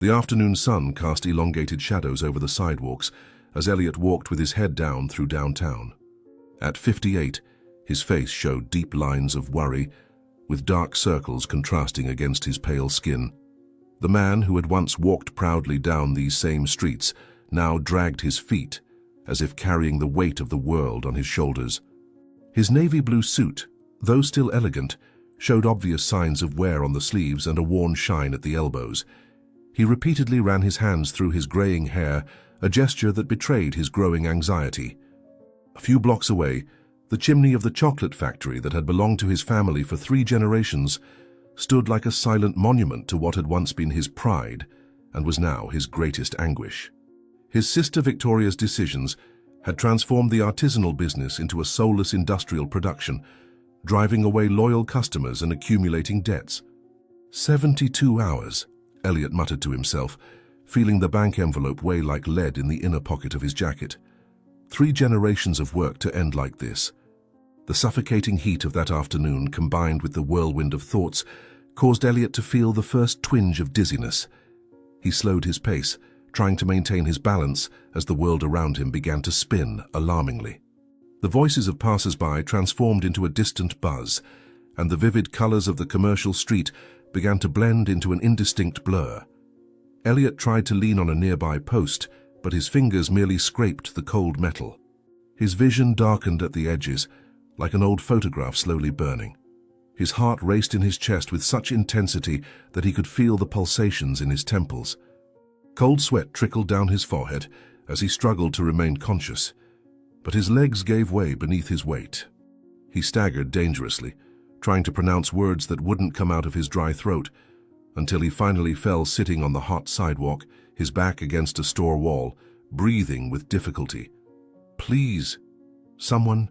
The afternoon sun cast elongated shadows over the sidewalks as Elliot walked with his head down through downtown. At 58, his face showed deep lines of worry, with dark circles contrasting against his pale skin. The man who had once walked proudly down these same streets now dragged his feet, as if carrying the weight of the world on his shoulders. His navy blue suit, though still elegant, showed obvious signs of wear on the sleeves and a worn shine at the elbows. He repeatedly ran his hands through his graying hair, a gesture that betrayed his growing anxiety. A few blocks away, the chimney of the chocolate factory that had belonged to his family for 3 generations stood like a silent monument to what had once been his pride and was now his greatest anguish. His sister Victoria's decisions had transformed the artisanal business into a soulless industrial production, driving away loyal customers and accumulating debts. 72 hours, Elliot muttered to himself, feeling the bank envelope weigh like lead in the inner pocket of his jacket. 3 generations of work to end like this. The suffocating heat of that afternoon, combined with the whirlwind of thoughts, caused Elliot to feel the first twinge of dizziness. He slowed his pace, trying to maintain his balance as the world around him began to spin alarmingly. The voices of passers-by transformed into a distant buzz, and the vivid colors of the commercial street began to blend into an indistinct blur. Elliot tried to lean on a nearby post, but his fingers merely scraped the cold metal. His vision darkened at the edges, like an old photograph slowly burning. His heart raced in his chest with such intensity that he could feel the pulsations in his temples. Cold sweat trickled down his forehead as he struggled to remain conscious, but his legs gave way beneath his weight. He staggered dangerously, trying to pronounce words that wouldn't come out of his dry throat, until he finally fell sitting on the hot sidewalk, his back against a store wall, breathing with difficulty. "Please, someone."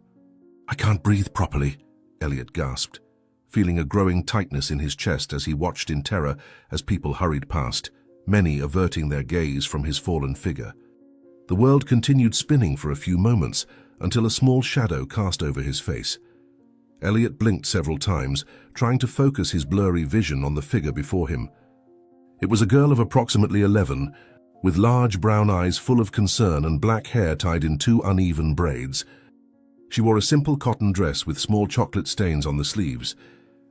"I can't breathe properly," Elliot gasped, feeling a growing tightness in his chest as he watched in terror as people hurried past, many averting their gaze from his fallen figure. The world continued spinning for a few moments until a small shadow cast over his face. Elliot blinked several times, trying to focus his blurry vision on the figure before him. It was a girl of approximately 11, with large brown eyes full of concern and black hair tied in 2 uneven braids. She wore a simple cotton dress with small chocolate stains on the sleeves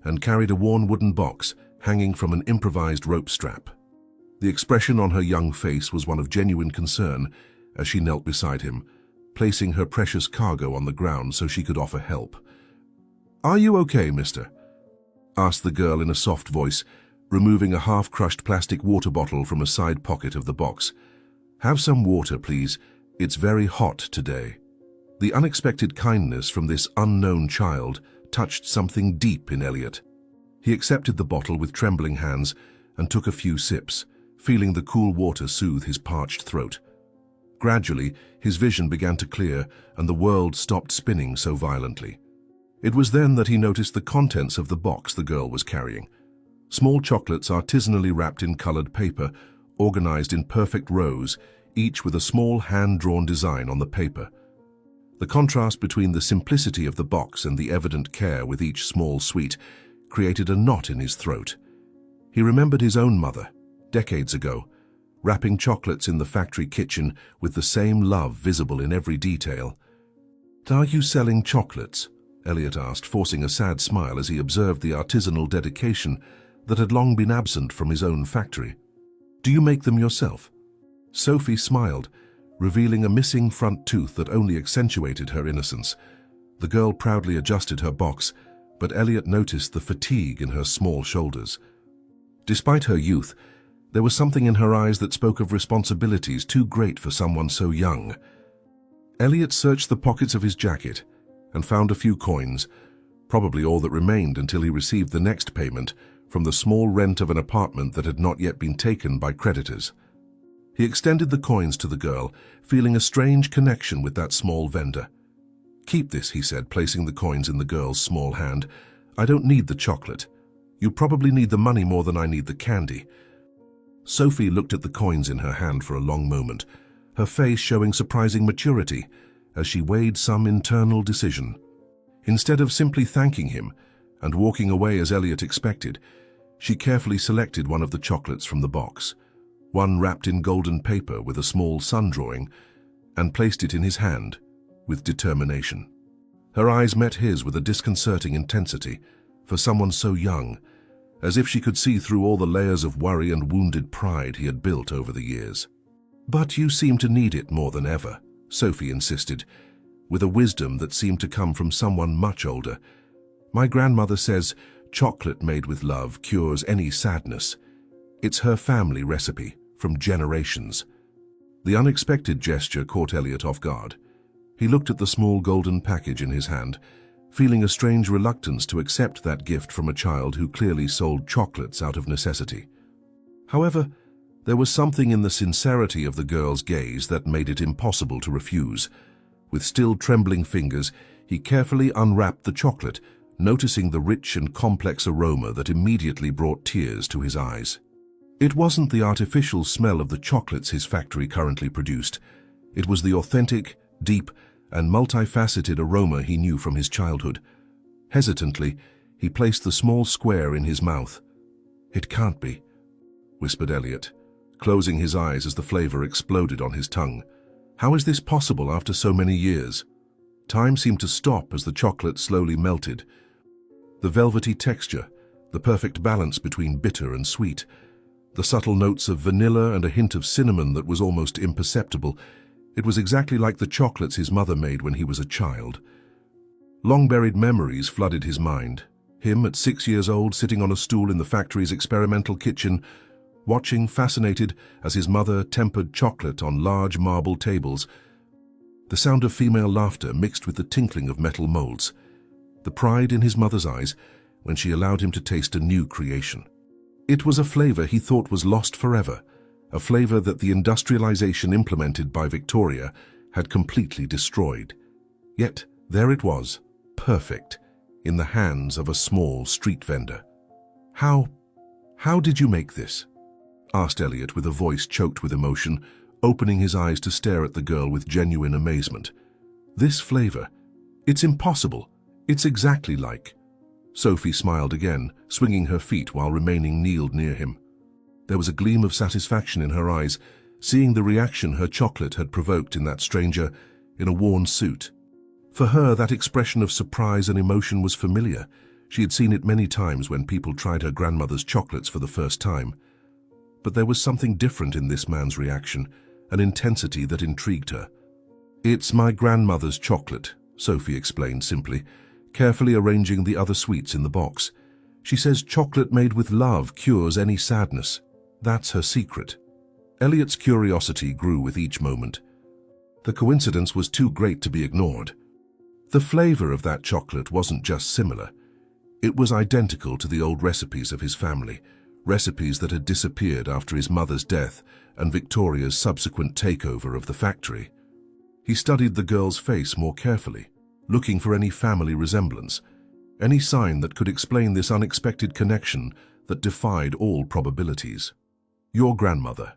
and carried a worn wooden box hanging from an improvised rope strap. The expression on her young face was one of genuine concern as she knelt beside him, placing her precious cargo on the ground so she could offer help. "Are you okay, mister?" asked the girl in a soft voice, removing a half-crushed plastic water bottle from a side pocket of the box. "Have some water, please. It's very hot today." The unexpected kindness from this unknown child touched something deep in Elliot. He accepted the bottle with trembling hands and took a few sips, feeling the cool water soothe his parched throat. Gradually, his vision began to clear and the world stopped spinning so violently. It was then that he noticed the contents of the box the girl was carrying. Small chocolates artisanally wrapped in colored paper, organized in perfect rows, each with a small hand-drawn design on the paper. The contrast between the simplicity of the box and the evident care with each small sweet created a knot in his throat. He remembered his own mother, decades ago, wrapping chocolates in the factory kitchen with the same love visible in every detail. "Are you selling chocolates?" Elliot asked, forcing a sad smile as he observed the artisanal dedication that had long been absent from his own factory. "Do you make them yourself?" Sophie smiled, revealing a missing front tooth that only accentuated her innocence. The girl proudly adjusted her box, but Elliot noticed the fatigue in her small shoulders. Despite her youth, there was something in her eyes that spoke of responsibilities too great for someone so young. Elliot searched the pockets of his jacket and found a few coins, probably all that remained until he received the next payment from the small rent of an apartment that had not yet been taken by creditors. He extended the coins to the girl, feeling a strange connection with that small vendor. "Keep this," he said, placing the coins in the girl's small hand. "I don't need the chocolate. You probably need the money more than I need the candy." Sophie looked at the coins in her hand for a long moment, her face showing surprising maturity as she weighed some internal decision. Instead of simply thanking him and walking away as Elliot expected, she carefully selected one of the chocolates from the box. one wrapped in golden paper with a small sun drawing, and placed it in his hand with determination. Her eyes met his with a disconcerting intensity for someone so young, as if she could see through all the layers of worry and wounded pride he had built over the years. "But you seem to need it more than ever," Sophie insisted, with a wisdom that seemed to come from someone much older. "My grandmother says chocolate made with love cures any sadness. It's her family recipe, from generations." The unexpected gesture caught Elliot off guard. He looked at the small golden package in his hand, feeling a strange reluctance to accept that gift from a child who clearly sold chocolates out of necessity. However, there was something in the sincerity of the girl's gaze that made it impossible to refuse. With still trembling fingers, he carefully unwrapped the chocolate, noticing the rich and complex aroma that immediately brought tears to his eyes. It wasn't the artificial smell of the chocolates his factory currently produced. It was the authentic, deep, and multifaceted aroma he knew from his childhood. Hesitantly, he placed the small square in his mouth. "It can't be," whispered Elliot, closing his eyes as the flavor exploded on his tongue. "How is this possible after so many years?" Time seemed to stop as the chocolate slowly melted. The velvety texture, the perfect balance between bitter and sweet, the subtle notes of vanilla and a hint of cinnamon that was almost imperceptible. It was exactly like the chocolates his mother made when he was a child. Long-buried memories flooded his mind. Him at 6 years old, sitting on a stool in the factory's experimental kitchen, watching, fascinated, as his mother tempered chocolate on large marble tables. The sound of female laughter mixed with the tinkling of metal molds. The pride in his mother's eyes when she allowed him to taste a new creation. It was a flavor he thought was lost forever, a flavor that the industrialization implemented by Victoria had completely destroyed. Yet there it was, perfect, in the hands of a small street vendor. How did you make this?" asked Elliot with a voice choked with emotion, opening his eyes to stare at the girl with genuine amazement. "This flavor, it's impossible. It's exactly like..." Sophie smiled again, swinging her feet while remaining kneeled near him. There was a gleam of satisfaction in her eyes, seeing the reaction her chocolate had provoked in that stranger in a worn suit. For her, that expression of surprise and emotion was familiar. She had seen it many times when people tried her grandmother's chocolates for the first time. But there was something different in this man's reaction, an intensity that intrigued her. "It's my grandmother's chocolate," Sophie explained simply, carefully arranging the other sweets in the box. "She says chocolate made with love cures any sadness. That's her secret." Elliot's curiosity grew with each moment. The coincidence was too great to be ignored. The flavor of that chocolate wasn't just similar. It was identical to the old recipes of his family, recipes that had disappeared after his mother's death and Victoria's subsequent takeover of the factory. He studied the girl's face more carefully, looking for any family resemblance, any sign that could explain this unexpected connection that defied all probabilities. "Your grandmother,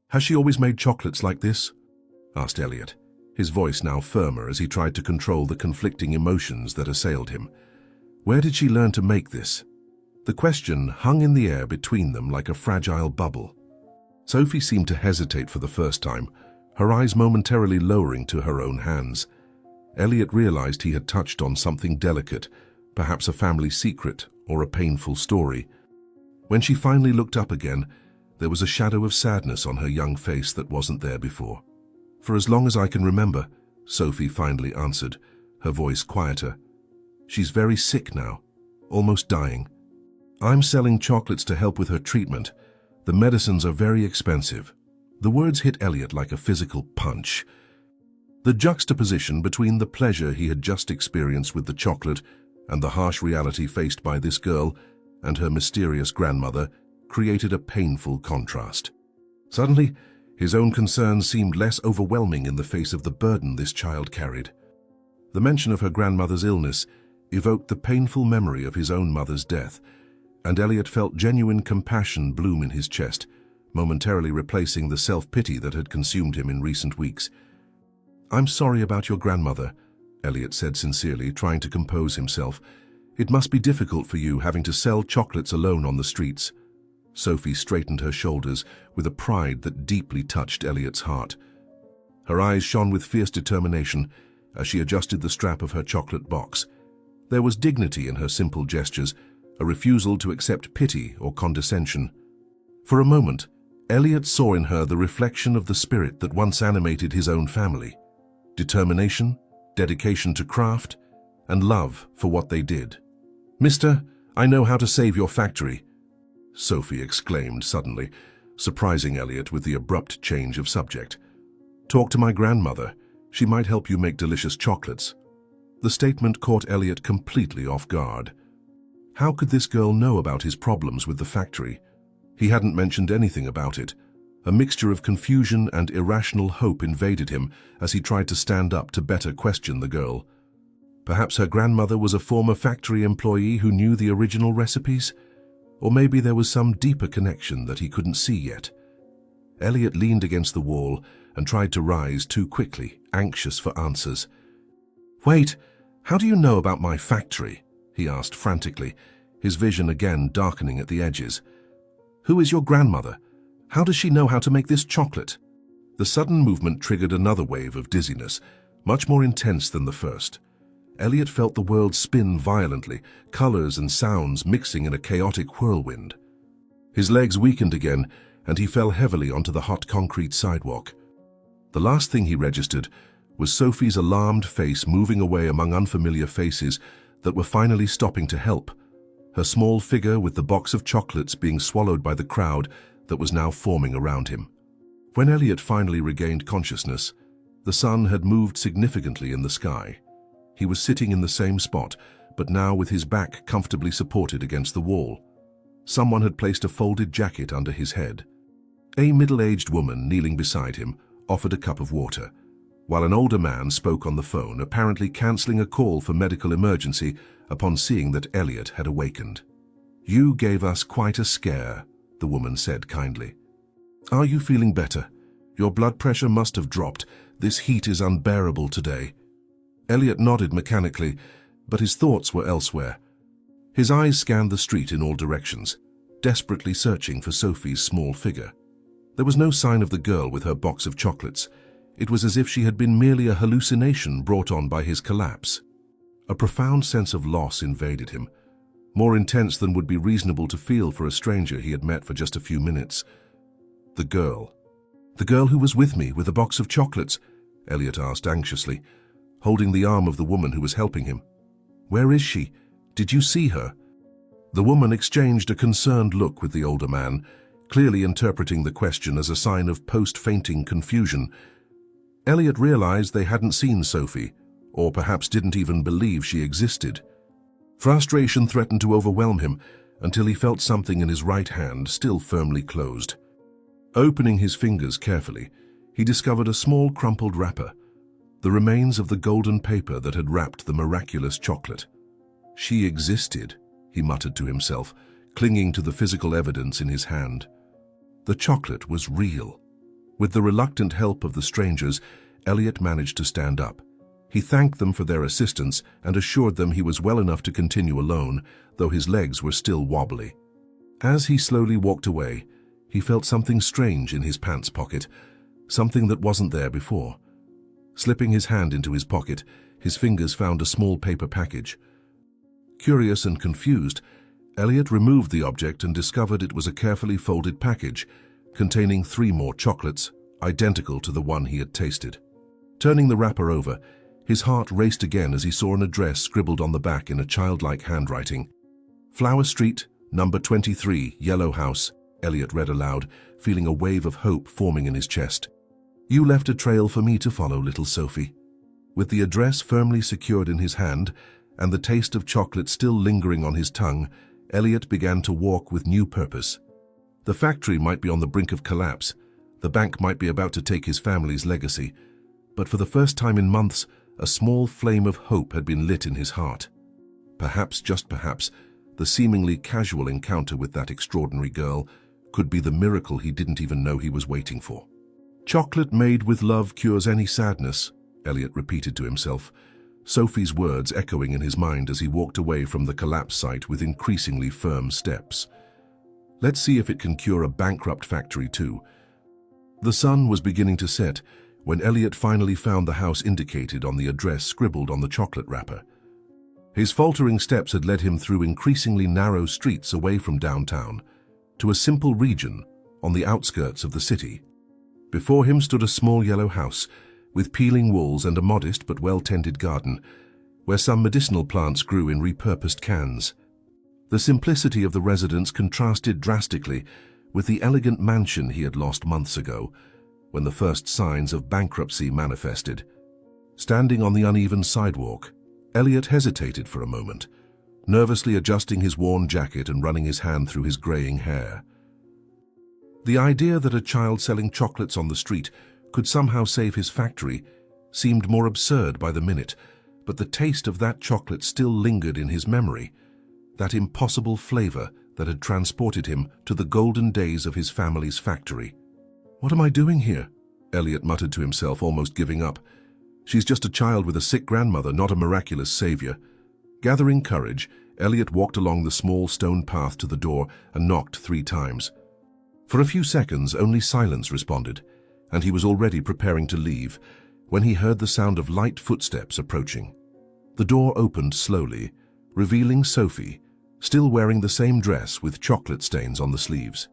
has she always made chocolates like this?" asked Elliot, his voice now firmer as he tried to control the conflicting emotions that assailed him. "Where did she learn to make this?" The question hung in the air between them like a fragile bubble. Sophie seemed to hesitate for the first time, her eyes momentarily lowering to her own hands. Elliot realized he had touched on something delicate, perhaps a family secret or a painful story. When she finally looked up again, there was a shadow of sadness on her young face that wasn't there before. "For as long as I can remember," Sophie finally answered, her voice quieter. "She's very sick now, almost dying. I'm selling chocolates to help with her treatment. The medicines are very expensive." The words hit Elliot like a physical punch. The juxtaposition between the pleasure he had just experienced with the chocolate and the harsh reality faced by this girl and her mysterious grandmother created a painful contrast. Suddenly, his own concerns seemed less overwhelming in the face of the burden this child carried. The mention of her grandmother's illness evoked the painful memory of his own mother's death, and Elliot felt genuine compassion bloom in his chest, momentarily replacing the self-pity that had consumed him in recent weeks. "I'm sorry about your grandmother," Elliot said sincerely, trying to compose himself. "It must be difficult for you having to sell chocolates alone on the streets." Sophie straightened her shoulders with a pride that deeply touched Elliot's heart. Her eyes shone with fierce determination as she adjusted the strap of her chocolate box. There was dignity in her simple gestures, a refusal to accept pity or condescension. For a moment, Elliot saw in her the reflection of the spirit that once animated his own family: determination, dedication to craft, and love for what they did. "Mister, I know how to save your factory," Sophie exclaimed suddenly, surprising Elliot with the abrupt change of subject. "Talk to my grandmother. She might help you make delicious chocolates." The statement caught Elliot completely off guard. How could this girl know about his problems with the factory? He hadn't mentioned anything about it. A mixture of confusion and irrational hope invaded him as he tried to stand up to better question the girl. Perhaps her grandmother was a former factory employee who knew the original recipes? Or maybe there was some deeper connection that he couldn't see yet. Elliot leaned against the wall and tried to rise too quickly, anxious for answers. "Wait, how do you know about my factory?" he asked frantically, his vision again darkening at the edges. "Who is your grandmother? How does she know how to make this chocolate?" The sudden movement triggered another wave of dizziness, much more intense than the first. Elliot felt the world spin violently, colors and sounds mixing in a chaotic whirlwind. His legs weakened again, and he fell heavily onto the hot concrete sidewalk. The last thing he registered was Sophie's alarmed face moving away among unfamiliar faces that were finally stopping to help, her small figure with the box of chocolates being swallowed by the crowd that was now forming around him. When Elliot finally regained consciousness, the sun had moved significantly in the sky. He was sitting in the same spot, but now with his back comfortably supported against the wall. Someone had placed a folded jacket under his head. A middle-aged woman kneeling beside him offered a cup of water, while an older man spoke on the phone, apparently cancelling a call for medical emergency upon seeing that Elliot had awakened. "You gave us quite a scare," the woman said kindly. "Are you feeling better? Your blood pressure must have dropped. This heat is unbearable today." Elliot nodded mechanically, but his thoughts were elsewhere. His eyes scanned the street in all directions, desperately searching for Sophie's small figure. There was no sign of the girl with her box of chocolates. It was as if she had been merely a hallucination brought on by his collapse. A profound sense of loss invaded him, more intense than would be reasonable to feel for a stranger he had met for just a few minutes. The girl who was with me with a box of chocolates, Elliot asked anxiously, holding the arm of the woman who was helping him. "Where is she? Did you see her?" The woman exchanged a concerned look with the older man, clearly interpreting the question as a sign of post-fainting confusion. Elliot realized they hadn't seen Sophie, or perhaps didn't even believe she existed. Frustration threatened to overwhelm him until he felt something in his right hand still firmly closed. Opening his fingers carefully, he discovered a small crumpled wrapper, the remains of the golden paper that had wrapped the miraculous chocolate. She existed, he muttered to himself, clinging to the physical evidence in his hand. The chocolate was real. With the reluctant help of the strangers, Elliot managed to stand up. He thanked them for their assistance and assured them he was well enough to continue alone, though his legs were still wobbly. As he slowly walked away, he felt something strange in his pants pocket, something that wasn't there before. Slipping his hand into his pocket, his fingers found a small paper package. Curious and confused, Elliot removed the object and discovered it was a carefully folded package containing 3 more chocolates, identical to the one he had tasted. Turning the wrapper over, his heart raced again as he saw an address scribbled on the back in a childlike handwriting. "Flower Street, number 23, Yellow House," Elliot read aloud, feeling a wave of hope forming in his chest. "You left a trail for me to follow, little Sophie." With the address firmly secured in his hand and the taste of chocolate still lingering on his tongue, Elliot began to walk with new purpose. The factory might be on the brink of collapse, the bank might be about to take his family's legacy, but for the first time in months, a small flame of hope had been lit in his heart. Perhaps, just perhaps, the seemingly casual encounter with that extraordinary girl could be the miracle he didn't even know he was waiting for. "Chocolate made with love cures any sadness," Elliot repeated to himself, Sophie's words echoing in his mind as he walked away from the collapse site with increasingly firm steps. Let's see if it can cure a bankrupt factory too. The sun was beginning to set when Elliot finally found the house indicated on the address scribbled on the chocolate wrapper. His faltering steps had led him through increasingly narrow streets away from downtown to a simple region on the outskirts of the city. Before him stood a small yellow house with peeling walls and a modest but well-tended garden where some medicinal plants grew in repurposed cans. The simplicity of the residence contrasted drastically with the elegant mansion he had lost months ago when the first signs of bankruptcy manifested. Standing on the uneven sidewalk, Elliot hesitated for a moment, nervously adjusting his worn jacket and running his hand through his graying hair. The idea that a child selling chocolates on the street could somehow save his factory seemed more absurd by the minute, but the taste of that chocolate still lingered in his memory, that impossible flavor that had transported him to the golden days of his family's factory. "What am I doing here?" Elliot muttered to himself, almost giving up. "She's just a child with a sick grandmother, not a miraculous savior." Gathering courage, Elliot walked along the small stone path to the door and knocked 3 times. For a few seconds, only silence responded, and he was already preparing to leave when he heard the sound of light footsteps approaching. The door opened slowly, revealing Sophie, still wearing the same dress with chocolate stains on the sleeves.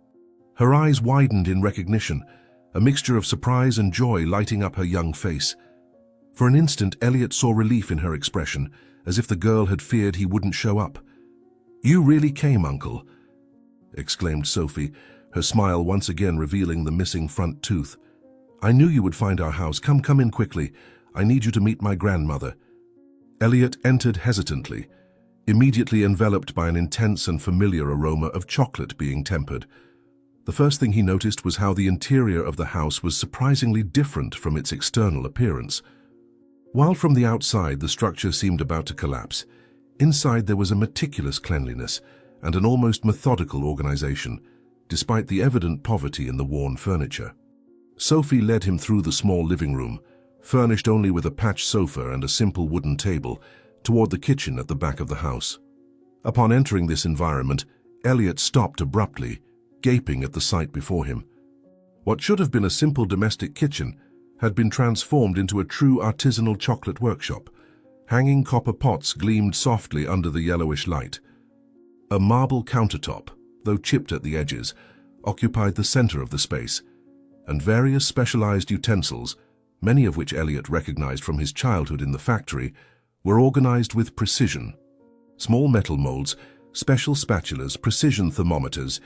Her eyes widened in recognition, a mixture of surprise and joy lighting up her young face. For an instant, Elliot saw relief in her expression, as if the girl had feared he wouldn't show up. "You really came, Uncle," exclaimed Sophie, her smile once again revealing the missing front tooth. "I knew you would find our house. Come in quickly. I need you to meet my grandmother." Elliot entered hesitantly, immediately enveloped by an intense and familiar aroma of chocolate being tempered. The first thing he noticed was how the interior of the house was surprisingly different from its external appearance. While from the outside the structure seemed about to collapse, inside there was a meticulous cleanliness and an almost methodical organization, despite the evident poverty in the worn furniture. Sophie led him through the small living room, furnished only with a patched sofa and a simple wooden table, toward the kitchen at the back of the house. Upon entering this environment, Elliot stopped abruptly, gaping at the sight before him. What should have been a simple domestic kitchen had been transformed into a true artisanal chocolate workshop. Hanging copper pots gleamed softly under the yellowish light. A marble countertop, though chipped at the edges, occupied the center of the space, and various specialized utensils, many of which Elliot recognized from his childhood in the factory, were organized with precision. Small metal molds, special spatulas, precision thermometers,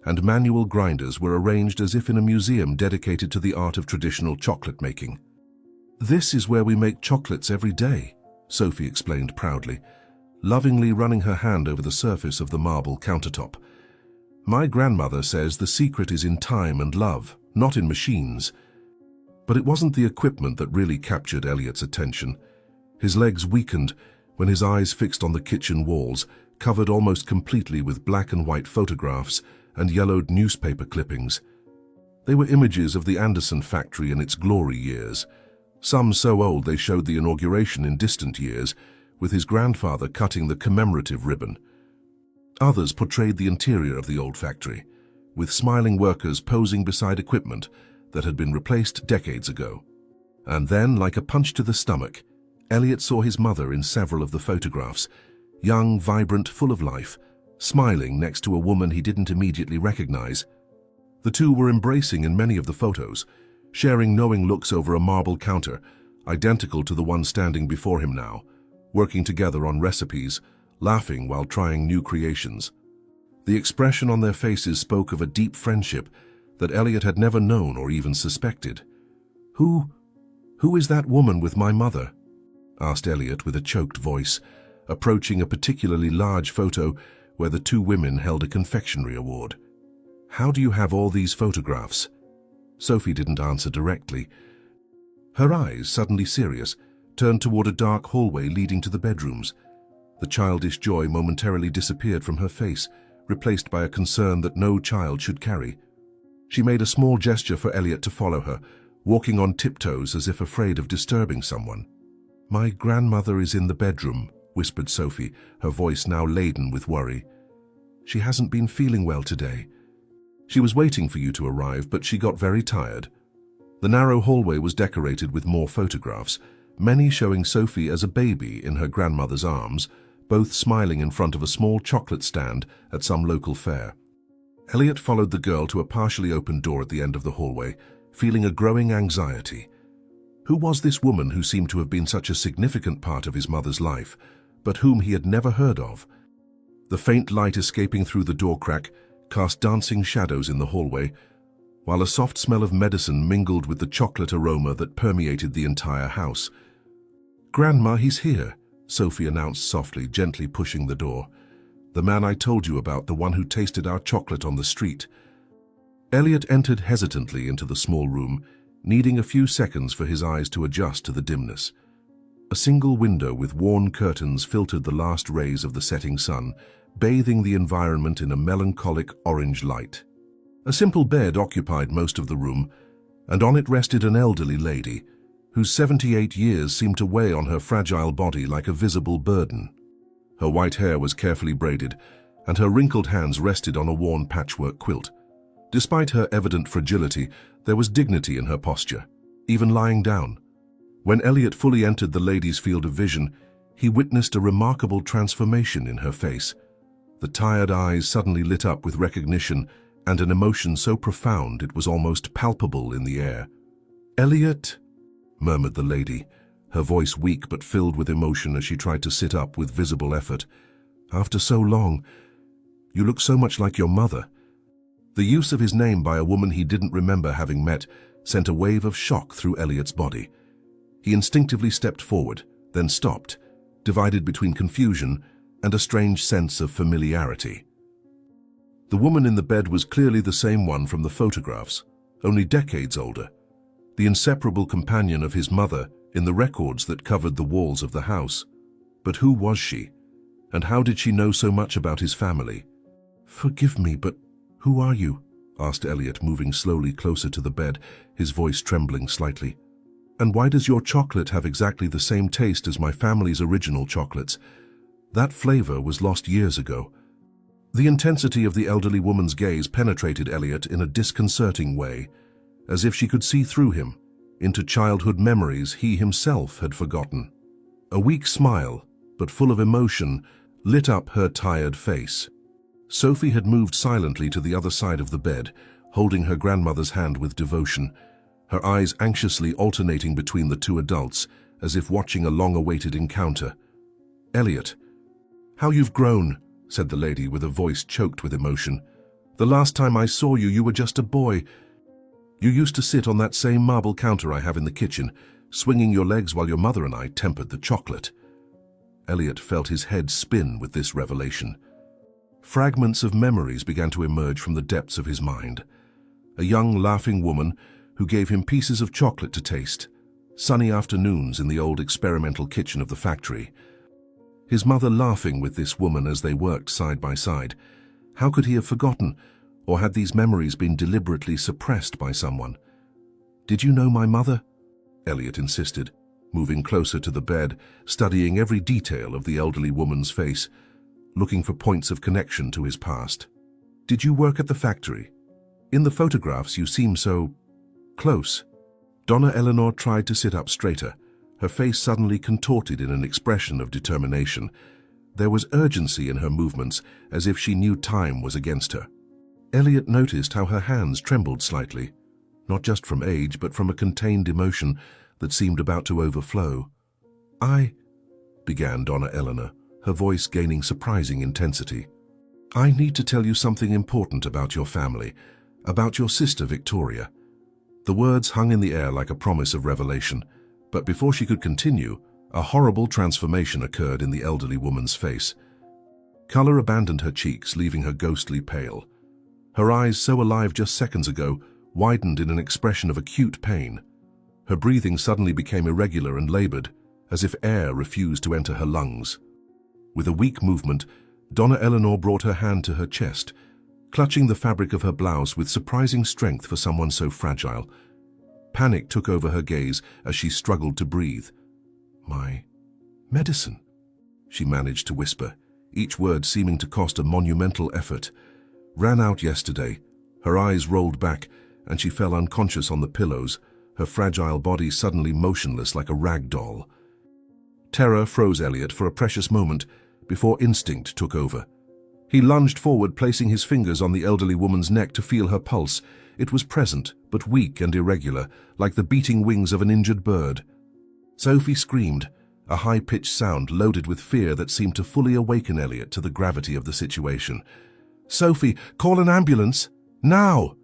and manual grinders were arranged as if in a museum dedicated to the art of traditional chocolate making. "This is where we make chocolates every day," Sophie explained proudly, lovingly running her hand over the surface of the marble countertop. "My grandmother says the secret is in time and love, not in machines." But it wasn't the equipment that really captured Elliot's attention. His legs weakened when his eyes fixed on the kitchen walls, covered almost completely with black and white photographs and yellowed newspaper clippings. They were images of the Anderson factory in its glory years, some so old they showed the inauguration in distant years, with his grandfather cutting the commemorative ribbon. Others portrayed the interior of the old factory, with smiling workers posing beside equipment that had been replaced decades ago. And then, like a punch to the stomach, Elliot saw his mother in several of the photographs, young, vibrant, full of life, smiling next to a woman he didn't immediately recognize. The two were embracing in many of the photos, sharing knowing looks over a marble counter, identical to the one standing before him now, working together on recipes, laughing while trying new creations. The expression on their faces spoke of a deep friendship that Elliot had never known or even suspected. Who is that woman with my mother?" asked Elliot with a choked voice, approaching a particularly large photo where the two women held a confectionery award. "How do you have all these photographs?" Sophie didn't answer directly. Her eyes, suddenly serious, turned toward a dark hallway leading to the bedrooms. The childish joy momentarily disappeared from her face, replaced by a concern that no child should carry. She made a small gesture for Elliot to follow her, walking on tiptoes as if afraid of disturbing someone. "My grandmother is in the bedroom," whispered Sophie, her voice now laden with worry. "She hasn't been feeling well today. She was waiting for you to arrive, but she got very tired. The narrow hallway was decorated with more photographs, many showing Sophie as a baby in her grandmother's arms, both smiling in front of a small chocolate stand at some local fair. Elliot followed the girl to a partially open door at the end of the hallway, feeling a growing anxiety. Who was this woman who seemed to have been such a significant part of his mother's life, but whom he had never heard of? The faint light escaping through the door crack cast dancing shadows in the hallway, while a soft smell of medicine mingled with the chocolate aroma that permeated the entire house. "Grandma, he's here," Sophie announced softly, gently pushing the door. "The man I told you about, the one who tasted our chocolate on the street." Elliot entered hesitantly into the small room, needing a few seconds for his eyes to adjust to the dimness. A single window with worn curtains filtered the last rays of the setting sun, bathing the environment in a melancholic orange light. A simple bed occupied most of the room, and on it rested an elderly lady, whose 78 years seemed to weigh on her fragile body like a visible burden. Her white hair was carefully braided, and her wrinkled hands rested on a worn patchwork quilt. Despite her evident fragility, there was dignity in her posture, even lying down. When Elliot fully entered the lady's field of vision, he witnessed a remarkable transformation in her face. The tired eyes suddenly lit up with recognition and an emotion so profound it was almost palpable in the air. "Elliot," murmured the lady, her voice weak but filled with emotion as she tried to sit up with visible effort. "After so long, you look so much like your mother." The use of his name by a woman he didn't remember having met sent a wave of shock through Elliot's body. He instinctively stepped forward, then stopped, divided between confusion and a strange sense of familiarity. The woman in the bed was clearly the same one from the photographs, only decades older, the inseparable companion of his mother in the records that covered the walls of the house. But who was she, and how did she know so much about his family? "Forgive me, but who are you?" asked Elliot, moving slowly closer to the bed, his voice trembling slightly. "And why does your chocolate have exactly the same taste as my family's original chocolates? That flavor was lost years ago." The intensity of the elderly woman's gaze penetrated Elliot in a disconcerting way, as if she could see through him, into childhood memories he himself had forgotten. A weak smile, but full of emotion, lit up her tired face. Sophie had moved silently to the other side of the bed, holding her grandmother's hand with devotion, her eyes anxiously alternating between the two adults, as if watching a long-awaited encounter. "Elliot, how you've grown," said the lady with a voice choked with emotion. "The last time I saw you, you were just a boy. You used to sit on that same marble counter I have in the kitchen, swinging your legs while your mother and I tempered the chocolate." Elliot felt his head spin with this revelation. Fragments of memories began to emerge from the depths of his mind. A young, laughing woman who gave him pieces of chocolate to taste, sunny afternoons in the old experimental kitchen of the factory. His mother laughing with this woman as they worked side by side. How could he have forgotten, or had these memories been deliberately suppressed by someone? "Did you know my mother?" Elliot insisted, moving closer to the bed, studying every detail of the elderly woman's face, looking for points of connection to his past. "Did you work at the factory? In the photographs you seem so close." Donna Eleanor tried to sit up straighter, her face suddenly contorted in an expression of determination. There was urgency in her movements, as if she knew time was against her. Elliot noticed how her hands trembled slightly, not just from age, but from a contained emotion that seemed about to overflow. "I," began Donna Eleanor, her voice gaining surprising intensity. "I need to tell you something important about your family, about your sister Victoria." The words hung in the air like a promise of revelation, but before she could continue, a horrible transformation occurred in the elderly woman's face. Color abandoned her cheeks, leaving her ghostly pale. Her eyes, so alive just seconds ago, widened in an expression of acute pain. Her breathing suddenly became irregular and labored, as if air refused to enter her lungs. With a weak movement, Donna Eleanor brought her hand to her chest, clutching the fabric of her blouse with surprising strength for someone so fragile. Panic took over her gaze as she struggled to breathe. "My medicine," she managed to whisper, each word seeming to cost a monumental effort. "Ran out yesterday. Her eyes rolled back, and she fell unconscious on the pillows, her fragile body suddenly motionless like a rag doll. Terror froze Elliot for a precious moment before instinct took over. He lunged forward, placing his fingers on the elderly woman's neck to feel her pulse. It was present, but weak and irregular, like the beating wings of an injured bird. Sophie screamed, a high-pitched sound loaded with fear that seemed to fully awaken Elliot to the gravity of the situation. "Sophie, call an ambulance! Now!"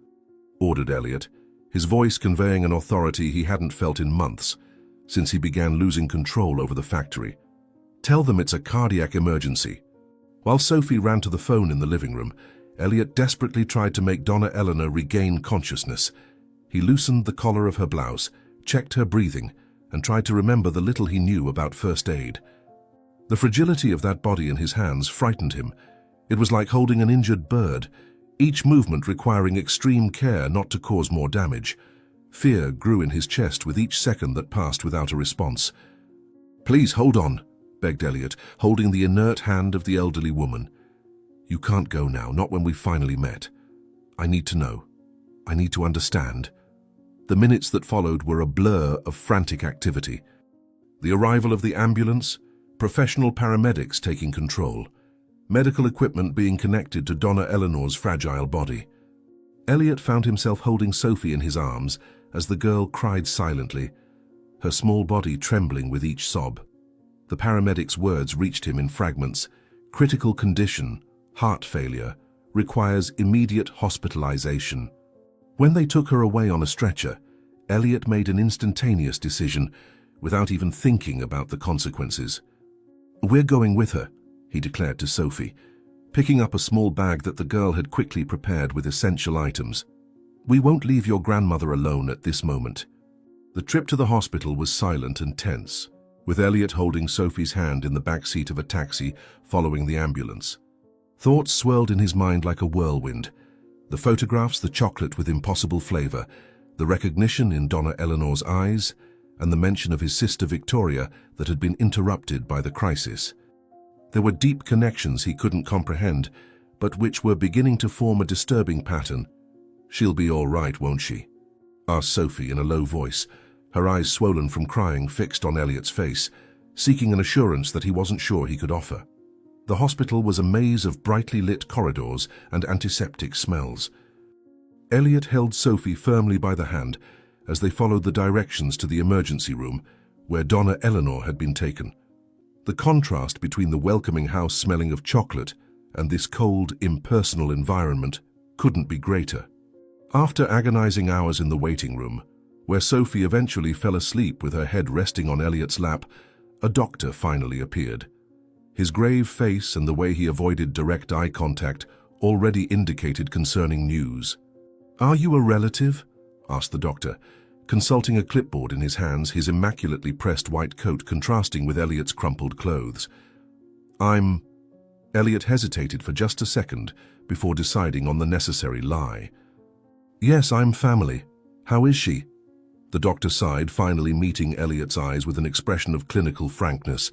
ordered Elliot, his voice conveying an authority he hadn't felt in months, since he began losing control over the factory. "Tell them it's a cardiac emergency." While Sophie ran to the phone in the living room, Elliot desperately tried to make Donna Eleanor regain consciousness. He loosened the collar of her blouse, checked her breathing, and tried to remember the little he knew about first aid. The fragility of that body in his hands frightened him. It was like holding an injured bird, each movement requiring extreme care not to cause more damage. Fear grew in his chest with each second that passed without a response. "Please hold on," begged Elliot, holding the inert hand of the elderly woman. "You can't go now, not when we've finally met. I need to know. I need to understand." The minutes that followed were a blur of frantic activity. The arrival of the ambulance, professional paramedics taking control, medical equipment being connected to Donna Eleanor's fragile body. Elliot found himself holding Sophie in his arms as the girl cried silently, her small body trembling with each sob. The paramedics' words reached him in fragments. "Critical condition, heart failure, requires immediate hospitalization." When they took her away on a stretcher, Elliot made an instantaneous decision without even thinking about the consequences. "We're going with her," he declared to Sophie, picking up a small bag that the girl had quickly prepared with essential items. "We won't leave your grandmother alone at this moment." The trip to the hospital was silent and tense, with Elliot holding Sophie's hand in the back seat of a taxi following the ambulance. Thoughts swirled in his mind like a whirlwind. The photographs, the chocolate with impossible flavor, the recognition in Donna Eleanor's eyes, and the mention of his sister Victoria that had been interrupted by the crisis. There were deep connections he couldn't comprehend, but which were beginning to form a disturbing pattern. "She'll be all right, won't she?" asked Sophie in a low voice, her eyes swollen from crying fixed on Elliot's face, seeking an assurance that he wasn't sure he could offer. The hospital was a maze of brightly lit corridors and antiseptic smells. Elliot held Sophie firmly by the hand as they followed the directions to the emergency room, where Donna Eleanor had been taken. The contrast between the welcoming house smelling of chocolate and this cold, impersonal environment couldn't be greater. After agonizing hours in the waiting room, where Sophie eventually fell asleep with her head resting on Elliot's lap, a doctor finally appeared. His grave face and the way he avoided direct eye contact already indicated concerning news. "Are you a relative?" asked the doctor, consulting a clipboard in his hands, his immaculately pressed white coat contrasting with Elliot's crumpled clothes. Elliot hesitated for just a second before deciding on the necessary lie. "Yes, I'm family. How is she?" The doctor sighed, finally meeting Elliot's eyes with an expression of clinical frankness.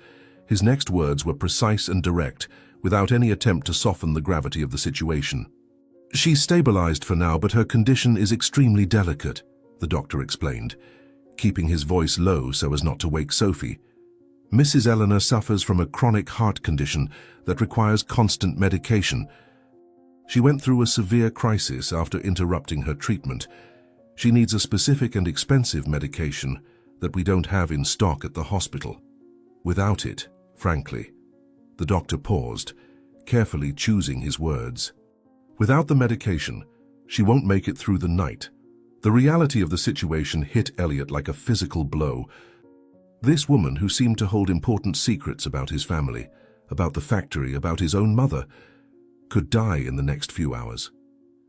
His next words were precise and direct, without any attempt to soften the gravity of the situation. "She's stabilized for now, but her condition is extremely delicate," the doctor explained, keeping his voice low so as not to wake Sophie. "Mrs. Eleanor suffers from a chronic heart condition that requires constant medication. She went through a severe crisis after interrupting her treatment. She needs a specific and expensive medication that we don't have in stock at the hospital. Without it, frankly," the doctor paused, carefully choosing his words, "without the medication, she won't make it through the night." The reality of the situation hit Elliot like a physical blow. This woman, who seemed to hold important secrets about his family, about the factory, about his own mother, could die in the next few hours.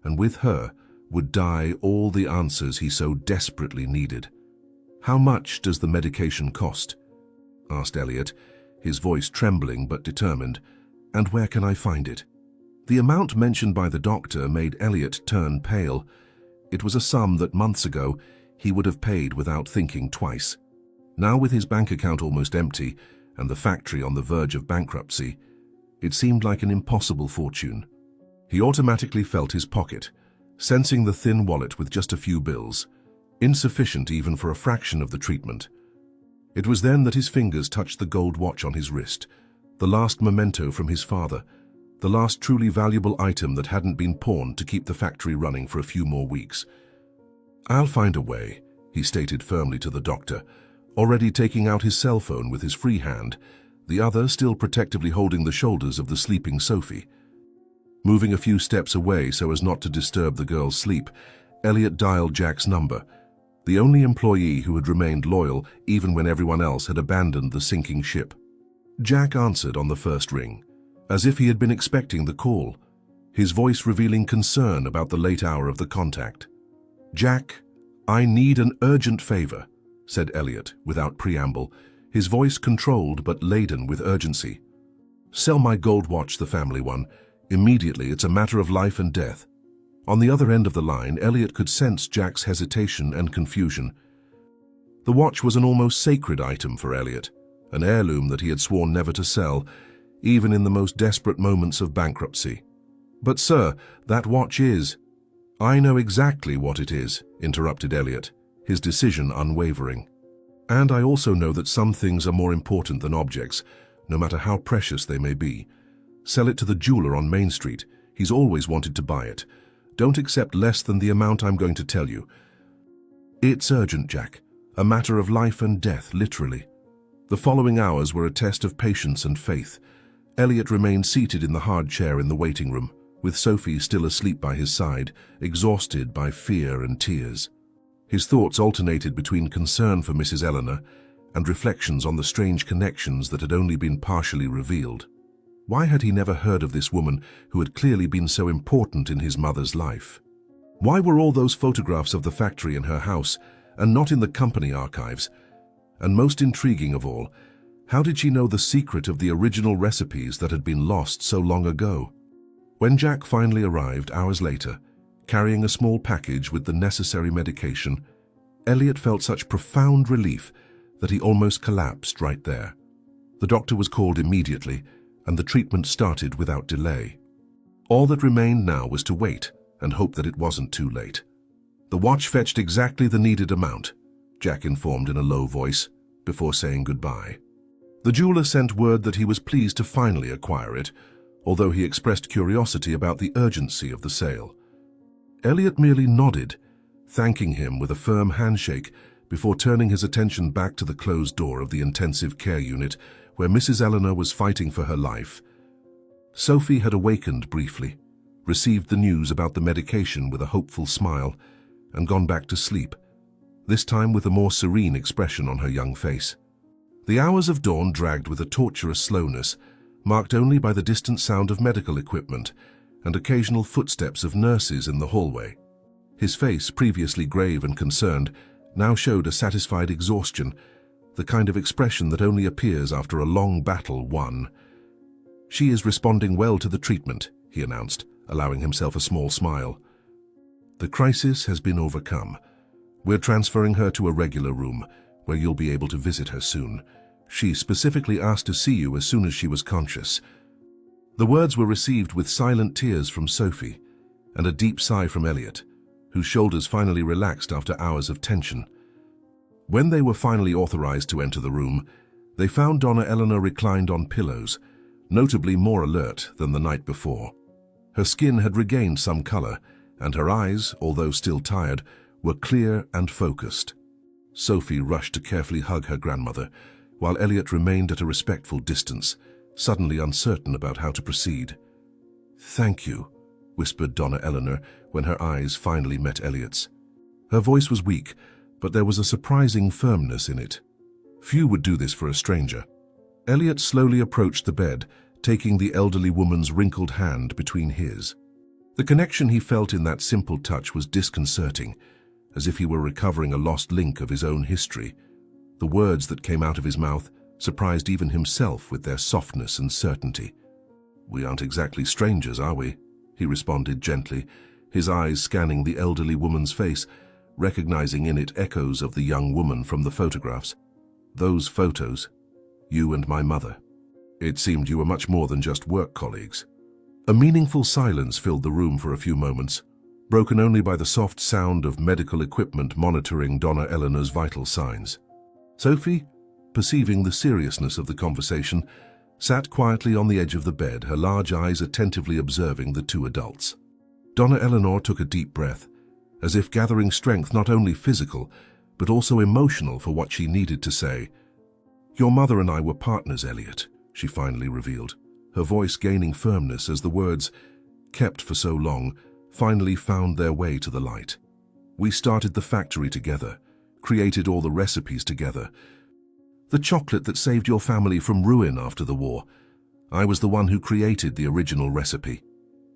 And with her would die all the answers he so desperately needed. "How much does the medication cost?" asked Elliot, his voice trembling but determined. "And where can I find it?" The amount mentioned by the doctor made Elliot turn pale. It was a sum that months ago he would have paid without thinking twice. Now, with his bank account almost empty and the factory on the verge of bankruptcy, it seemed like an impossible fortune. He automatically felt his pocket, sensing the thin wallet with just a few bills, insufficient even for a fraction of the treatment. It was then that his fingers touched the gold watch on his wrist, the last memento from his father, the last truly valuable item that hadn't been pawned to keep the factory running for a few more weeks. "I'll find a way," he stated firmly to the doctor, already taking out his cell phone with his free hand, the other still protectively holding the shoulders of the sleeping Sophie. Moving a few steps away so as not to disturb the girl's sleep, Elliot dialed Jack's number, the only employee who had remained loyal even when everyone else had abandoned the sinking ship. Jack answered on the first ring, as if he had been expecting the call, his voice revealing concern about the late hour of the contact. "Jack, I need an urgent favor," said Elliot without preamble, his voice controlled but laden with urgency. "Sell my gold watch, the family one. Immediately, it's a matter of life and death." On the other end of the line, Elliot could sense Jack's hesitation and confusion. The watch was an almost sacred item for Elliot, an heirloom that he had sworn never to sell, even in the most desperate moments of bankruptcy. "But sir, that watch is—" "I know exactly what it is," interrupted Elliot, his decision unwavering. "And I also know that some things are more important than objects, no matter how precious they may be. Sell it to the jeweler on Main Street. He's always wanted to buy it. Don't accept less than the amount I'm going to tell you. It's urgent, Jack. A matter of life and death, literally." The following hours were a test of patience and faith. Elliot remained seated in the hard chair in the waiting room, with Sophie still asleep by his side, exhausted by fear and tears. His thoughts alternated between concern for Mrs. Eleanor and reflections on the strange connections that had only been partially revealed. Why had he never heard of this woman who had clearly been so important in his mother's life? Why were all those photographs of the factory in her house and not in the company archives? And most intriguing of all, how did she know the secret of the original recipes that had been lost so long ago? When Jack finally arrived hours later, carrying a small package with the necessary medication, Elliot felt such profound relief that he almost collapsed right there. The doctor was called immediately, and the treatment started without delay. All that remained now was to wait and hope that it wasn't too late. "The watch fetched exactly the needed amount," Jack informed in a low voice, before saying goodbye. The jeweler sent word that he was pleased to finally acquire it, although he expressed curiosity about the urgency of the sale. Elliot merely nodded, thanking him with a firm handshake before turning his attention back to the closed door of the intensive care unit where Mrs. Eleanor was fighting for her life. Sophie had awakened briefly, received the news about the medication with a hopeful smile, and gone back to sleep, this time with a more serene expression on her young face. The hours of dawn dragged with a torturous slowness, marked only by the distant sound of medical equipment and occasional footsteps of nurses in the hallway. His face, previously grave and concerned, now showed a satisfied exhaustion, the kind of expression that only appears after a long battle won. "She is responding well to the treatment," he announced, allowing himself a small smile. "The crisis has been overcome. We're transferring her to a regular room, where you'll be able to visit her soon. She specifically asked to see you as soon as she was conscious." The words were received with silent tears from Sophie and a deep sigh from Elliot, whose shoulders finally relaxed after hours of tension. When they were finally authorized to enter the room, they found Donna Eleanor reclined on pillows, notably more alert than the night before. Her skin had regained some color, and her eyes, although still tired, were clear and focused. Sophie rushed to carefully hug her grandmother, while Elliot remained at a respectful distance, suddenly uncertain about how to proceed. "Thank you," whispered Donna Eleanor when her eyes finally met Elliot's. Her voice was weak, but there was a surprising firmness in it. Few would do this for a stranger. Elliot slowly approached the bed, taking the elderly woman's wrinkled hand between his. The connection he felt in that simple touch was disconcerting, as if he were recovering a lost link of his own history. The words that came out of his mouth surprised even himself with their softness and certainty. "We aren't exactly strangers, are we?" he responded gently, his eyes scanning the elderly woman's face, recognizing in it echoes of the young woman from the photographs. "Those photos, you and my mother. It seemed you were much more than just work colleagues." A meaningful silence filled the room for a few moments, broken only by the soft sound of medical equipment monitoring Donna Eleanor's vital signs. Sophie, perceiving the seriousness of the conversation, sat quietly on the edge of the bed, her large eyes attentively observing the two adults. Donna Eleanor took a deep breath, as if gathering strength not only physical, but also emotional for what she needed to say. "Your mother and I were partners, Elliot," she finally revealed, her voice gaining firmness as the words, kept for so long, finally found their way to the light. "We started the factory together, created all the recipes together. The chocolate that saved your family from ruin after the war. I was the one who created the original recipe."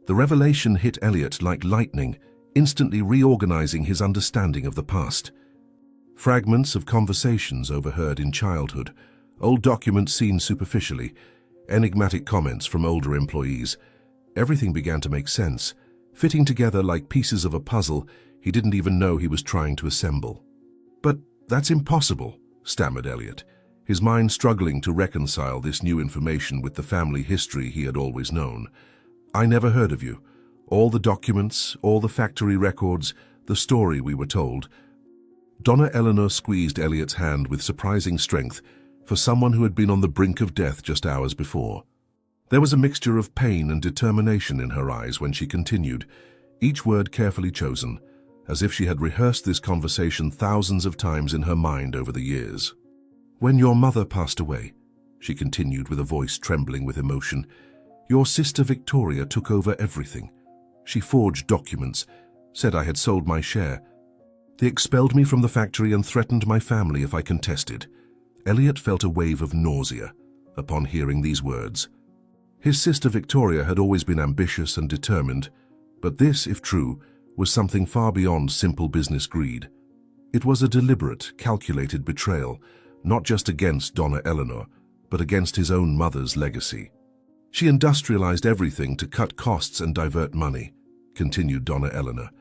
The revelation hit Elliot like lightning, instantly reorganizing his understanding of the past. Fragments of conversations overheard in childhood, old documents seen superficially, enigmatic comments from older employees. Everything began to make sense, fitting together like pieces of a puzzle he didn't even know he was trying to assemble. "But that's impossible," stammered Elliot, his mind struggling to reconcile this new information with the family history he had always known. "I never heard of you. All the documents, all the factory records, the story we were told." Donna Eleanor squeezed Elliot's hand with surprising strength for someone who had been on the brink of death just hours before. There was a mixture of pain and determination in her eyes when she continued, each word carefully chosen, as if she had rehearsed this conversation thousands of times in her mind over the years. "When your mother passed away," she continued with a voice trembling with emotion, "your sister Victoria took over everything. She forged documents, said I had sold my share. They expelled me from the factory and threatened my family if I contested." Elliot felt a wave of nausea upon hearing these words. His sister Victoria had always been ambitious and determined, but this, if true, was something far beyond simple business greed. It was a deliberate, calculated betrayal, not just against Donna Eleanor, but against his own mother's legacy. "She industrialized everything to cut costs and divert money," continued Donna Eleanor,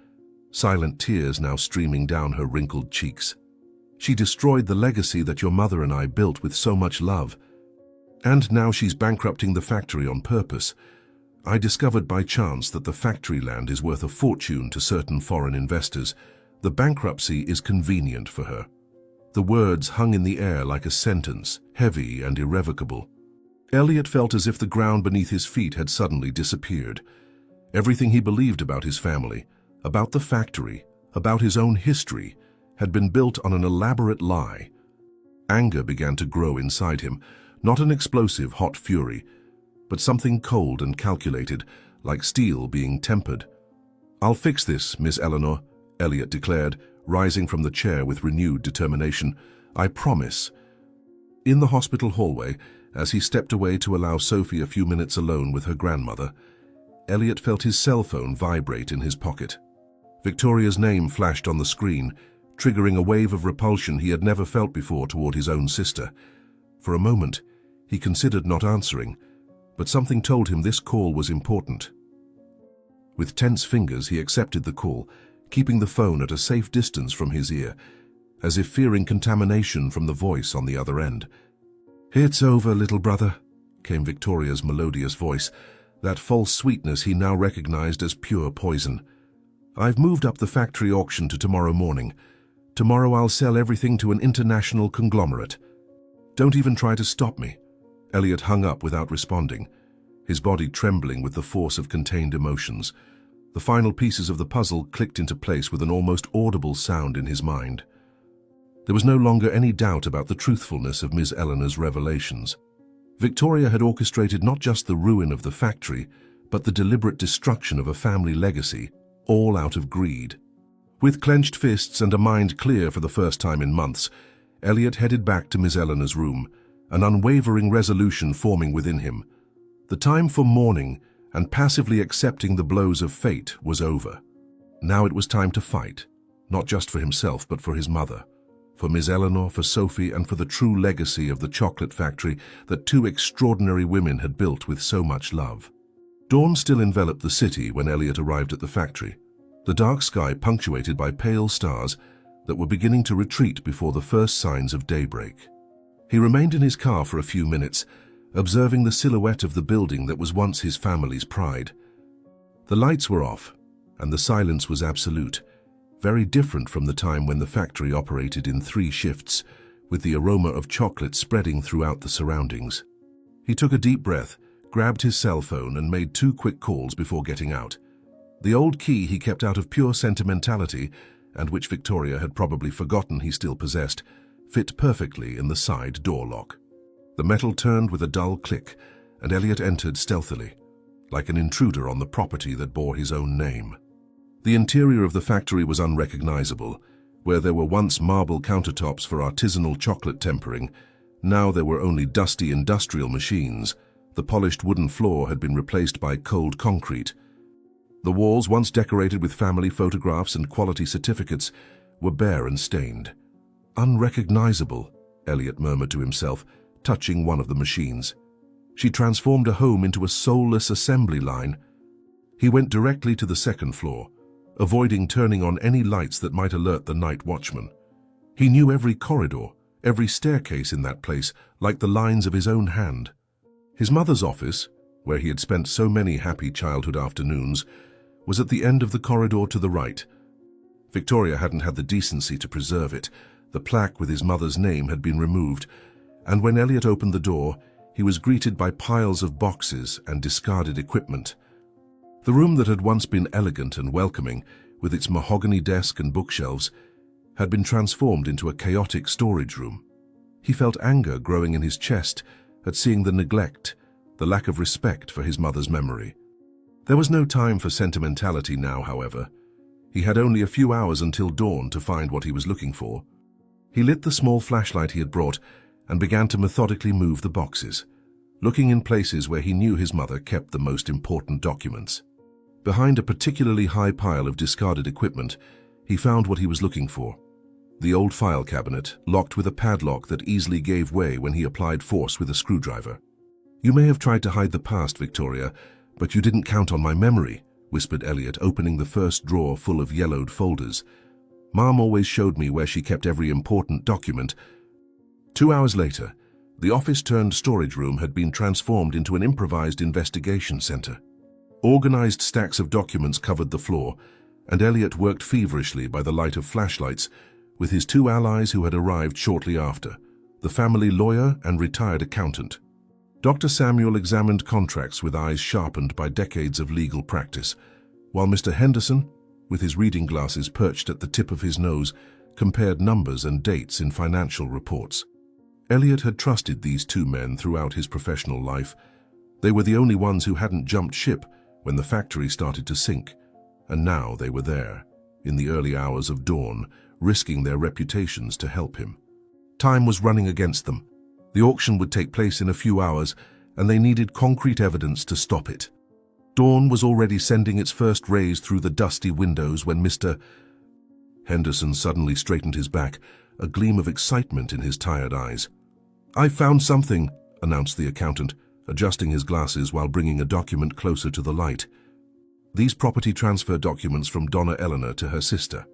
silent tears now streaming down her wrinkled cheeks. "She destroyed the legacy that your mother and I built with so much love. And now she's bankrupting the factory on purpose. I discovered by chance that the factory land is worth a fortune to certain foreign investors. The bankruptcy is convenient for her." The words hung in the air like a sentence, heavy and irrevocable. Elliot felt as if the ground beneath his feet had suddenly disappeared. Everything he believed about his family, about the factory, about his own history, had been built on an elaborate lie. Anger began to grow inside him, not an explosive, hot fury, but something cold and calculated, like steel being tempered. "I'll fix this, Miss Eleanor," Elliot declared, rising from the chair with renewed determination. "I promise." In the hospital hallway, as he stepped away to allow Sophie a few minutes alone with her grandmother, Elliot felt his cell phone vibrate in his pocket. Victoria's name flashed on the screen, triggering a wave of repulsion he had never felt before toward his own sister. For a moment, he considered not answering, but something told him this call was important. With tense fingers, he accepted the call, keeping the phone at a safe distance from his ear, as if fearing contamination from the voice on the other end. "It's over, little brother," came Victoria's melodious voice, that false sweetness he now recognized as pure poison. "I've moved up the factory auction to tomorrow morning. Tomorrow I'll sell everything to an international conglomerate. Don't even try to stop me." Elliot hung up without responding, his body trembling with the force of contained emotions. The final pieces of the puzzle clicked into place with an almost audible sound in his mind. There was no longer any doubt about the truthfulness of Ms. Eleanor's revelations. Victoria had orchestrated not just the ruin of the factory, but the deliberate destruction of a family legacy, all out of greed. With clenched fists and a mind clear for the first time in months, Elliot headed back to Ms. Eleanor's room, an unwavering resolution forming within him. The time for mourning and passively accepting the blows of fate was over. Now it was time to fight, not just for himself but for his mother, for Ms. Eleanor, for Sophie, and for the true legacy of the chocolate factory that two extraordinary women had built with so much love. Dawn still enveloped the city when Elliot arrived at the factory, the dark sky punctuated by pale stars that were beginning to retreat before the first signs of daybreak. He remained in his car for a few minutes, observing the silhouette of the building that was once his family's pride. The lights were off, and the silence was absolute, very different from the time when the factory operated in 3 shifts, with the aroma of chocolate spreading throughout the surroundings. He took a deep breath, grabbed his cell phone and made 2 quick calls before getting out. The old key he kept out of pure sentimentality, and which Victoria had probably forgotten he still possessed, fit perfectly in the side door lock. The metal turned with a dull click, and Elliot entered stealthily, like an intruder on the property that bore his own name. The interior of the factory was unrecognizable. Where there were once marble countertops for artisanal chocolate tempering, now there were only dusty industrial machines. The polished wooden floor had been replaced by cold concrete. The walls, once decorated with family photographs and quality certificates, were bare and stained. Unrecognizable, Elliot murmured to himself, touching one of the machines. She transformed a home into a soulless assembly line. He went directly to the 2nd floor, avoiding turning on any lights that might alert the night watchman. He knew every corridor, every staircase in that place, like the lines of his own hand. His mother's office, where he had spent so many happy childhood afternoons, was at the end of the corridor to the right. Victoria hadn't had the decency to preserve it. The plaque with his mother's name had been removed, and when Elliot opened the door, he was greeted by piles of boxes and discarded equipment. The room that had once been elegant and welcoming, with its mahogany desk and bookshelves, had been transformed into a chaotic storage room. He felt anger growing in his chest at seeing the neglect, the lack of respect for his mother's memory. There was no time for sentimentality now, however. He had only a few hours until dawn to find what he was looking for. He lit the small flashlight he had brought and began to methodically move the boxes, looking in places where he knew his mother kept the most important documents. Behind a particularly high pile of discarded equipment, he found what he was looking for. The old file cabinet, locked with a padlock that easily gave way when he applied force with a screwdriver. "You may have tried to hide the past, Victoria, but you didn't count on my memory," whispered Elliot, opening the first drawer full of yellowed folders. "Mom always showed me where she kept every important document." 2 hours later, the office-turned-storage room had been transformed into an improvised investigation center. Organized stacks of documents covered the floor, and Elliot worked feverishly by the light of flashlights with his 2 allies who had arrived shortly after, the family lawyer and retired accountant. Dr. Samuel examined contracts with eyes sharpened by decades of legal practice, while Mr. Henderson, with his reading glasses perched at the tip of his nose, compared numbers and dates in financial reports. Elliot had trusted these 2 men throughout his professional life. They were the only ones who hadn't jumped ship when the factory started to sink, and now they were there, in the early hours of dawn, risking their reputations to help him. Time was running against them. The auction would take place in a few hours, and they needed concrete evidence to stop it. Dawn was already sending its first rays through the dusty windows when Mr. Henderson suddenly straightened his back, a gleam of excitement in his tired eyes. "I found something," announced the accountant, adjusting his glasses while bringing a document closer to the light. "These property transfer documents from Donna Eleanor to her sister.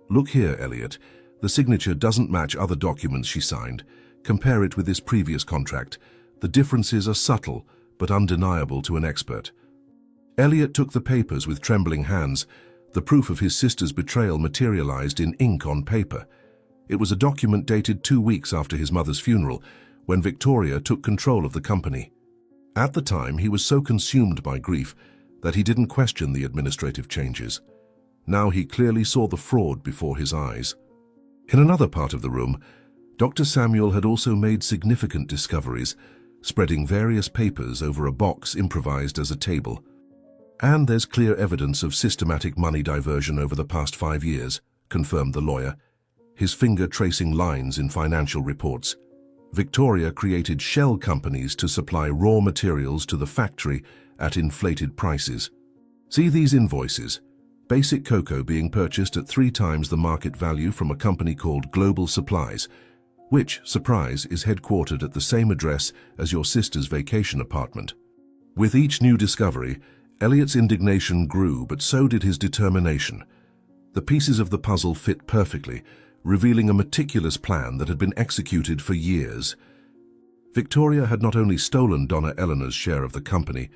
Look here, Elliot. The signature doesn't match other documents she signed. Compare it with this previous contract. The differences are subtle, but undeniable to an expert." Elliot took the papers with trembling hands. The proof of his sister's betrayal materialized in ink on paper. It was a document dated 2 weeks after his mother's funeral, when Victoria took control of the company. At the time, he was so consumed by grief that he didn't question the administrative changes. Now he clearly saw the fraud before his eyes. In another part of the room, Dr. Samuel had also made significant discoveries, spreading various papers over a box improvised as a table. "And there's clear evidence of systematic money diversion over the past 5 years, confirmed the lawyer, his finger tracing lines in financial reports. Victoria created shell companies to supply raw materials to the factory at inflated prices. See these invoices. Basic cocoa being purchased at 3 times the market value from a company called Global Supplies, which, surprise, is headquartered at the same address as your sister's vacation apartment." With each new discovery, Elliot's indignation grew, but so did his determination. The pieces of the puzzle fit perfectly, revealing a meticulous plan that had been executed for years. Victoria had not only stolen Donna Eleanor's share of the company,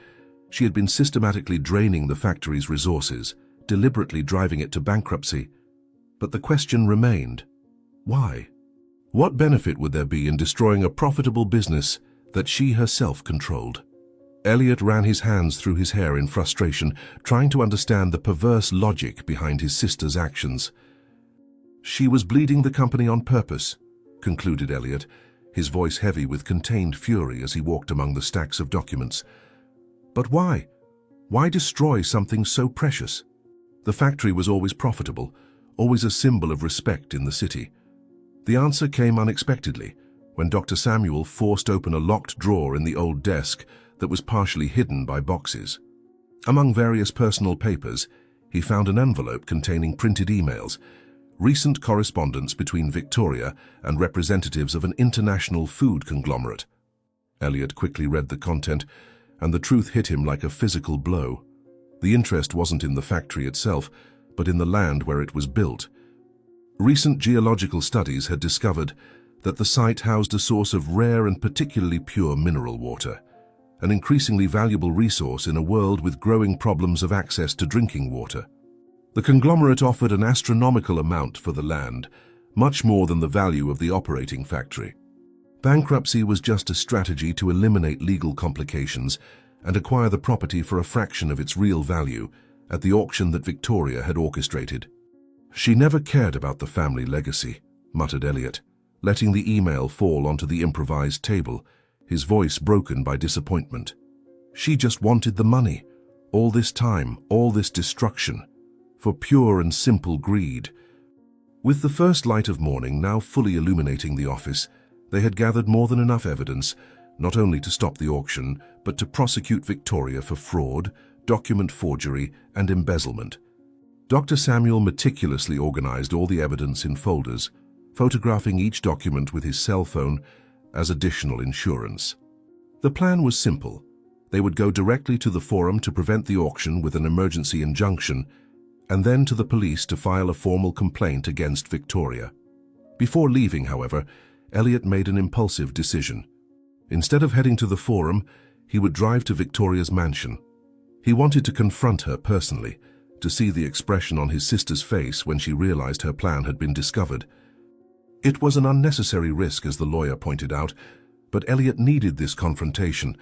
she had been systematically draining the factory's resources, deliberately driving it to bankruptcy. But the question remained, why? What benefit would there be in destroying a profitable business that she herself controlled? Elliot ran his hands through his hair in frustration, trying to understand the perverse logic behind his sister's actions. She was bleeding the company on purpose, concluded Elliot, his voice heavy with contained fury as he walked among the stacks of documents. But why? Why destroy something so precious? The factory was always profitable, always a symbol of respect in the city. The answer came unexpectedly when Dr. Samuel forced open a locked drawer in the old desk that was partially hidden by boxes. Among various personal papers, he found an envelope containing printed emails, recent correspondence between Victoria and representatives of an international food conglomerate. Elliot quickly read the content, and the truth hit him like a physical blow. The interest wasn't in the factory itself, but in the land where it was built. Recent geological studies had discovered that the site housed a source of rare and particularly pure mineral water, an increasingly valuable resource in a world with growing problems of access to drinking water. The conglomerate offered an astronomical amount for the land, much more than the value of the operating factory. Bankruptcy was just a strategy to eliminate legal complications and acquire the property for a fraction of its real value at the auction that Victoria had orchestrated. She never cared about the family legacy, muttered Elliot, letting the email fall onto the improvised table, his voice broken by disappointment. She just wanted the money, all this time, all this destruction, for pure and simple greed. With the first light of morning now fully illuminating the office, they had gathered more than enough evidence, not only to stop the auction, but to prosecute Victoria for fraud, document forgery, and embezzlement. Dr. Samuel meticulously organized all the evidence in folders, photographing each document with his cell phone as additional insurance. The plan was simple. They would go directly to the forum to prevent the auction with an emergency injunction, and then to the police to file a formal complaint against Victoria. Before leaving, however, Elliot made an impulsive decision. Instead of heading to the forum, he would drive to Victoria's mansion. He wanted to confront her personally, to see the expression on his sister's face when she realized her plan had been discovered. It was an unnecessary risk, as the lawyer pointed out, but Elliot needed this confrontation.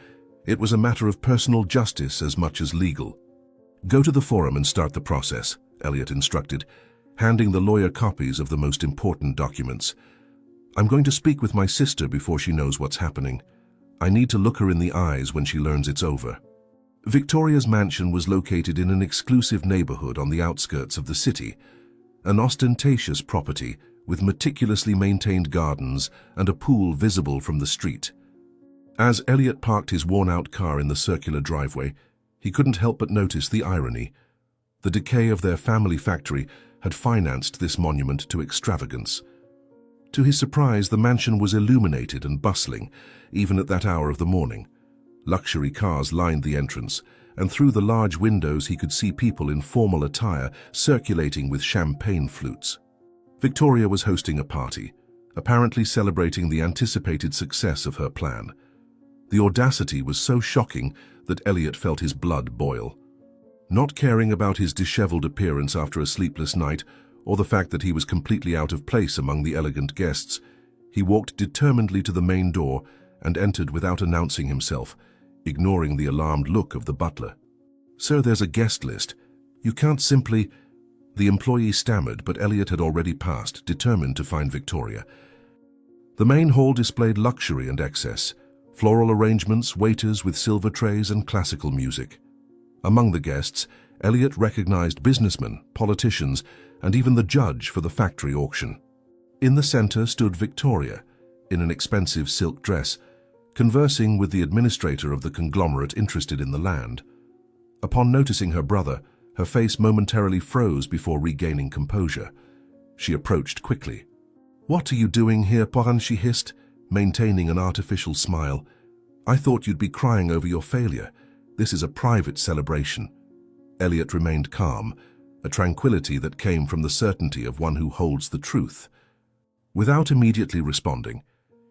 It was a matter of personal justice as much as legal. Go to the forum and start the process, Elliot instructed, handing the lawyer copies of the most important documents. I'm going to speak with my sister before she knows what's happening. I need to look her in the eyes when she learns it's over. Victoria's mansion was located in an exclusive neighborhood on the outskirts of the city, an ostentatious property with meticulously maintained gardens and a pool visible from the street. As Elliot parked his worn-out car in the circular driveway, he couldn't help but notice the irony. The decay of their family factory had financed this monument to extravagance. To his surprise, the mansion was illuminated and bustling, even at that hour of the morning. Luxury cars lined the entrance, and through the large windows he could see people in formal attire circulating with champagne flutes. Victoria was hosting a party, apparently celebrating the anticipated success of her plan. The audacity was so shocking that Elliot felt his blood boil. Not caring about his disheveled appearance after a sleepless night, or the fact that he was completely out of place among the elegant guests, he walked determinedly to the main door and entered without announcing himself, ignoring the alarmed look of the butler. "Sir, there's a guest list. You can't simply—" The employee stammered, but Elliot had already passed, determined to find Victoria. The main hall displayed luxury and excess, floral arrangements, waiters with silver trays, and classical music. Among the guests, Elliot recognized businessmen, politicians, and even the judge for the factory auction. In the center stood Victoria, in an expensive silk dress, conversing with the administrator of the conglomerate interested in the land. Upon noticing her brother, her face momentarily froze before regaining composure. She approached quickly. "What are you doing here, Poran?" she hissed, maintaining an artificial smile. "I thought you'd be crying over your failure. This is a private celebration." Elliot remained calm, a tranquility that came from the certainty of one who holds the truth. Without immediately responding,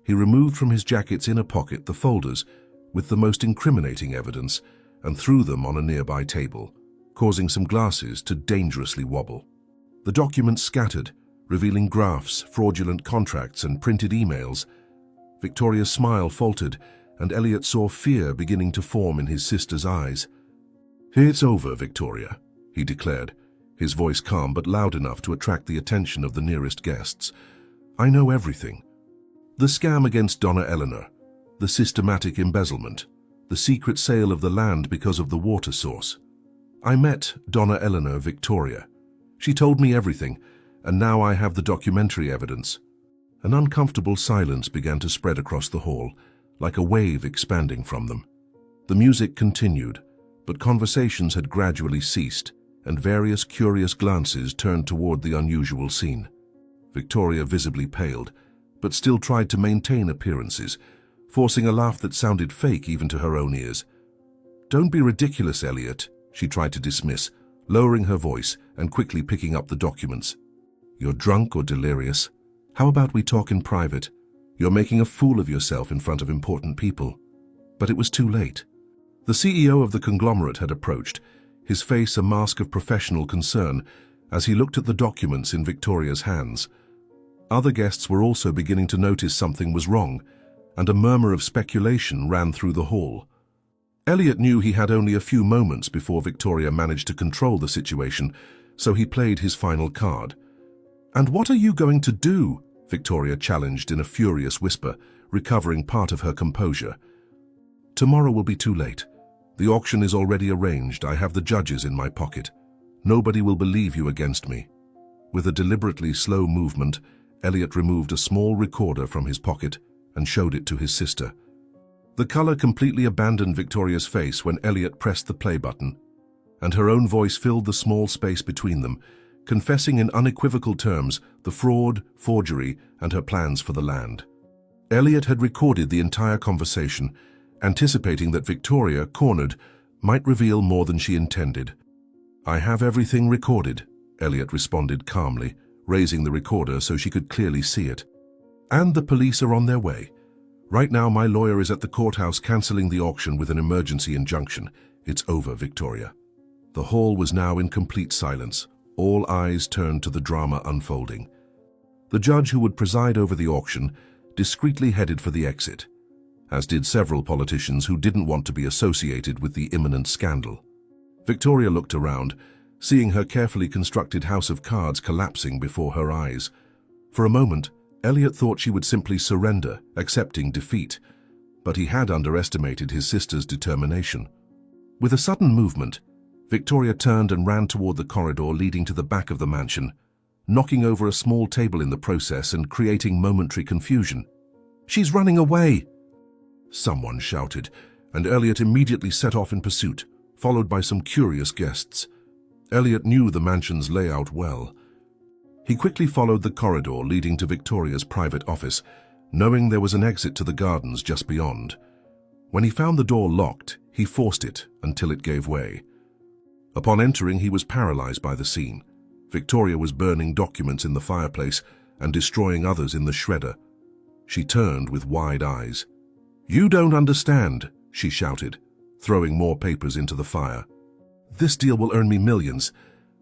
he removed from his jacket's inner pocket the folders with the most incriminating evidence and threw them on a nearby table, causing some glasses to dangerously wobble. The documents scattered, revealing graphs, fraudulent contracts, and printed emails. Victoria's smile faltered, and Elliot saw fear beginning to form in his sister's eyes. "It's over, Victoria," he declared, his voice calm but loud enough to attract the attention of the nearest guests. "I know everything. The scam against Donna Eleanor, the systematic embezzlement, the secret sale of the land because of the water source. I met Donna Eleanor Victoria. She told me everything, and now I have the documentary evidence." An uncomfortable silence began to spread across the hall, like a wave expanding from them. The music continued, but conversations had gradually ceased, and various curious glances turned toward the unusual scene. Victoria visibly paled, but still tried to maintain appearances, forcing a laugh that sounded fake even to her own ears. "Don't be ridiculous, Elliot," she tried to dismiss, lowering her voice and quickly picking up the documents. "You're drunk or delirious. How about we talk in private? You're making a fool of yourself in front of important people." But it was too late. The CEO of the conglomerate had approached, his face a mask of professional concern as he looked at the documents in Victoria's hands. Other guests were also beginning to notice something was wrong, and a murmur of speculation ran through the hall. Elliot knew he had only a few moments before Victoria managed to control the situation, so he played his final card. "And what are you going to do?" Victoria challenged in a furious whisper, recovering part of her composure. "Tomorrow will be too late. The auction is already arranged. I have the judges in my pocket. Nobody will believe you against me." With a deliberately slow movement, Elliot removed a small recorder from his pocket and showed it to his sister. The color completely abandoned Victoria's face when Elliot pressed the play button, and her own voice filled the small space between them, confessing in unequivocal terms the fraud, forgery, and her plans for the land. Elliot had recorded the entire conversation, anticipating that Victoria, cornered, might reveal more than she intended. "I have everything recorded," Elliot responded calmly, raising the recorder so she could clearly see it. "And the police are on their way. Right now my lawyer is at the courthouse cancelling the auction with an emergency injunction. It's over, Victoria." The hall was now in complete silence. All eyes turned to the drama unfolding. The judge who would preside over the auction discreetly headed for the exit, as did several politicians who didn't want to be associated with the imminent scandal. Victoria looked around, seeing her carefully constructed house of cards collapsing before her eyes. For a moment, Elliot thought she would simply surrender, accepting defeat, but he had underestimated his sister's determination. With a sudden movement, Victoria turned and ran toward the corridor leading to the back of the mansion, knocking over a small table in the process and creating momentary confusion. "She's running away!" someone shouted, and Elliot immediately set off in pursuit, followed by some curious guests. Elliot knew the mansion's layout well. He quickly followed the corridor leading to Victoria's private office, knowing there was an exit to the gardens just beyond. When he found the door locked, he forced it until it gave way. Upon entering, he was paralyzed by the scene. Victoria was burning documents in the fireplace and destroying others in the shredder. She turned with wide eyes. "You don't understand," she shouted, throwing more papers into the fire. "This deal will earn me millions.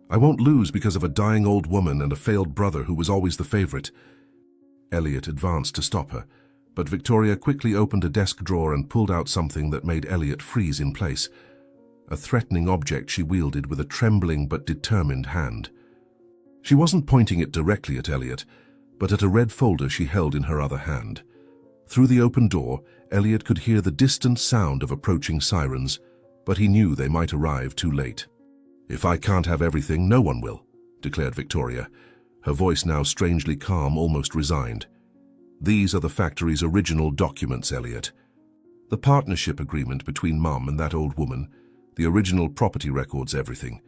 I won't lose because of a dying old woman and a failed brother who was always the favorite." Elliot advanced to stop her, but Victoria quickly opened a desk drawer and pulled out something that made Elliot freeze in place. A threatening object she wielded with a trembling but determined hand. She wasn't pointing it directly at Elliot, but at a red folder she held in her other hand. Through the open door, Elliot could hear the distant sound of approaching sirens, but he knew they might arrive too late. "If I can't have everything, no one will," declared Victoria, her voice now strangely calm, almost resigned. "These are the factory's original documents, Elliot. The partnership agreement between Mum and that old woman, the original property records, everything.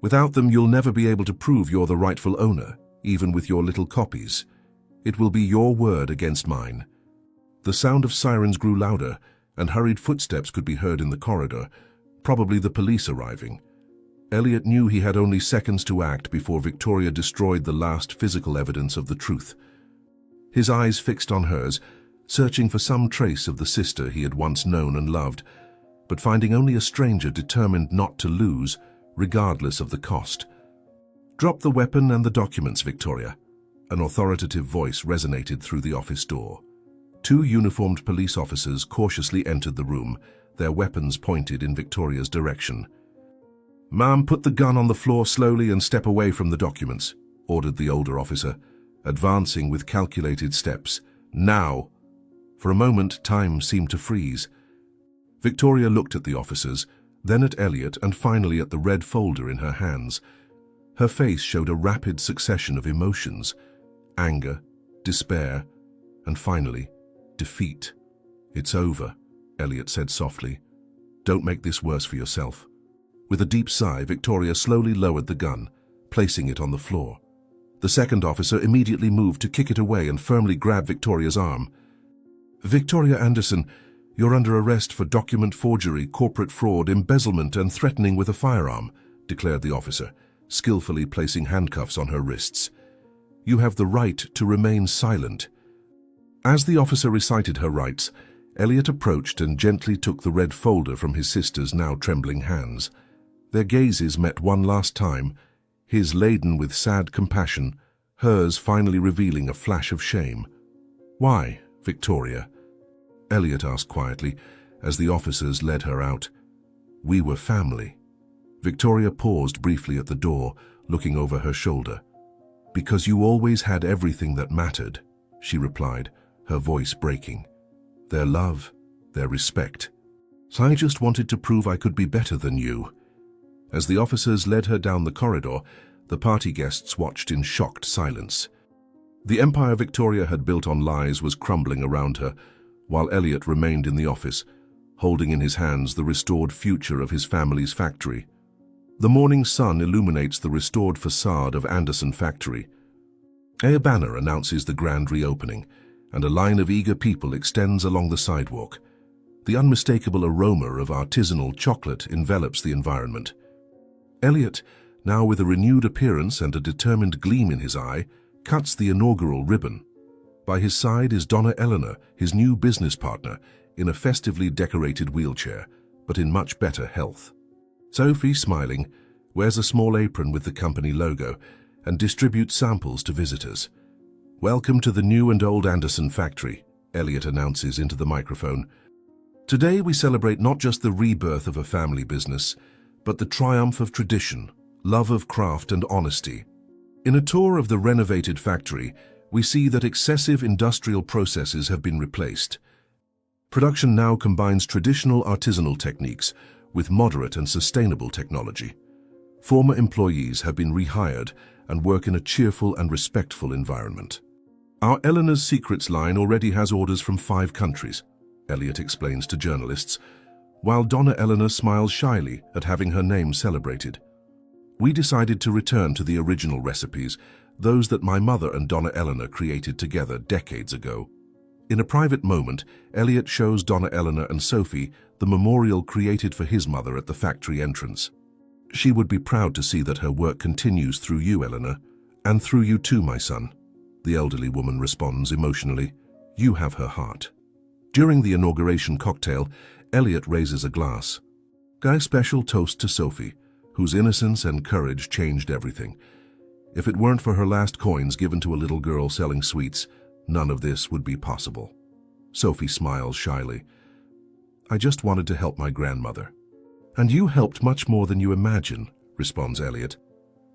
Without them, you'll never be able to prove you're the rightful owner, even with your little copies. It will be your word against mine." The sound of sirens grew louder, and hurried footsteps could be heard in the corridor, probably the police arriving. Elliot knew he had only seconds to act before Victoria destroyed the last physical evidence of the truth. His eyes fixed on hers, searching for some trace of the sister he had once known and loved, but finding only a stranger determined not to lose, regardless of the cost. "Drop the weapon and the documents, Victoria." An authoritative voice resonated through the office door. Two uniformed police officers cautiously entered the room, their weapons pointed in Victoria's direction. "Ma'am, put the gun on the floor slowly and step away from the documents," ordered the older officer, advancing with calculated steps. "Now!" For a moment, time seemed to freeze. Victoria looked at the officers, then at Elliot, and finally at the red folder in her hands. Her face showed a rapid succession of emotions: anger, despair, and finally, defeat. "It's over," Elliot said softly. "Don't make this worse for yourself." With a deep sigh, Victoria slowly lowered the gun, placing it on the floor. The second officer immediately moved to kick it away and firmly grab Victoria's arm. "Victoria Anderson, you're under arrest for document forgery, corporate fraud, embezzlement, and threatening with a firearm," declared the officer, skillfully placing handcuffs on her wrists. "You have the right to remain silent." As the officer recited her rights, Elliot approached and gently took the red folder from his sister's now trembling hands. Their gazes met one last time, his laden with sad compassion, hers finally revealing a flash of shame. "Why, Victoria?" Elliot asked quietly, as the officers led her out. "We were family." Victoria paused briefly at the door, looking over her shoulder. "Because you always had everything that mattered," she replied, her voice breaking. "Their love, their respect. So I just wanted to prove I could be better than you." As the officers led her down the corridor, the party guests watched in shocked silence. The empire Victoria had built on lies was crumbling around her, while Elliot remained in the office, holding in his hands the restored future of his family's factory. The morning sun illuminates the restored facade of Anderson Factory. A banner announces the grand reopening, and a line of eager people extends along the sidewalk. The unmistakable aroma of artisanal chocolate envelops the environment. Elliot, now with a renewed appearance and a determined gleam in his eye, cuts the inaugural ribbon. By his side is Donna Eleanor, his new business partner, in a festively decorated wheelchair, but in much better health. Sophie, smiling, wears a small apron with the company logo and distributes samples to visitors. "Welcome to the new and old Anderson factory," Elliot announces into the microphone. "Today we celebrate not just the rebirth of a family business, but the triumph of tradition, love of craft, and honesty." In a tour of the renovated factory, we see that excessive industrial processes have been replaced. Production now combines traditional artisanal techniques with moderate and sustainable technology. Former employees have been rehired and work in a cheerful and respectful environment. "Our Eleanor's Secrets line already has orders from 5 countries, Elliot explains to journalists, while Donna Eleanor smiles shyly at having her name celebrated. "We decided to return to the original recipes, those that my mother and Donna Eleanor created together decades ago." In a private moment, Elliot shows Donna Eleanor and Sophie the memorial created for his mother at the factory entrance. "She would be proud to see that her work continues through you, Eleanor, and through you too, my son," the elderly woman responds emotionally. "You have her heart." During the inauguration cocktail, Elliot raises a glass. A special toast to Sophie, whose innocence and courage changed everything. If it weren't for her last coins given to a little girl selling sweets, none of this would be possible. Sophie smiles shyly. "I just wanted to help my grandmother." "And you helped much more than you imagine," responds Elliot.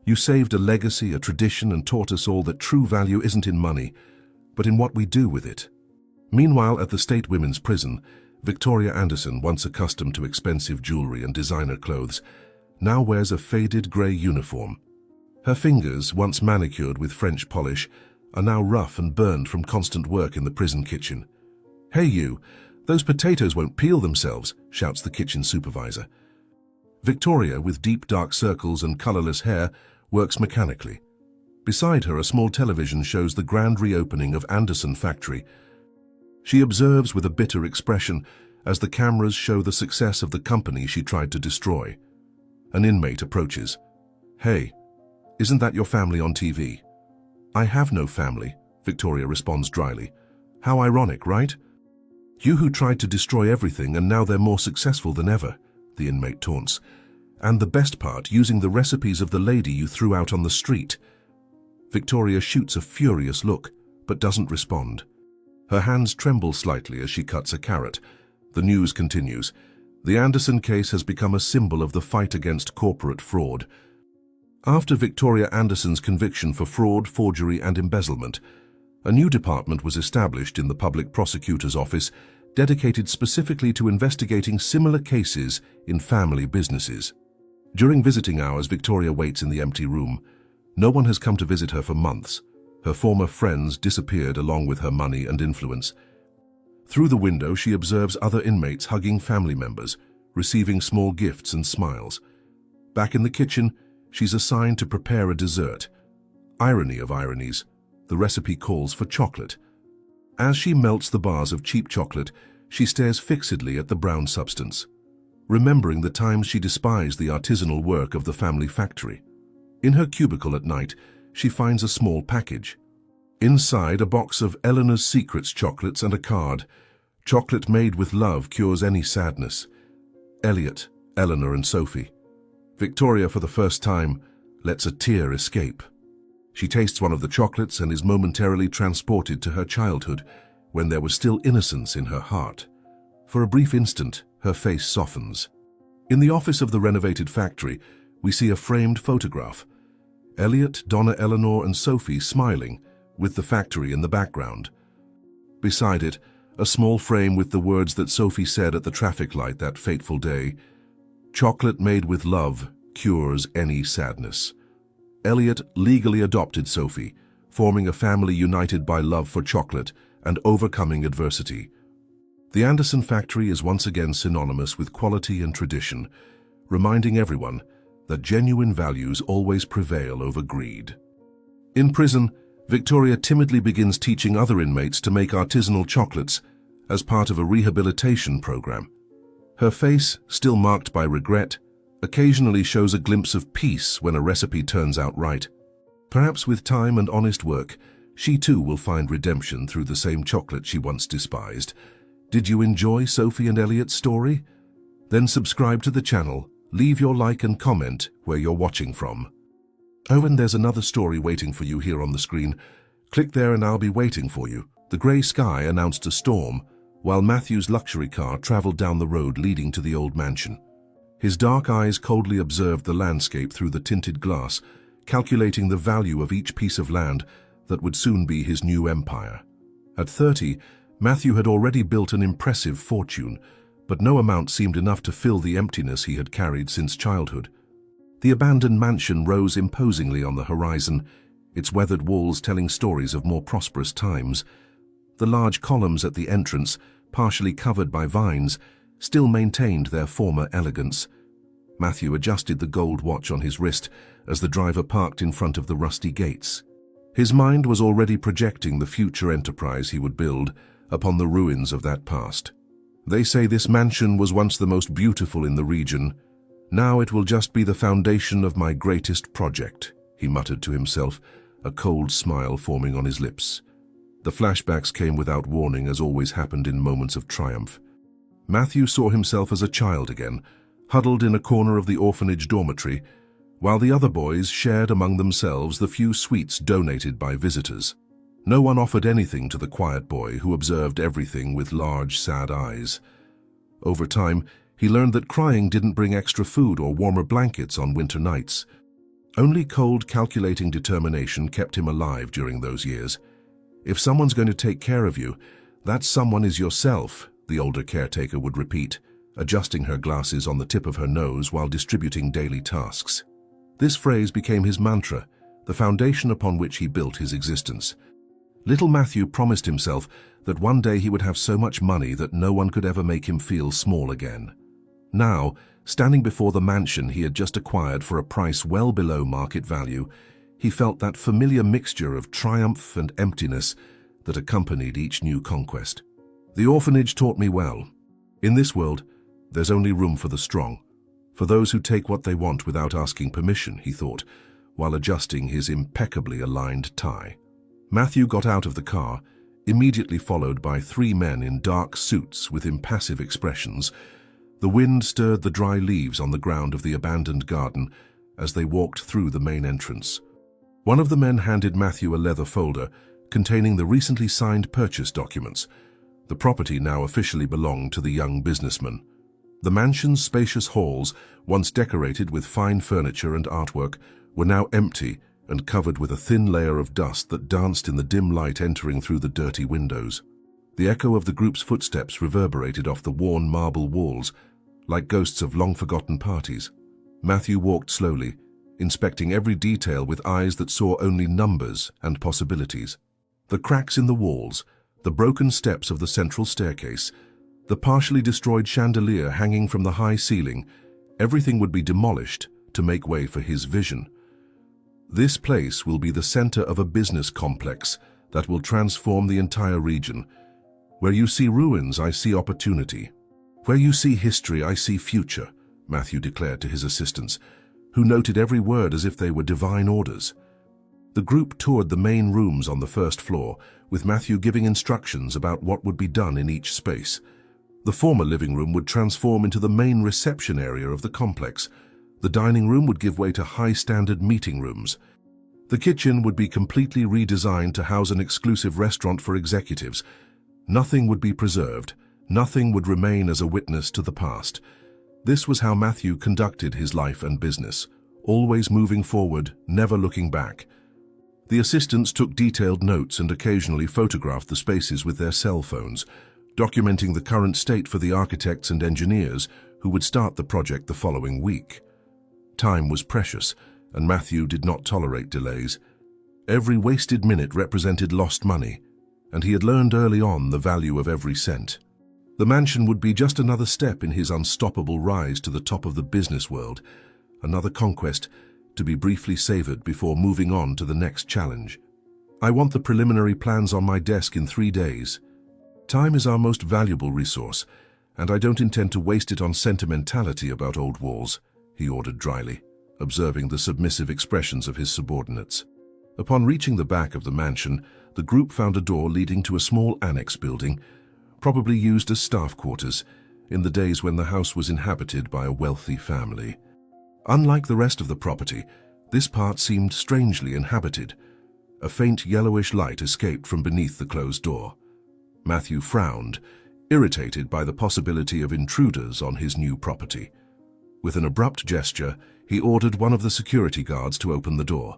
"You saved a legacy, a tradition, and taught us all that true value isn't in money, but in what we do with it." Meanwhile, at the state women's prison, Victoria Anderson, once accustomed to expensive jewelry and designer clothes, now wears a faded grey uniform. Her fingers, once manicured with French polish, are now rough and burned from constant work in the prison kitchen. "Hey you, those potatoes won't peel themselves," shouts the kitchen supervisor. Victoria, with deep dark circles and colourless hair, works mechanically. Beside her, a small television shows the grand reopening of Anderson Factory. She observes with a bitter expression as the cameras show the success of the company she tried to destroy. An inmate approaches. "Hey, isn't that your family on TV?" "I have no family," Victoria responds dryly. "How ironic, right? You who tried to destroy everything and now they're more successful than ever," the inmate taunts. And the best part, using the recipes of the lady you threw out on the street. Victoria shoots a furious look, but doesn't respond. Her hands tremble slightly as she cuts a carrot. The news continues. The Anderson case has become a symbol of the fight against corporate fraud. After Victoria Anderson's conviction for fraud, forgery, and embezzlement, a new department was established in the public prosecutor's office dedicated specifically to investigating similar cases in family businesses. During visiting hours, Victoria waits in the empty room. No one has come to visit her for months. Her former friends disappeared along with her money and influence. Through the window, she observes other inmates hugging family members, receiving small gifts and smiles. Back in the kitchen, she's assigned to prepare a dessert. Irony of ironies, the recipe calls for chocolate. As she melts the bars of cheap chocolate, she stares fixedly at the brown substance, remembering the times she despised the artisanal work of the family factory. In her cubicle at night, she finds a small package. Inside, a box of Eleanor's Secrets chocolates and a card. Chocolate made with love cures any sadness. Elliot, Eleanor, and Sophie. Victoria, for the first time, lets a tear escape. She tastes one of the chocolates and is momentarily transported to her childhood, when there was still innocence in her heart. For a brief instant, her face softens. In the office of the renovated factory, we see a framed photograph. Elliot, Donna, Eleanor, and Sophie smiling, with the factory in the background. Beside it, a small frame with the words that Sophie said at the traffic light that fateful day. Chocolate made with love cures any sadness. Elliot legally adopted Sophie, forming a family united by love for chocolate and overcoming adversity. The Anderson factory is once again synonymous with quality and tradition, reminding everyone that genuine values always prevail over greed. In prison, Victoria timidly begins teaching other inmates to make artisanal chocolates as part of a rehabilitation program. Her face, still marked by regret, occasionally shows a glimpse of peace when a recipe turns out right. Perhaps with time and honest work, she too will find redemption through the same chocolate she once despised. Did you enjoy Sophie and Elliot's story? Then subscribe to the channel, leave your like and comment where you're watching from. Oh, and there's another story waiting for you here on the screen. Click there and I'll be waiting for you. The grey sky announced a storm, while Matthew's luxury car traveled down the road leading to the old mansion. His dark eyes coldly observed the landscape through the tinted glass, calculating the value of each piece of land that would soon be his new empire. At 30, Matthew had already built an impressive fortune, but no amount seemed enough to fill the emptiness he had carried since childhood. The abandoned mansion rose imposingly on the horizon, its weathered walls telling stories of more prosperous times. The large columns at the entrance, partially covered by vines, still maintained their former elegance. Matthew adjusted the gold watch on his wrist as the driver parked in front of the rusty gates. His mind was already projecting the future enterprise he would build upon the ruins of that past. They say this mansion was once the most beautiful in the region. Now it will just be the foundation of my greatest project, he muttered to himself, a cold smile forming on his lips. The flashbacks came without warning, as always happened in moments of triumph. Matthew saw himself as a child again, huddled in a corner of the orphanage dormitory, while the other boys shared among themselves the few sweets donated by visitors. No one offered anything to the quiet boy who observed everything with large, sad eyes. Over time, he learned that crying didn't bring extra food or warmer blankets on winter nights. Only cold, calculating determination kept him alive during those years. If someone's going to take care of you, that someone is yourself, the older caretaker would repeat, adjusting her glasses on the tip of her nose while distributing daily tasks. This phrase became his mantra, the foundation upon which he built his existence. Little Matthew promised himself that one day he would have so much money that no one could ever make him feel small again. Now, standing before the mansion he had just acquired for a price well below market value, he felt that familiar mixture of triumph and emptiness that accompanied each new conquest. The orphanage taught me well. In this world, there's only room for the strong, for those who take what they want without asking permission, he thought, while adjusting his impeccably aligned tie. Matthew got out of the car, immediately followed by 3 men in dark suits with impassive expressions. The wind stirred the dry leaves on the ground of the abandoned garden as they walked through the main entrance. One of the men handed Matthew a leather folder containing the recently signed purchase documents. The property now officially belonged to the young businessman. The mansion's spacious halls, once decorated with fine furniture and artwork, were now empty and covered with a thin layer of dust that danced in the dim light entering through the dirty windows. The echo of the group's footsteps reverberated off the worn marble walls, like ghosts of long-forgotten parties. Matthew walked slowly, inspecting every detail with eyes that saw only numbers and possibilities. The cracks in the walls, the broken steps of the central staircase, the partially destroyed chandelier hanging from the high ceiling, everything would be demolished to make way for his vision. This place will be the center of a business complex that will transform the entire region. Where you see ruins, I see opportunity. Where you see history, I see future, Matthew declared to his assistants, who noted every word as if they were divine orders. The group toured the main rooms on the first floor, with Matthew giving instructions about what would be done in each space. The former living room would transform into the main reception area of the complex. The dining room would give way to high-standard meeting rooms. The kitchen would be completely redesigned to house an exclusive restaurant for executives. Nothing would be preserved. Nothing would remain as a witness to the past. This was how Matthew conducted his life and business, always moving forward, never looking back. The assistants took detailed notes and occasionally photographed the spaces with their cell phones, documenting the current state for the architects and engineers who would start the project the following week. Time was precious, and Matthew did not tolerate delays. Every wasted minute represented lost money, and he had learned early on the value of every cent. The mansion would be just another step in his unstoppable rise to the top of the business world, another conquest to be briefly savored before moving on to the next challenge. I want the preliminary plans on my desk in 3 days. Time is our most valuable resource, and I don't intend to waste it on sentimentality about old walls, he ordered dryly, observing the submissive expressions of his subordinates. Upon reaching the back of the mansion, the group found a door leading to a small annex building, probably used as staff quarters in the days when the house was inhabited by a wealthy family. Unlike the rest of the property, this part seemed strangely inhabited. A faint yellowish light escaped from beneath the closed door. Matthew frowned, irritated by the possibility of intruders on his new property. With an abrupt gesture, he ordered one of the security guards to open the door.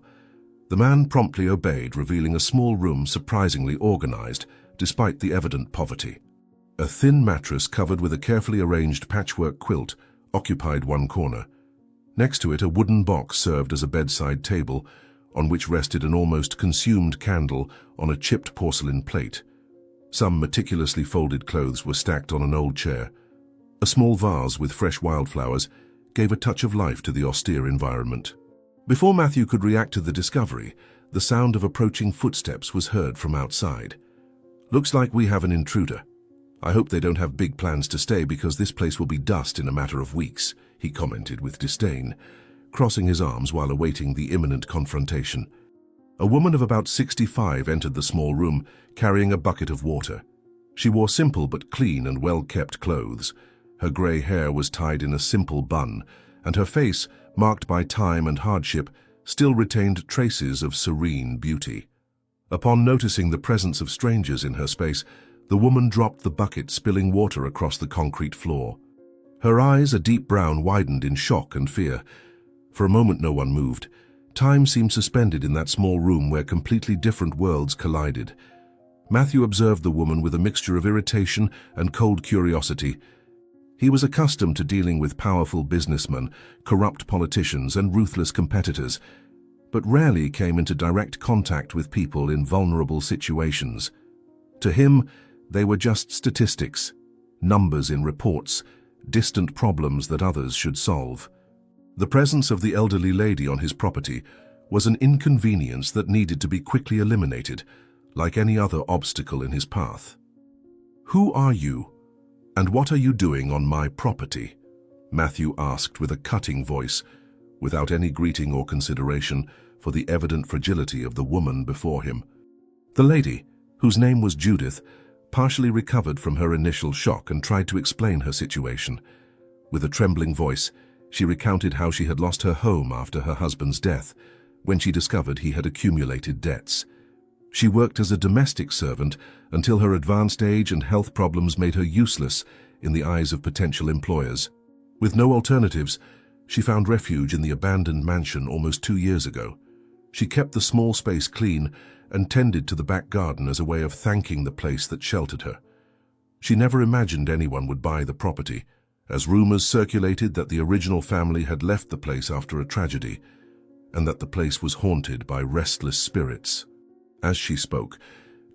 The man promptly obeyed, revealing a small room surprisingly organized, despite the evident poverty. A thin mattress covered with a carefully arranged patchwork quilt occupied one corner. Next to it, a wooden box served as a bedside table, on which rested an almost consumed candle on a chipped porcelain plate. Some meticulously folded clothes were stacked on an old chair. A small vase with fresh wildflowers gave a touch of life to the austere environment. Before Matthew could react to the discovery, the sound of approaching footsteps was heard from outside. "Looks like we have an intruder. I hope they don't have big plans to stay because this place will be dust in a matter of weeks," he commented with disdain, crossing his arms while awaiting the imminent confrontation. A woman of about 65 entered the small room, carrying a bucket of water. She wore simple but clean and well-kept clothes. Her grey hair was tied in a simple bun, and her face, marked by time and hardship, still retained traces of serene beauty. Upon noticing the presence of strangers in her space, the woman dropped the bucket, spilling water across the concrete floor. Her eyes, a deep brown, widened in shock and fear. For a moment no one moved. Time seemed suspended in that small room where completely different worlds collided. Matthew observed the woman with a mixture of irritation and cold curiosity. He was accustomed to dealing with powerful businessmen, corrupt politicians, and ruthless competitors, but rarely came into direct contact with people in vulnerable situations. To him, they were just statistics, numbers in reports, distant problems that others should solve. The presence of the elderly lady on his property was an inconvenience that needed to be quickly eliminated, like any other obstacle in his path. "Who are you, and what are you doing on my property?" Matthew asked with a cutting voice, without any greeting or consideration for the evident fragility of the woman before him. The lady, whose name was Judith, partially recovered from her initial shock and tried to explain her situation. With a trembling voice, she recounted how she had lost her home after her husband's death, when she discovered he had accumulated debts. She worked as a domestic servant until her advanced age and health problems made her useless in the eyes of potential employers. With no alternatives, she found refuge in the abandoned mansion almost 2 years ago. She kept the small space clean and tended to the back garden as a way of thanking the place that sheltered her. She never imagined anyone would buy the property, as rumors circulated that the original family had left the place after a tragedy, and that the place was haunted by restless spirits. As she spoke,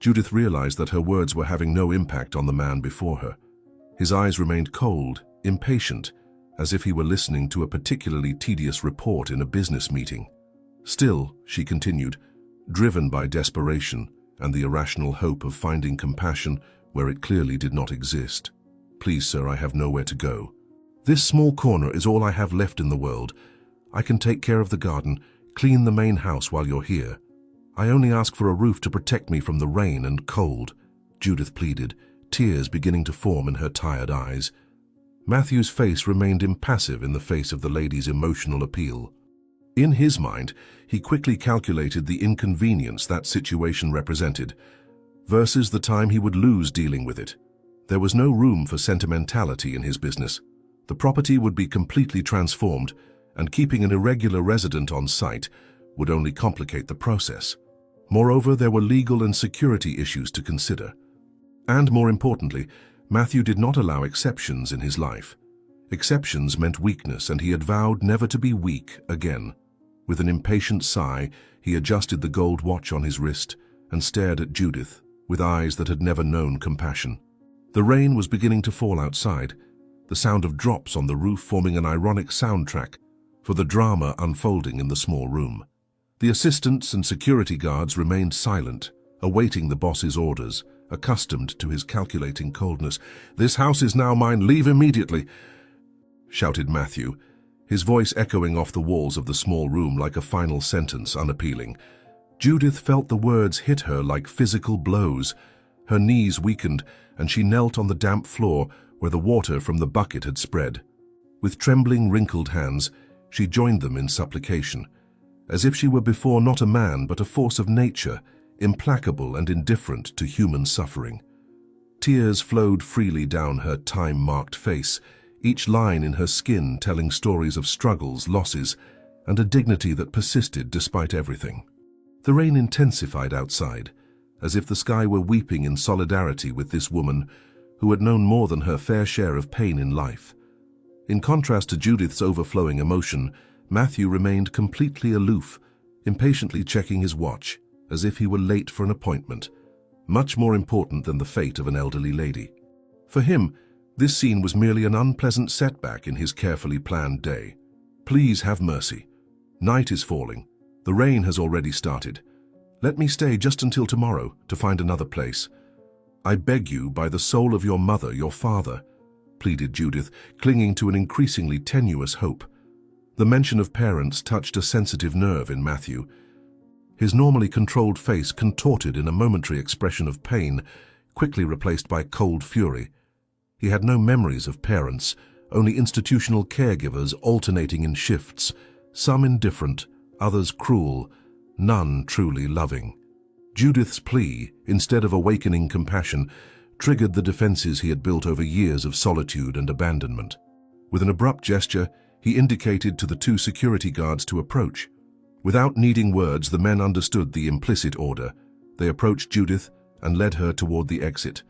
Judith realized that her words were having no impact on the man before her. His eyes remained cold, impatient, as if he were listening to a particularly tedious report in a business meeting. Still, she continued, driven by desperation and the irrational hope of finding compassion where it clearly did not exist. "Please, sir, I have nowhere to go. This small corner is all I have left in the world. I can take care of the garden, clean the main house while you're here. I only ask for a roof to protect me from the rain and cold," Judith pleaded, tears beginning to form in her tired eyes. Matthew's face remained impassive in the face of the lady's emotional appeal. In his mind, he quickly calculated the inconvenience that situation represented, versus the time he would lose dealing with it. There was no room for sentimentality in his business. The property would be completely transformed, and keeping an irregular resident on site would only complicate the process. Moreover, there were legal and security issues to consider. And more importantly, Matthew did not allow exceptions in his life. Exceptions meant weakness, and he had vowed never to be weak again. With an impatient sigh, he adjusted the gold watch on his wrist and stared at Judith with eyes that had never known compassion. The rain was beginning to fall outside, the sound of drops on the roof forming an ironic soundtrack for the drama unfolding in the small room. The assistants and security guards remained silent, awaiting the boss's orders, accustomed to his calculating coldness. "This house is now mine. Leave immediately," shouted Matthew, his voice echoing off the walls of the small room like a final sentence, unappealing. Judith felt the words hit her like physical blows. Her knees weakened, and she knelt on the damp floor where the water from the bucket had spread. With trembling, wrinkled hands, she joined them in supplication, as if she were before not a man but a force of nature, implacable and indifferent to human suffering. Tears flowed freely down her time-marked face, each line in her skin telling stories of struggles, losses, and a dignity that persisted despite everything. The rain intensified outside, as if the sky were weeping in solidarity with this woman who had known more than her fair share of pain in life. In contrast to Judith's overflowing emotion, Matthew remained completely aloof, impatiently checking his watch, as if he were late for an appointment, much more important than the fate of an elderly lady. For him, this scene was merely an unpleasant setback in his carefully planned day. "Please have mercy. Night is falling. The rain has already started. Let me stay just until tomorrow to find another place. I beg you by the soul of your mother, your father," pleaded Judith, clinging to an increasingly tenuous hope. The mention of parents touched a sensitive nerve in Matthew. His normally controlled face contorted in a momentary expression of pain, quickly replaced by cold fury. He had no memories of parents, only institutional caregivers alternating in shifts, some indifferent, others cruel, none truly loving. Judith's plea, instead of awakening compassion, triggered the defenses he had built over years of solitude and abandonment. With an abrupt gesture, he indicated to the 2 security guards to approach. Without needing words, the men understood the implicit order. They approached Judith and led her toward the exit.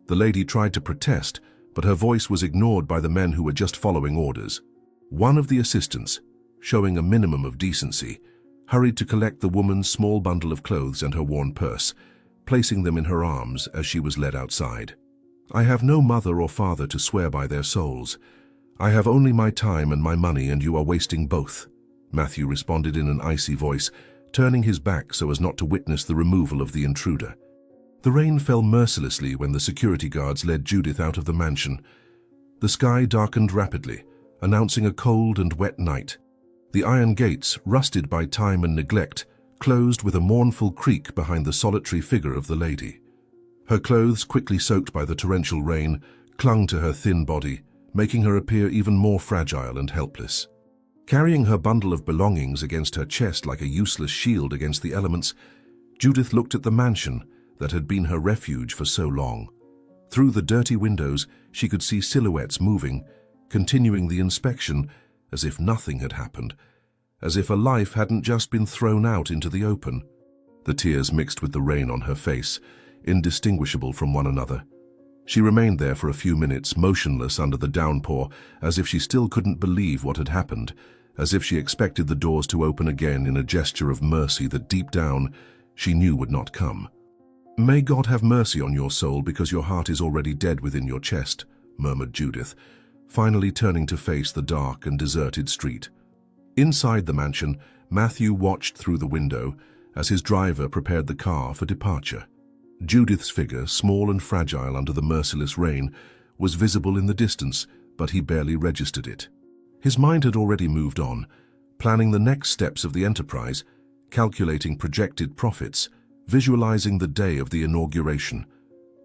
The lady tried to protest, but her voice was ignored by the men who were just following orders. One of the assistants, showing a minimum of decency, hurried to collect the woman's small bundle of clothes and her worn purse, placing them in her arms as she was led outside. "I have no mother or father to swear by their souls. I have only my time and my money, and you are wasting both," Matthew responded in an icy voice, turning his back so as not to witness the removal of the intruder. The rain fell mercilessly when the security guards led Judith out of the mansion. The sky darkened rapidly, announcing a cold and wet night. The iron gates, rusted by time and neglect, closed with a mournful creak behind the solitary figure of the lady. Her clothes, quickly soaked by the torrential rain, clung to her thin body, making her appear even more fragile and helpless. Carrying her bundle of belongings against her chest like a useless shield against the elements, Judith looked at the mansion that had been her refuge for so long. Through the dirty windows, she could see silhouettes moving, continuing the inspection as if nothing had happened, as if a life hadn't just been thrown out into the open. The tears mixed with the rain on her face, indistinguishable from one another. She remained there for a few minutes, motionless under the downpour, as if she still couldn't believe what had happened, as if she expected the doors to open again in a gesture of mercy that deep down she knew would not come. "May God have mercy on your soul because your heart is already dead within your chest," murmured Judith, finally turning to face the dark and deserted street. Inside the mansion, Matthew watched through the window as his driver prepared the car for departure. Judith's figure, small and fragile under the merciless rain, was visible in the distance, but he barely registered it. His mind had already moved on, planning the next steps of the enterprise, calculating projected profits, visualizing the day of the inauguration.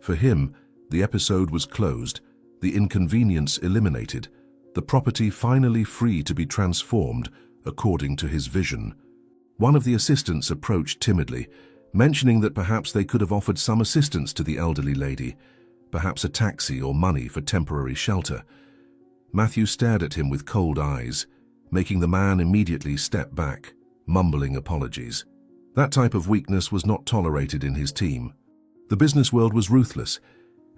For him, the episode was closed, the inconvenience eliminated, the property finally free to be transformed according to his vision. One of the assistants approached timidly, mentioning that perhaps they could have offered some assistance to the elderly lady, perhaps a taxi or money for temporary shelter. Matthew stared at him with cold eyes, making the man immediately step back, mumbling apologies. That type of weakness was not tolerated in his team. The business world was ruthless,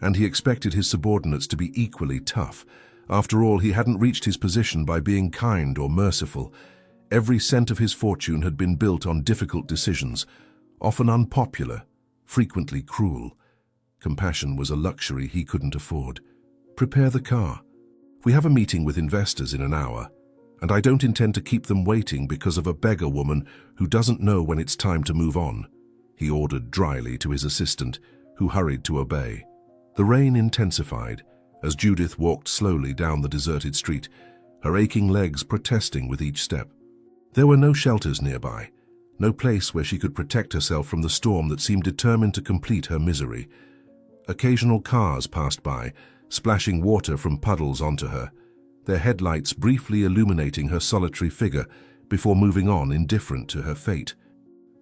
and he expected his subordinates to be equally tough. After all, he hadn't reached his position by being kind or merciful. Every cent of his fortune had been built on difficult decisions, often unpopular, frequently cruel. Compassion was a luxury he couldn't afford. "Prepare the car. We have a meeting with investors in an hour, and I don't intend to keep them waiting because of a beggar woman who doesn't know when it's time to move on," he ordered dryly to his assistant, who hurried to obey. The rain intensified as Judith walked slowly down the deserted street, her aching legs protesting with each step. There were no shelters nearby, no place where she could protect herself from the storm that seemed determined to complete her misery. Occasional cars passed by, splashing water from puddles onto her, their headlights briefly illuminating her solitary figure before moving on, indifferent to her fate.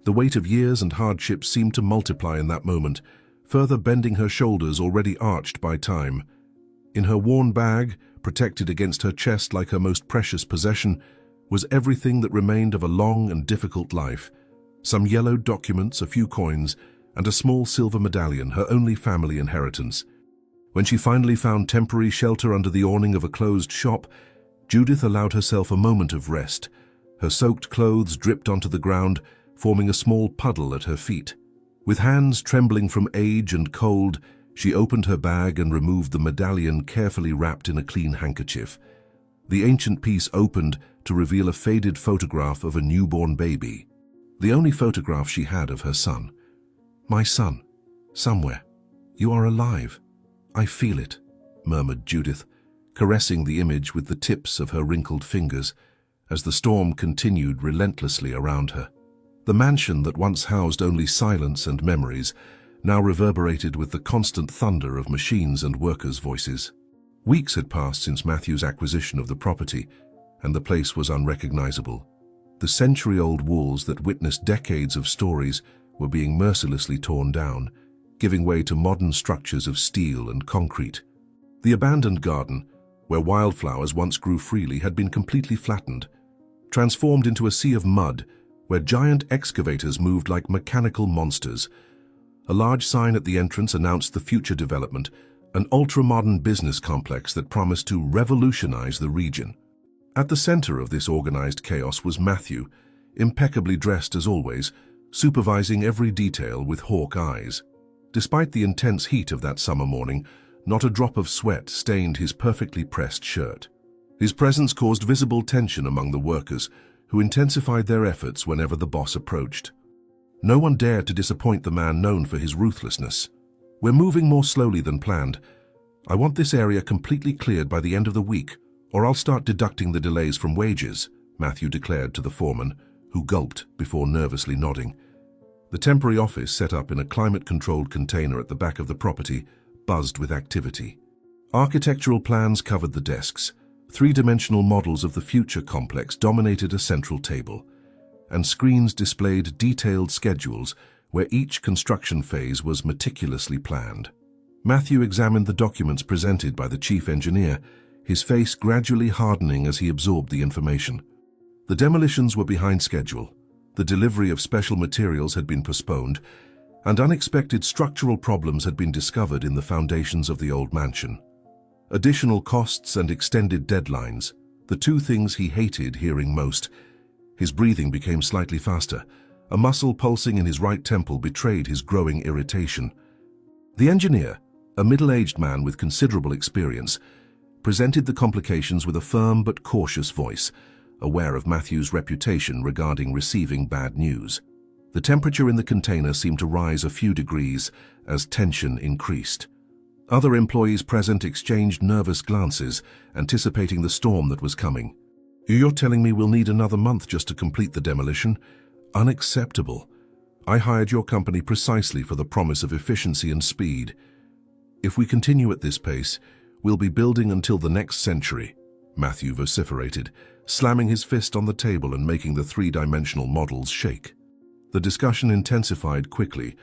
The weight of years and hardships seemed to multiply in that moment, further bending her shoulders already arched by time. In her worn bag, protected against her chest like her most precious possession, was everything that remained of a long and difficult life. Some yellowed documents, a few coins, and a small silver medallion, her only family inheritance. When she finally found temporary shelter under the awning of a closed shop, Judith allowed herself a moment of rest. Her soaked clothes dripped onto the ground, forming a small puddle at her feet. With hands trembling from age and cold, she opened her bag and removed the medallion carefully wrapped in a clean handkerchief. The ancient piece opened to reveal a faded photograph of a newborn baby, the only photograph she had of her son. "My son, somewhere. You are alive. I feel it," murmured Judith, caressing the image with the tips of her wrinkled fingers as the storm continued relentlessly around her. The mansion that once housed only silence and memories now reverberated with the constant thunder of machines and workers' voices. Weeks had passed since Matthew's acquisition of the property, and the place was unrecognizable. The century-old walls that witnessed decades of stories were being mercilessly torn down, giving way to modern structures of steel and concrete. The abandoned garden, where wildflowers once grew freely, had been completely flattened, transformed into a sea of mud where giant excavators moved like mechanical monsters. A large sign at the entrance announced the future development, an ultra-modern business complex that promised to revolutionize the region. At the center of this organized chaos was Matthew, impeccably dressed as always, supervising every detail with hawk eyes. Despite the intense heat of that summer morning, not a drop of sweat stained his perfectly pressed shirt. His presence caused visible tension among the workers, who intensified their efforts whenever the boss approached. No one dared to disappoint the man known for his ruthlessness. "We're moving more slowly than planned. I want this area completely cleared by the end of the week, or I'll start deducting the delays from wages," Matthew declared to the foreman, who gulped before nervously nodding. The temporary office, set up in a climate-controlled container at the back of the property, buzzed with activity. Architectural plans covered the desks. Three-dimensional models of the future complex dominated a central table, and screens displayed detailed schedules where each construction phase was meticulously planned. Matthew examined the documents presented by the chief engineer, his face gradually hardening as he absorbed the information. The demolitions were behind schedule, the delivery of special materials had been postponed, and unexpected structural problems had been discovered in the foundations of the old mansion. Additional costs and extended deadlines, the two things he hated hearing most. His breathing became slightly faster. A muscle pulsing in his right temple betrayed his growing irritation. The engineer, a middle-aged man with considerable experience, presented the complications with a firm but cautious voice, aware of Matthew's reputation regarding receiving bad news. The temperature in the container seemed to rise a few degrees as tension increased. Other employees present exchanged nervous glances, anticipating the storm that was coming. "You're telling me we'll need another month just to complete the demolition? Unacceptable. I hired your company precisely for the promise of efficiency and speed. If we continue at this pace, we'll be building until the next century," Matthew vociferated, slamming his fist on the table and making the three-dimensional models shake. The discussion intensified quickly,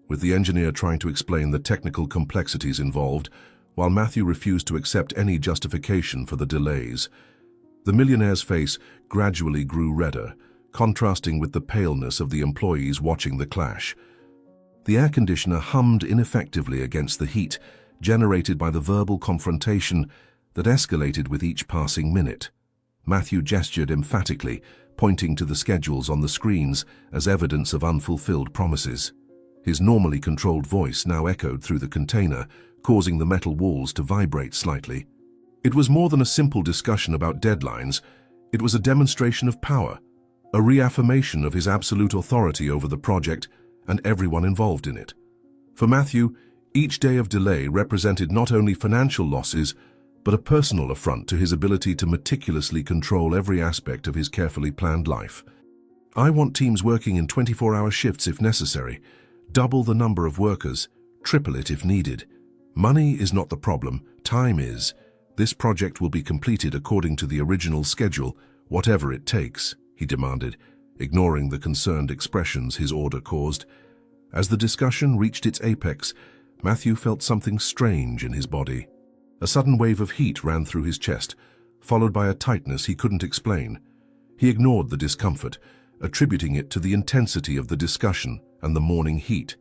with the engineer trying to explain the technical complexities involved, while Matthew refused to accept any justification for the delays. The millionaire's face gradually grew redder, contrasting with the paleness of the employees watching the clash. The air conditioner hummed ineffectively against the heat generated by the verbal confrontation that escalated with each passing minute. Matthew gestured emphatically, pointing to the schedules on the screens as evidence of unfulfilled promises. His normally controlled voice now echoed through the container, causing the metal walls to vibrate slightly. It was more than a simple discussion about deadlines. It was a demonstration of power, a reaffirmation of his absolute authority over the project and everyone involved in it. For Matthew, each day of delay represented not only financial losses, but a personal affront to his ability to meticulously control every aspect of his carefully planned life. "I want teams working in 24-hour shifts if necessary, double the number of workers, triple it if needed. Money is not the problem, time is. This project will be completed according to the original schedule, whatever it takes," he demanded, ignoring the concerned expressions his order caused. As the discussion reached its apex, Matthew felt something strange in his body. A sudden wave of heat ran through his chest, followed by a tightness he couldn't explain. He ignored the discomfort, attributing it to the intensity of the discussion and the morning heat.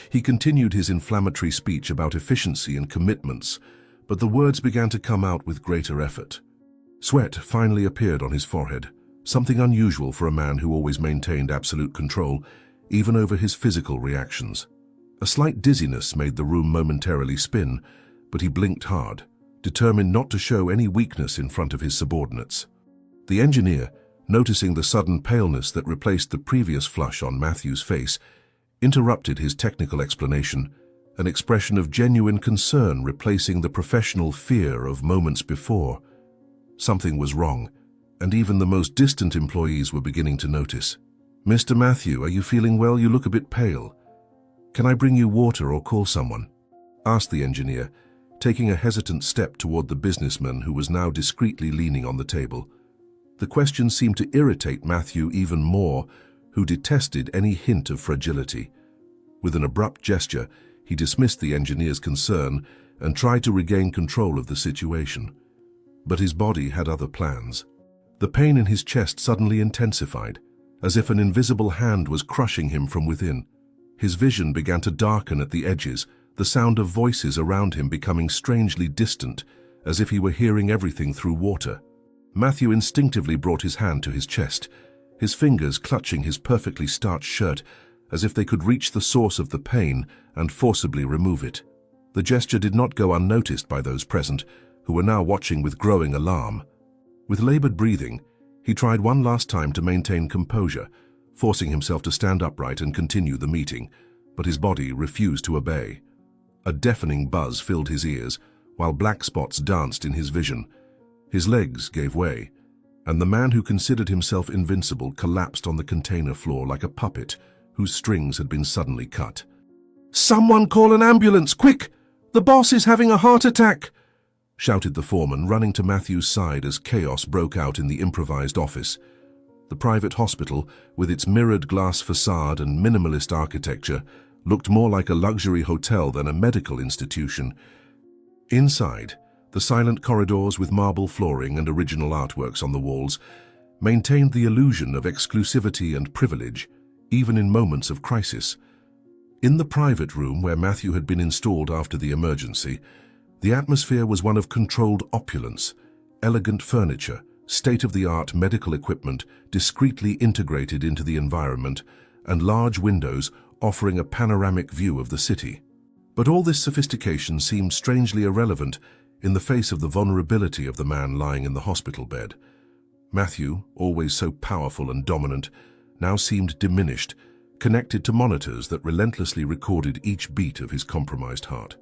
He continued his inflammatory speech about efficiency and commitments, but the words began to come out with greater effort. Sweat finally appeared on his forehead, something unusual for a man who always maintained absolute control, even over his physical reactions. A slight dizziness made the room momentarily spin, but he blinked hard, determined not to show any weakness in front of his subordinates. The engineer, noticing the sudden paleness that replaced the previous flush on Matthew's face, interrupted his technical explanation, an expression of genuine concern replacing the professional fear of moments before. Something was wrong, and even the most distant employees were beginning to notice. "Mr. Matthew, are you feeling well? You look a bit pale. Can I bring you water or call someone?" asked the engineer, taking a hesitant step toward the businessman who was now discreetly leaning on the table. The question seemed to irritate Matthew even more, who detested any hint of fragility. With an abrupt gesture, he dismissed the engineer's concern and tried to regain control of the situation. But his body had other plans. The pain in his chest suddenly intensified, as if an invisible hand was crushing him from within. His vision began to darken at the edges, the sound of voices around him becoming strangely distant, as if he were hearing everything through water. Matthew instinctively brought his hand to his chest, his fingers clutching his perfectly starched shirt, as if they could reach the source of the pain and forcibly remove it. The gesture did not go unnoticed by those present, who were now watching with growing alarm. With labored breathing, he tried one last time to maintain composure, forcing himself to stand upright and continue the meeting, but his body refused to obey. A deafening buzz filled his ears, while black spots danced in his vision. His legs gave way, and the man who considered himself invincible collapsed on the container floor like a puppet whose strings had been suddenly cut. "Someone call an ambulance, quick! The boss is having a heart attack!" shouted the foreman, running to Matthew's side as chaos broke out in the improvised office. The private hospital, with its mirrored glass facade and minimalist architecture, looked more like a luxury hotel than a medical institution. Inside, the silent corridors with marble flooring and original artworks on the walls maintained the illusion of exclusivity and privilege, even in moments of crisis. In the private room where Matthew had been installed after the emergency, the atmosphere was one of controlled opulence, elegant furniture, state-of-the-art medical equipment discreetly integrated into the environment, and large windows offering a panoramic view of the city. But all this sophistication seemed strangely irrelevant in the face of the vulnerability of the man lying in the hospital bed. Matthew, always so powerful and dominant, now seemed diminished, connected to monitors that relentlessly recorded each beat of his compromised heart.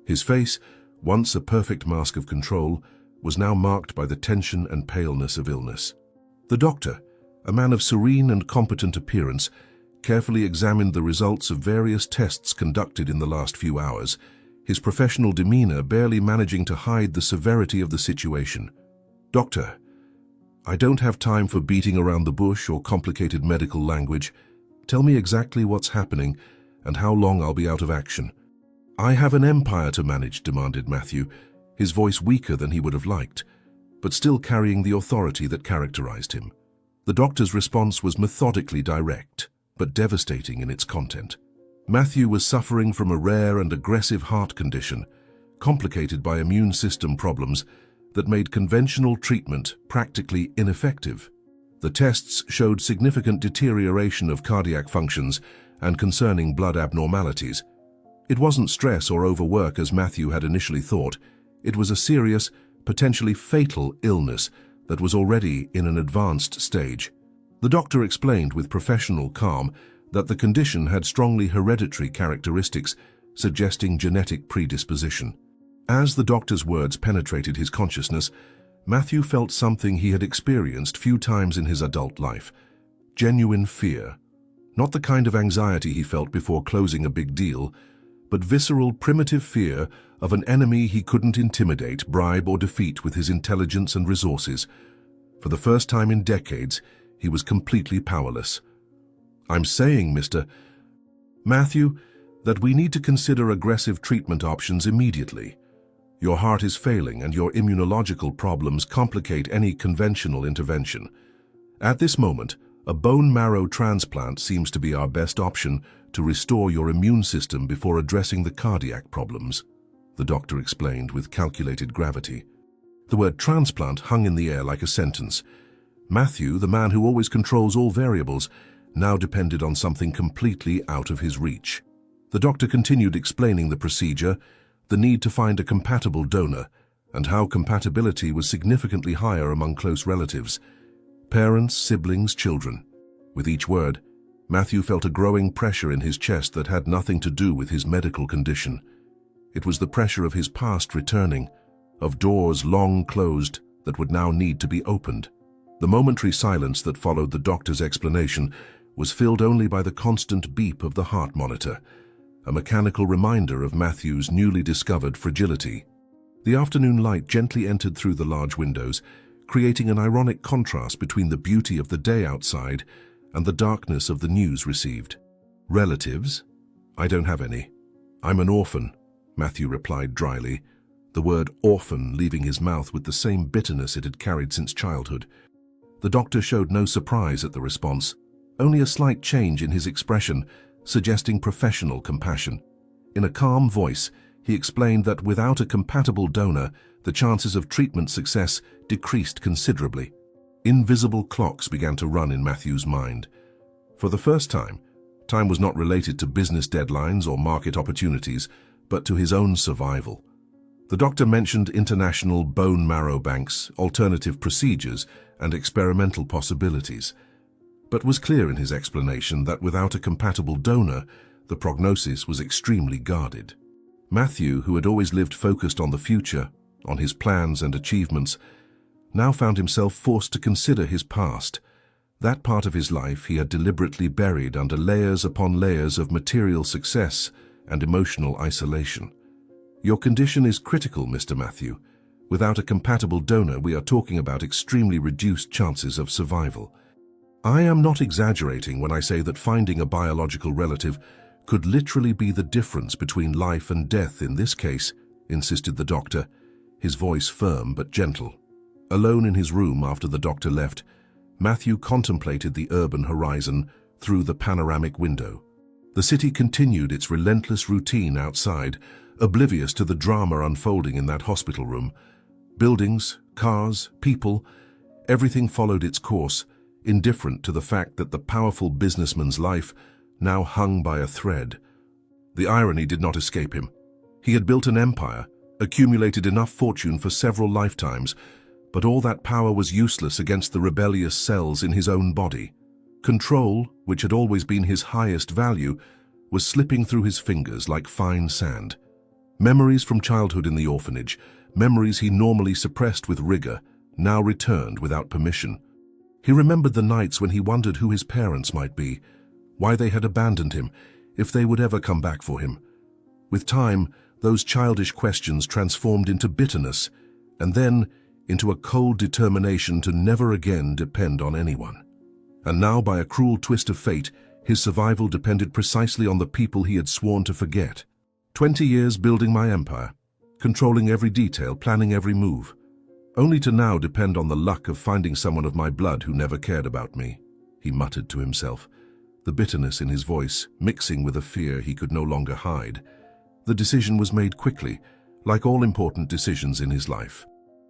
His face, once a perfect mask of control, was now marked by the tension and paleness of illness. The doctor, a man of serene and competent appearance, carefully examined the results of various tests conducted in the last few hours, his professional demeanor barely managing to hide the severity of the situation. "Doctor, I don't have time for beating around the bush or complicated medical language. Tell me exactly what's happening and how long I'll be out of action." "I have an empire to manage," demanded Matthew, his voice weaker than he would have liked, but still carrying the authority that characterized him. The doctor's response was methodically direct, but devastating in its content. Matthew was suffering from a rare and aggressive heart condition, complicated by immune system problems that made conventional treatment practically ineffective. The tests showed significant deterioration of cardiac functions and concerning blood abnormalities. It wasn't stress or overwork as Matthew had initially thought. It was a serious, potentially fatal illness that was already in an advanced stage. The doctor explained with professional calm that the condition had strongly hereditary characteristics, suggesting genetic predisposition. As the doctor's words penetrated his consciousness, Matthew felt something he had experienced few times in his adult life: genuine fear. Not the kind of anxiety he felt before closing a big deal, but visceral, primitive fear of an enemy he couldn't intimidate, bribe, or defeat with his intelligence and resources. For the first time in decades, he was completely powerless. "I'm saying, Mr. Matthew, that we need to consider aggressive treatment options immediately. Your heart is failing and your immunological problems complicate any conventional intervention. At this moment, a bone marrow transplant seems to be our best option to restore your immune system before addressing the cardiac problems," the doctor explained with calculated gravity. The word transplant hung in the air like a sentence. Matthew, the man who always controls all variables, now depended on something completely out of his reach. The doctor continued explaining the procedure, the need to find a compatible donor, and how compatibility was significantly higher among close relatives: parents, siblings, children. With each word, Matthew felt a growing pressure in his chest that had nothing to do with his medical condition. It was the pressure of his past returning, of doors long closed that would now need to be opened. The momentary silence that followed the doctor's explanation was filled only by the constant beep of the heart monitor, a mechanical reminder of Matthew's newly discovered fragility. The afternoon light gently entered through the large windows, creating an ironic contrast between the beauty of the day outside and the darkness of the news received. "Relatives? I don't have any. I'm an orphan," Matthew replied dryly, the word orphan leaving his mouth with the same bitterness it had carried since childhood. The doctor showed no surprise at the response, only a slight change in his expression, suggesting professional compassion. In a calm voice, he explained that without a compatible donor, the chances of treatment success decreased considerably. Invisible clocks began to run in Matthew's mind. For the first time, time was not related to business deadlines or market opportunities, but to his own survival. The doctor mentioned international bone marrow banks, alternative procedures, and experimental possibilities, but was clear in his explanation that without a compatible donor, the prognosis was extremely guarded. Matthew, who had always lived focused on the future, on his plans and achievements, now found himself forced to consider his past. That part of his life he had deliberately buried under layers upon layers of material success and emotional isolation. "Your condition is critical, Mr. Matthew. Without a compatible donor, we are talking about extremely reduced chances of survival. I am not exaggerating when I say that finding a biological relative could literally be the difference between life and death in this case, insisted the doctor, his voice firm but gentle. Alone in his room after the doctor left, Matthew contemplated the urban horizon through the panoramic window. The city continued its relentless routine outside, oblivious to the drama unfolding in that hospital room. Buildings, cars, people, everything followed its course, indifferent to the fact that the powerful businessman's life now hung by a thread. The irony did not escape him. He had built an empire, accumulated enough fortune for several lifetimes, but all that power was useless against the rebellious cells in his own body. Control, which had always been his highest value, was slipping through his fingers like fine sand. Memories from childhood in the orphanage, memories he normally suppressed with rigor, now returned without permission. He remembered the nights when he wondered who his parents might be, why they had abandoned him, if they would ever come back for him. With time, those childish questions transformed into bitterness, and then into a cold determination to never again depend on anyone. And now, by a cruel twist of fate, his survival depended precisely on the people he had sworn to forget. 20 years building my empire, controlling every detail, planning every move, only to now depend on the luck of finding someone of my blood who never cared about me, he muttered to himself, the bitterness in his voice mixing with a fear he could no longer hide. The decision was made quickly, like all important decisions in his life.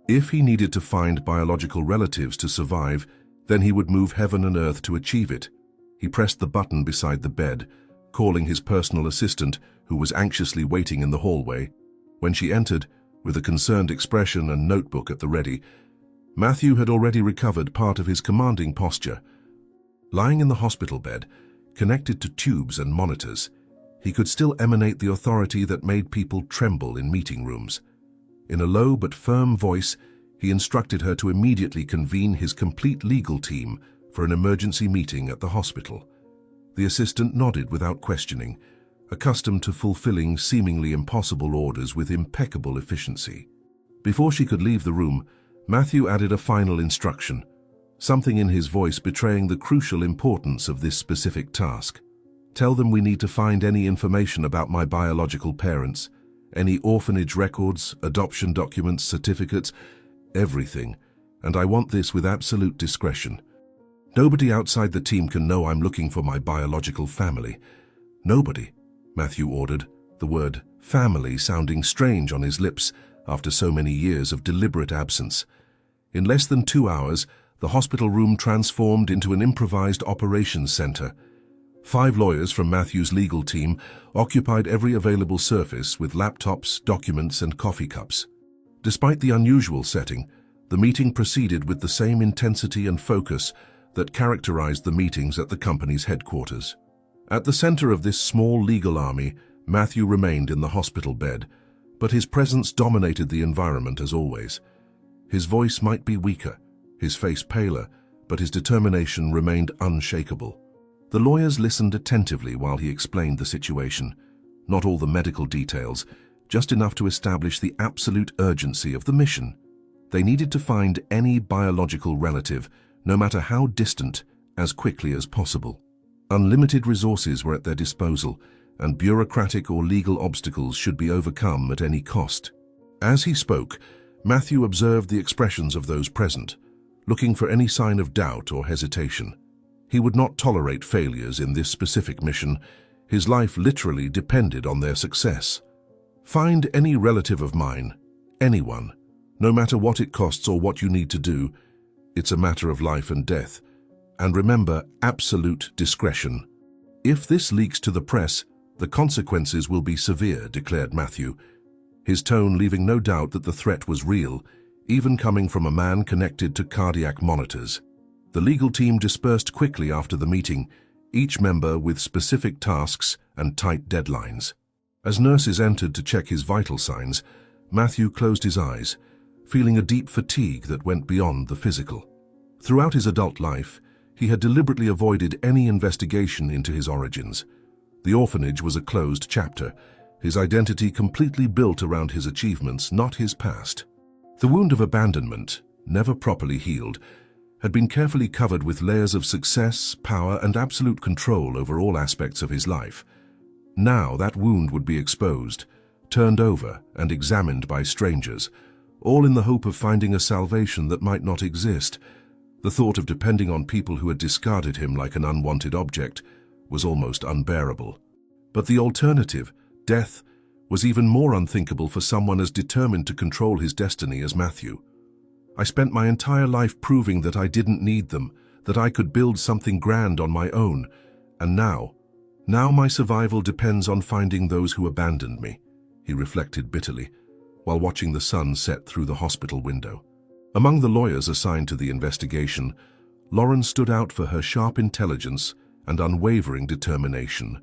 If he needed to find biological relatives to survive, then he would move heaven and earth to achieve it. He pressed the button beside the bed, calling his personal assistant, who was anxiously waiting in the hallway. When she entered, with a concerned expression and notebook at the ready, Matthew had already recovered part of his commanding posture. Lying in the hospital bed, connected to tubes and monitors, he could still emanate the authority that made people tremble in meeting rooms. In a low but firm voice, he instructed her to immediately convene his complete legal team for an emergency meeting at the hospital. The assistant nodded without questioning, accustomed to fulfilling seemingly impossible orders with impeccable efficiency. Before she could leave the room, Matthew added a final instruction, something in his voice betraying the crucial importance of this specific task. Tell them we need to find any information about my biological parents, any orphanage records, adoption documents, certificates, everything, and I want this with absolute discretion. Nobody outside the team can know I'm looking for my biological family. Nobody, Matthew ordered, the word family sounding strange on his lips after so many years of deliberate absence. In less than 2 hours, the hospital room transformed into an improvised operations center. 5 lawyers from Matthew's legal team occupied every available surface with laptops, documents, and coffee cups. Despite the unusual setting, the meeting proceeded with the same intensity and focus that characterized the meetings at the company's headquarters. At the center of this small legal army, Matthew remained in the hospital bed, but his presence dominated the environment as always. His voice might be weaker, his face paler, but his determination remained unshakable. The lawyers listened attentively while he explained the situation. Not all the medical details, just enough to establish the absolute urgency of the mission. They needed to find any biological relative, no matter how distant, as quickly as possible. Unlimited resources were at their disposal, and bureaucratic or legal obstacles should be overcome at any cost. As he spoke, Matthew observed the expressions of those present, looking for any sign of doubt or hesitation. He would not tolerate failures in this specific mission. His life literally depended on their success. Find any relative of mine, anyone, no matter what it costs or what you need to do. It's a matter of life and death. And remember, absolute discretion. If this leaks to the press, the consequences will be severe, declared Matthew, his tone leaving no doubt that the threat was real, even coming from a man connected to cardiac monitors. The legal team dispersed quickly after the meeting, each member with specific tasks and tight deadlines. As nurses entered to check his vital signs, Matthew closed his eyes, feeling a deep fatigue that went beyond the physical. Throughout his adult life, he had deliberately avoided any investigation into his origins. The orphanage was a closed chapter, his identity completely built around his achievements, not his past. The wound of abandonment, never properly healed, had been carefully covered with layers of success, power, and absolute control over all aspects of his life. Now that wound would be exposed, turned over, and examined by strangers, all in the hope of finding a salvation that might not exist. The thought of depending on people who had discarded him like an unwanted object was almost unbearable. But the alternative, death, was even more unthinkable for someone as determined to control his destiny as Matthew. I spent my entire life proving that I didn't need them, that I could build something grand on my own, and now my survival depends on finding those who abandoned me, he reflected bitterly, while watching the sun set through the hospital window. Among the lawyers assigned to the investigation, Lauren stood out for her sharp intelligence and unwavering determination.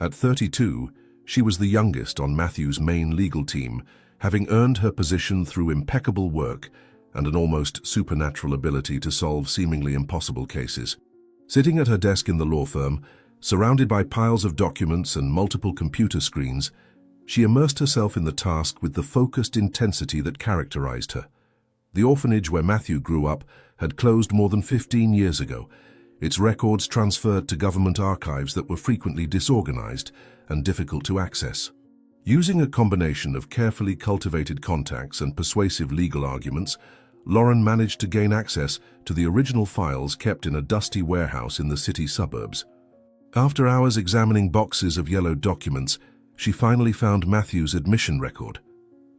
At 32, she was the youngest on Matthew's main legal team, having earned her position through impeccable work and an almost supernatural ability to solve seemingly impossible cases. Sitting at her desk in the law firm, surrounded by piles of documents and multiple computer screens, she immersed herself in the task with the focused intensity that characterized her. The orphanage where Matthew grew up had closed more than 15 years ago, its records transferred to government archives that were frequently disorganized and difficult to access. Using a combination of carefully cultivated contacts and persuasive legal arguments, Lauren managed to gain access to the original files kept in a dusty warehouse in the city suburbs. After hours examining boxes of yellowed documents, she finally found Matthew's admission record,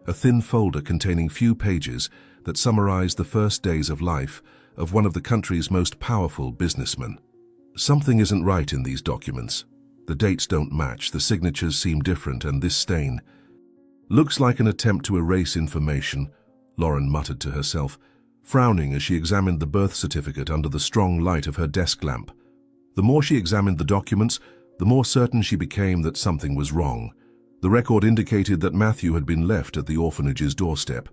a thin folder containing few pages that summarized the first days of life of one of the country's most powerful businessmen. Something isn't right in these documents. The dates don't match, the signatures seem different, and this stain looks like an attempt to erase information, Lauren muttered to herself, frowning as she examined the birth certificate under the strong light of her desk lamp. The more she examined the documents, the more certain she became that something was wrong. The record indicated that Matthew had been left at the orphanage's doorstep,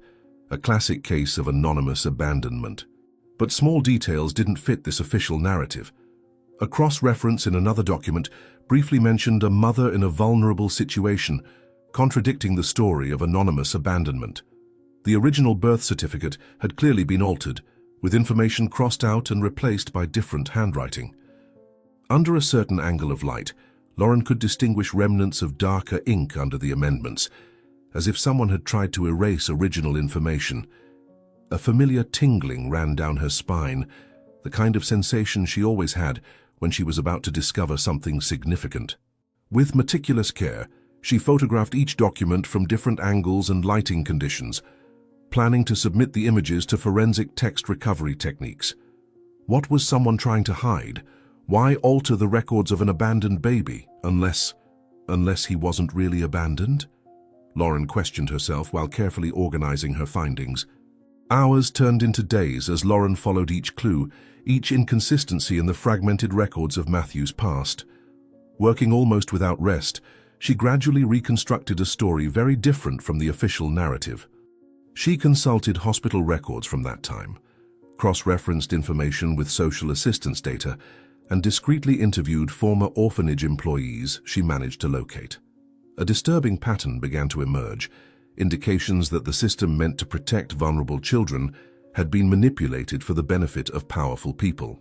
a classic case of anonymous abandonment. But small details didn't fit this official narrative. A cross-reference in another document briefly mentioned a mother in a vulnerable situation, contradicting the story of anonymous abandonment. The original birth certificate had clearly been altered, with information crossed out and replaced by different handwriting. Under a certain angle of light, Lauren could distinguish remnants of darker ink under the amendments, as if someone had tried to erase original information. A familiar tingling ran down her spine, the kind of sensation she always had when she was about to discover something significant. With meticulous care, she photographed each document from different angles and lighting conditions, planning to submit the images to forensic text recovery techniques. What was someone trying to hide? Why alter the records of an abandoned baby, unless he wasn't really abandoned? Lauren questioned herself while carefully organizing her findings. Hours turned into days as Lauren followed each clue, each inconsistency in the fragmented records of Matthew's past. Working almost without rest, she gradually reconstructed a story very different from the official narrative. She consulted hospital records from that time, cross-referenced information with social assistance data, and discreetly interviewed former orphanage employees she managed to locate. A disturbing pattern began to emerge, indications that the system meant to protect vulnerable children had been manipulated for the benefit of powerful people.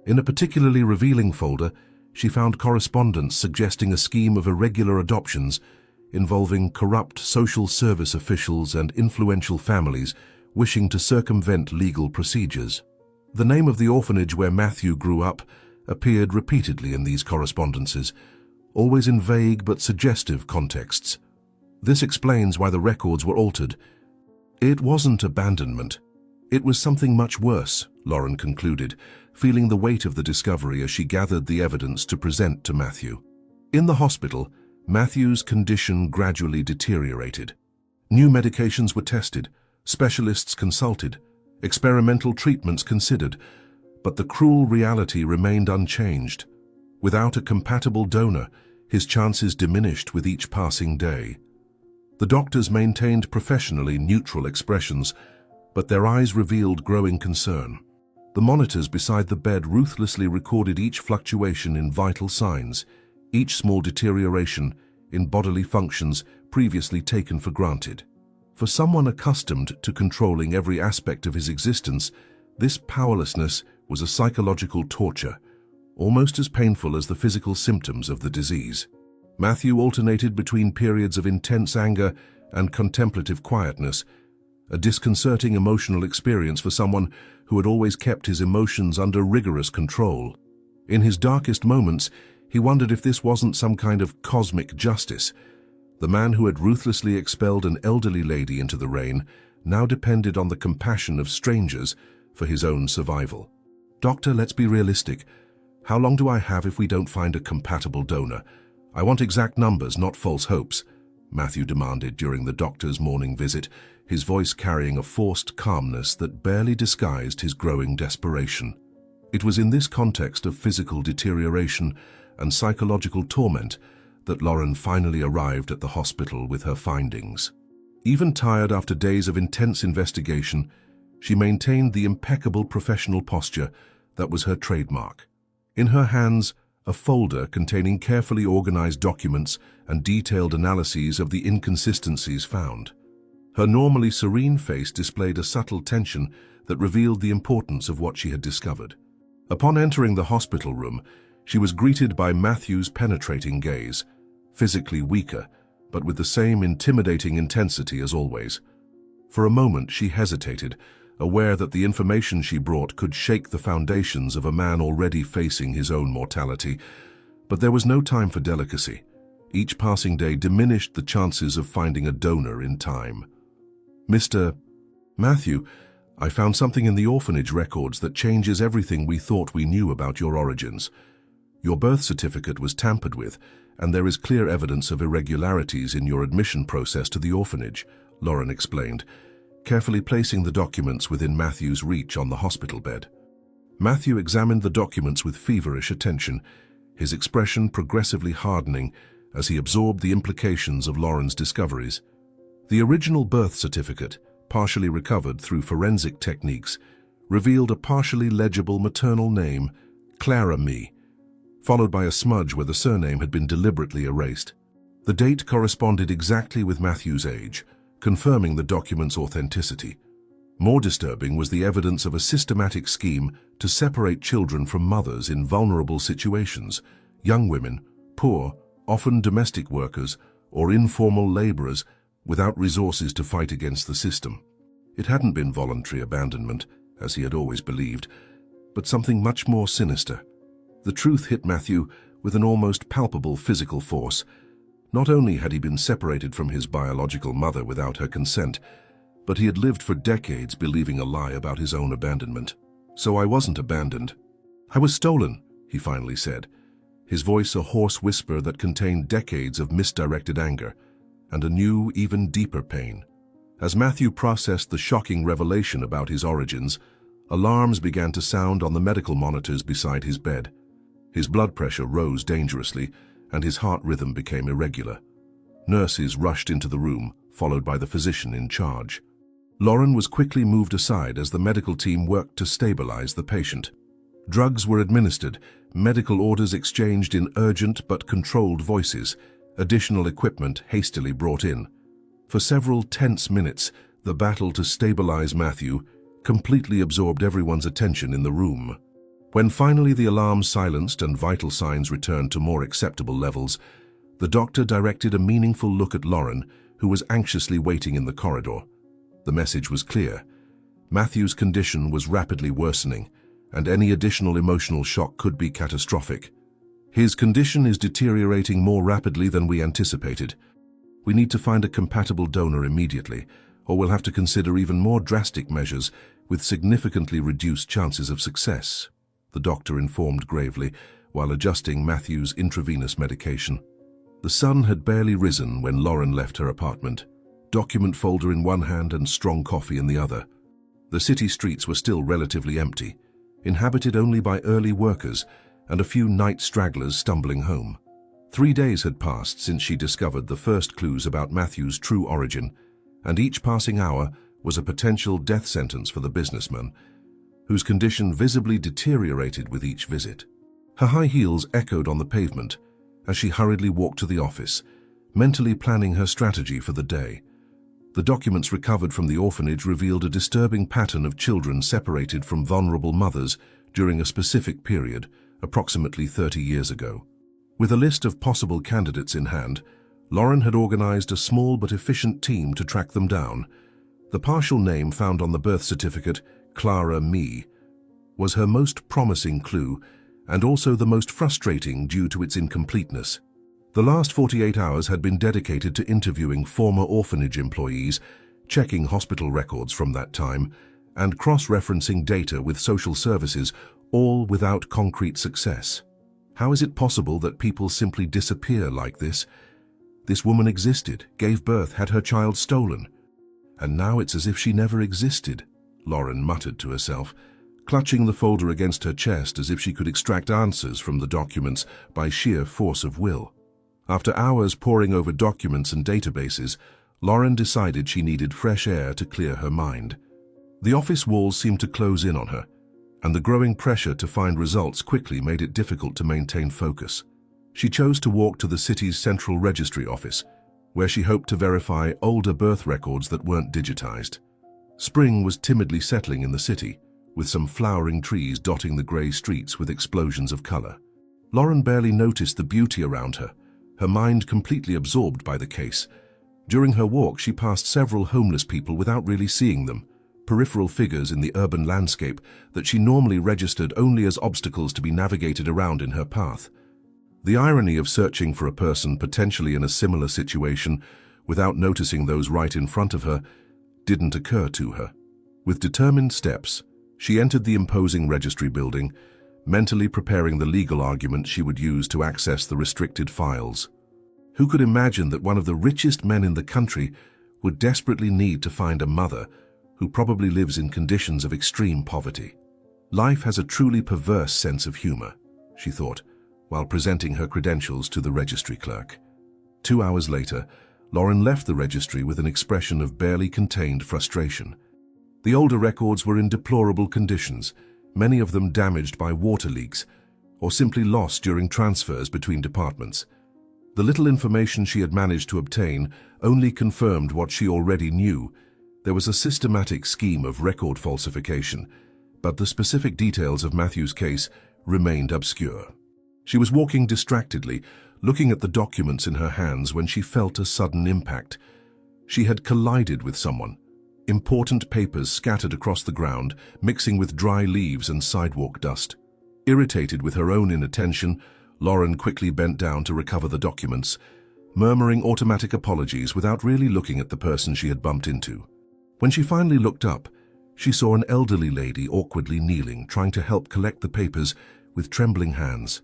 In a particularly revealing folder, she found correspondence suggesting a scheme of irregular adoptions involving corrupt social service officials and influential families wishing to circumvent legal procedures. The name of the orphanage where Matthew grew up appeared repeatedly in these correspondences, always in vague but suggestive contexts. This explains why the records were altered. It wasn't abandonment. It was something much worse, Lauren concluded, feeling the weight of the discovery as she gathered the evidence to present to Matthew. In the hospital, Matthew's condition gradually deteriorated. New medications were tested, specialists consulted, experimental treatments considered, but the cruel reality remained unchanged. Without a compatible donor, his chances diminished with each passing day. The doctors maintained professionally neutral expressions, but their eyes revealed growing concern. The monitors beside the bed ruthlessly recorded each fluctuation in vital signs, each small deterioration in bodily functions previously taken for granted. For someone accustomed to controlling every aspect of his existence, this powerlessness was a psychological torture, almost as painful as the physical symptoms of the disease. Matthew alternated between periods of intense anger and contemplative quietness, a disconcerting emotional experience for someone who had always kept his emotions under rigorous control. In his darkest moments, he wondered if this wasn't some kind of cosmic justice. The man who had ruthlessly expelled an elderly lady into the rain now depended on the compassion of strangers for his own survival. "Doctor, let's be realistic. How long do I have if we don't find a compatible donor? I want exact numbers, not false hopes," Matthew demanded during the doctor's morning visit, his voice carrying a forced calmness that barely disguised his growing desperation. It was in this context of physical deterioration and psychological torment that Lauren finally arrived at the hospital with her findings. Even tired after days of intense investigation, she maintained the impeccable professional posture that was her trademark. In her hands, a folder containing carefully organized documents and detailed analyses of the inconsistencies found. Her normally serene face displayed a subtle tension that revealed the importance of what she had discovered. Upon entering the hospital room, she was greeted by Matthew's penetrating gaze, physically weaker, but with the same intimidating intensity as always. For a moment she hesitated, aware that the information she brought could shake the foundations of a man already facing his own mortality. But there was no time for delicacy. Each passing day diminished the chances of finding a donor in time. "Mr. Matthew, I found something in the orphanage records that changes everything we thought we knew about your origins. Your birth certificate was tampered with, and there is clear evidence of irregularities in your admission process to the orphanage," Lauren explained, carefully placing the documents within Matthew's reach on the hospital bed. Matthew examined the documents with feverish attention, his expression progressively hardening as he absorbed the implications of Lauren's discoveries. The original birth certificate, partially recovered through forensic techniques, revealed a partially legible maternal name, Clara Me, followed by a smudge where the surname had been deliberately erased. The date corresponded exactly with Matthew's age, confirming the document's authenticity. More disturbing was the evidence of a systematic scheme to separate children from mothers in vulnerable situations, young women, poor, often domestic workers, or informal laborers without resources to fight against the system. It hadn't been voluntary abandonment, as he had always believed, but something much more sinister. The truth hit Matthew with an almost palpable physical force. Not only had he been separated from his biological mother without her consent, but he had lived for decades believing a lie about his own abandonment. "So I wasn't abandoned. I was stolen," he finally said, his voice a hoarse whisper that contained decades of misdirected anger and a new, even deeper pain. As Matthew processed the shocking revelation about his origins, alarms began to sound on the medical monitors beside his bed. His blood pressure rose dangerously, and his heart rhythm became irregular. Nurses rushed into the room, followed by the physician in charge. Lauren was quickly moved aside as the medical team worked to stabilize the patient. Drugs were administered, medical orders exchanged in urgent but controlled voices, additional equipment hastily brought in. For several tense minutes, the battle to stabilize Matthew completely absorbed everyone's attention in the room. When finally the alarm silenced and vital signs returned to more acceptable levels, the doctor directed a meaningful look at Lauren, who was anxiously waiting in the corridor. The message was clear. Matthew's condition was rapidly worsening, and any additional emotional shock could be catastrophic. "His condition is deteriorating more rapidly than we anticipated. We need to find a compatible donor immediately, or we'll have to consider even more drastic measures with significantly reduced chances of success," the doctor informed gravely while adjusting Matthew's intravenous medication. The sun had barely risen when Lauren left her apartment, document folder in one hand and strong coffee in the other. The city streets were still relatively empty, inhabited only by early workers and a few night stragglers stumbling home. 3 days had passed since she discovered the first clues about Matthew's true origin, and each passing hour was a potential death sentence for the businessman, whose condition visibly deteriorated with each visit. Her high heels echoed on the pavement as she hurriedly walked to the office, mentally planning her strategy for the day. The documents recovered from the orphanage revealed a disturbing pattern of children separated from vulnerable mothers during a specific period, approximately 30 years ago. With a list of possible candidates in hand, Lauren had organized a small but efficient team to track them down. The partial name found on the birth certificate, Clara Mee, was her most promising clue and also the most frustrating due to its incompleteness. The last 48 hours had been dedicated to interviewing former orphanage employees, checking hospital records from that time, and cross-referencing data with social services, all without concrete success. How is it possible that people simply disappear like this? This woman existed, gave birth, had her child stolen. And now it's as if she never existed, Lauren muttered to herself, clutching the folder against her chest as if she could extract answers from the documents by sheer force of will. After hours poring over documents and databases, Lauren decided she needed fresh air to clear her mind. The office walls seemed to close in on her, and the growing pressure to find results quickly made it difficult to maintain focus. She chose to walk to the city's central registry office, where she hoped to verify older birth records that weren't digitized. Spring was timidly settling in the city, with some flowering trees dotting the grey streets with explosions of color. Lauren barely noticed the beauty around her, her mind completely absorbed by the case. During her walk, she passed several homeless people without really seeing them, peripheral figures in the urban landscape that she normally registered only as obstacles to be navigated around in her path. The irony of searching for a person potentially in a similar situation without noticing those right in front of her didn't occur to her. With determined steps, she entered the imposing registry building, mentally preparing the legal argument she would use to access the restricted files. Who could imagine that one of the richest men in the country would desperately need to find a mother who probably lives in conditions of extreme poverty? Life has a truly perverse sense of humor, she thought, while presenting her credentials to the registry clerk. 2 hours later, Lauren left the registry with an expression of barely contained frustration. The older records were in deplorable conditions, many of them damaged by water leaks or simply lost during transfers between departments. The little information she had managed to obtain only confirmed what she already knew. There was a systematic scheme of record falsification, but the specific details of Matthew's case remained obscure. She was walking distractedly, looking at the documents in her hands when she felt a sudden impact. She had collided with someone. Important papers scattered across the ground, mixing with dry leaves and sidewalk dust. Irritated with her own inattention, Lauren quickly bent down to recover the documents, murmuring automatic apologies without really looking at the person she had bumped into. When she finally looked up, she saw an elderly lady awkwardly kneeling, trying to help collect the papers with trembling hands.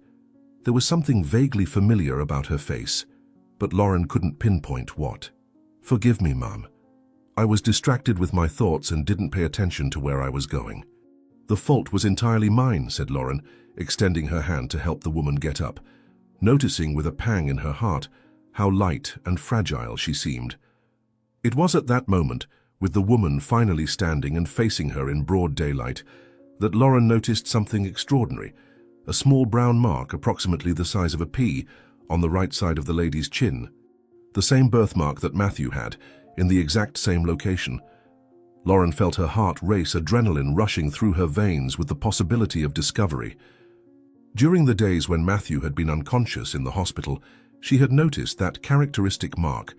There was something vaguely familiar about her face, but Lauren couldn't pinpoint what. "Forgive me, Mum. I was distracted with my thoughts and didn't pay attention to where I was going." "The fault was entirely mine," said Lauren, extending her hand to help the woman get up, noticing with a pang in her heart how light and fragile she seemed. It was at that moment, with the woman finally standing and facing her in broad daylight, that Lauren noticed something extraordinary: a small brown mark approximately the size of a pea on the right side of the lady's chin. The same birthmark that Matthew had, in the exact same location. Lauren felt her heart race, adrenaline rushing through her veins with the possibility of discovery. During the days when Matthew had been unconscious in the hospital, she had noticed that characteristic mark,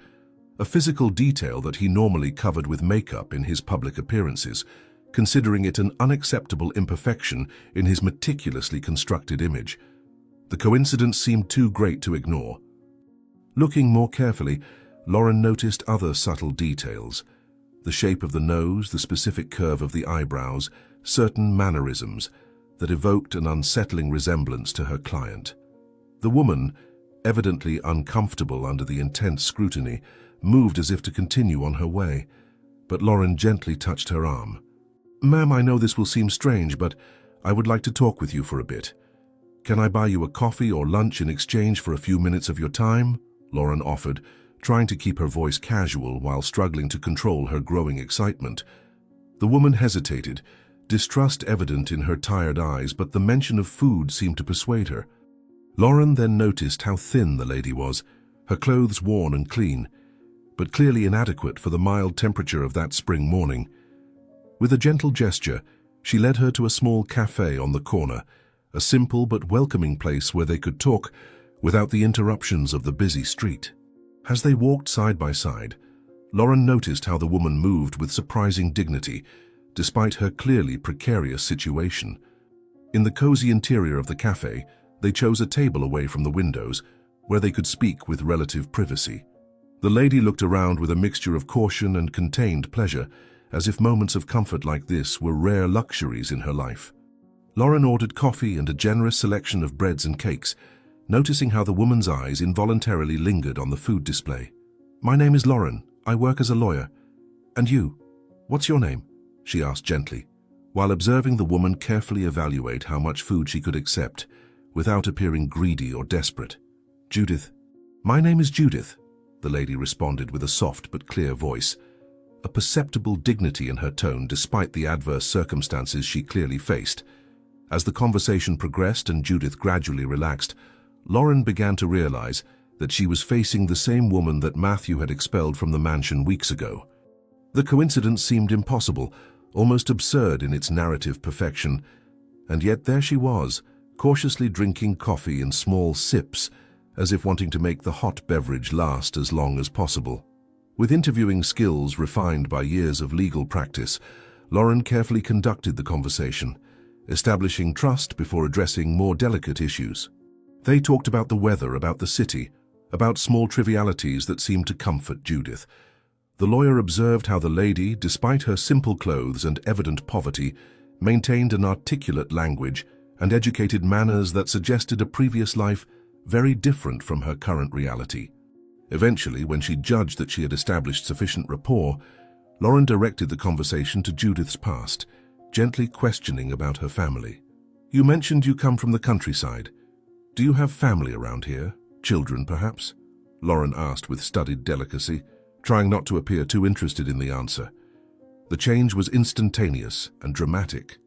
a physical detail that he normally covered with makeup in his public appearances, considering it an unacceptable imperfection in his meticulously constructed image. The coincidence seemed too great to ignore. Looking more carefully, Lauren noticed other subtle details: the shape of the nose, the specific curve of the eyebrows, certain mannerisms that evoked an unsettling resemblance to her client. The woman, evidently uncomfortable under the intense scrutiny, moved as if to continue on her way, but Lauren gently touched her arm. "Ma'am, I know this will seem strange, but I would like to talk with you for a bit. Can I buy you a coffee or lunch in exchange for a few minutes of your time?" Lauren offered, trying to keep her voice casual while struggling to control her growing excitement. The woman hesitated, distrust evident in her tired eyes, but the mention of food seemed to persuade her. Lauren then noticed how thin the lady was, her clothes worn and clean. but clearly inadequate for the mild temperature of that spring morning. With a gentle gesture, she led her to a small cafe on the corner, a simple but welcoming place where they could talk without the interruptions of the busy street. As they walked side by side, Lauren noticed how the woman moved with surprising dignity, despite her clearly precarious situation. In the cozy interior of the cafe, they chose a table away from the windows, where they could speak with relative privacy. The lady looked around with a mixture of caution and contained pleasure, as if moments of comfort like this were rare luxuries in her life. Lauren ordered coffee and a generous selection of breads and cakes, noticing how the woman's eyes involuntarily lingered on the food display. "My name is Lauren. I work as a lawyer. And you? What's your name?" she asked gently, while observing the woman carefully evaluate how much food she could accept, without appearing greedy or desperate. "Judith." "My name is Judith," the lady responded with a soft but clear voice, a perceptible dignity in her tone despite the adverse circumstances she clearly faced. As the conversation progressed and Judith gradually relaxed, Lauren began to realize that she was facing the same woman that Matthew had expelled from the mansion weeks ago. The coincidence seemed impossible, almost absurd in its narrative perfection, and yet there she was, cautiously drinking coffee in small sips, as if wanting to make the hot beverage last as long as possible. With interviewing skills refined by years of legal practice, Lauren carefully conducted the conversation, establishing trust before addressing more delicate issues. They talked about the weather, about the city, about small trivialities that seemed to comfort Judith. The lawyer observed how the lady, despite her simple clothes and evident poverty, maintained an articulate language and educated manners that suggested a previous life very different from her current reality. Eventually, when she judged that she had established sufficient rapport, Lauren directed the conversation to Judith's past, gently questioning about her family. "You mentioned you come from the countryside. Do you have family around here? Children, perhaps?" Lauren asked with studied delicacy, trying not to appear too interested in the answer. The change was instantaneous and dramatic.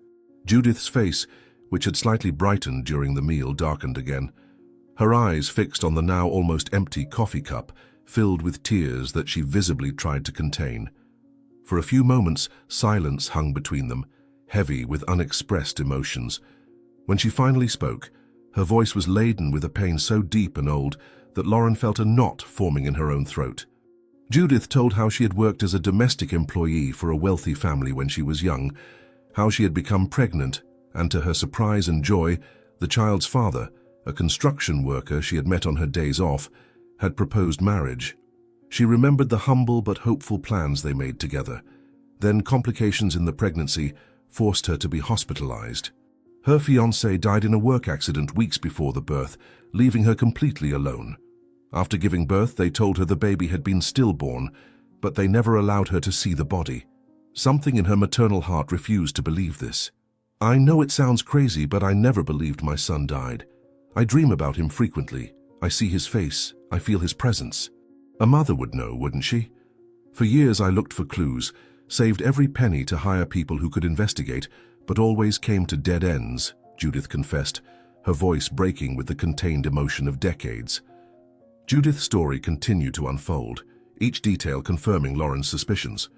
Judith's face, which had slightly brightened during the meal, darkened again. Her eyes fixed on the now almost empty coffee cup, filled with tears that she visibly tried to contain. For a few moments, silence hung between them, heavy with unexpressed emotions. When she finally spoke, her voice was laden with a pain so deep and old that Lauren felt a knot forming in her own throat. Judith told how she had worked as a domestic employee for a wealthy family when she was young, how she had become pregnant, and to her surprise and joy, the child's father, a construction worker she had met on her days off, had proposed marriage. She remembered the humble but hopeful plans they made together. Then complications in the pregnancy forced her to be hospitalized. Her fiancé died in a work accident weeks before the birth, leaving her completely alone. After giving birth, they told her the baby had been stillborn, but they never allowed her to see the body. Something in her maternal heart refused to believe this. "I know it sounds crazy, but I never believed my son died. I dream about him frequently. I see his face. I feel his presence." A mother would know, wouldn't she? "For years I looked for clues, saved every penny to hire people who could investigate, but always came to dead ends," Judith confessed, her voice breaking with the contained emotion of decades. Judith's story continued to unfold, each detail confirming Lauren's suspicions.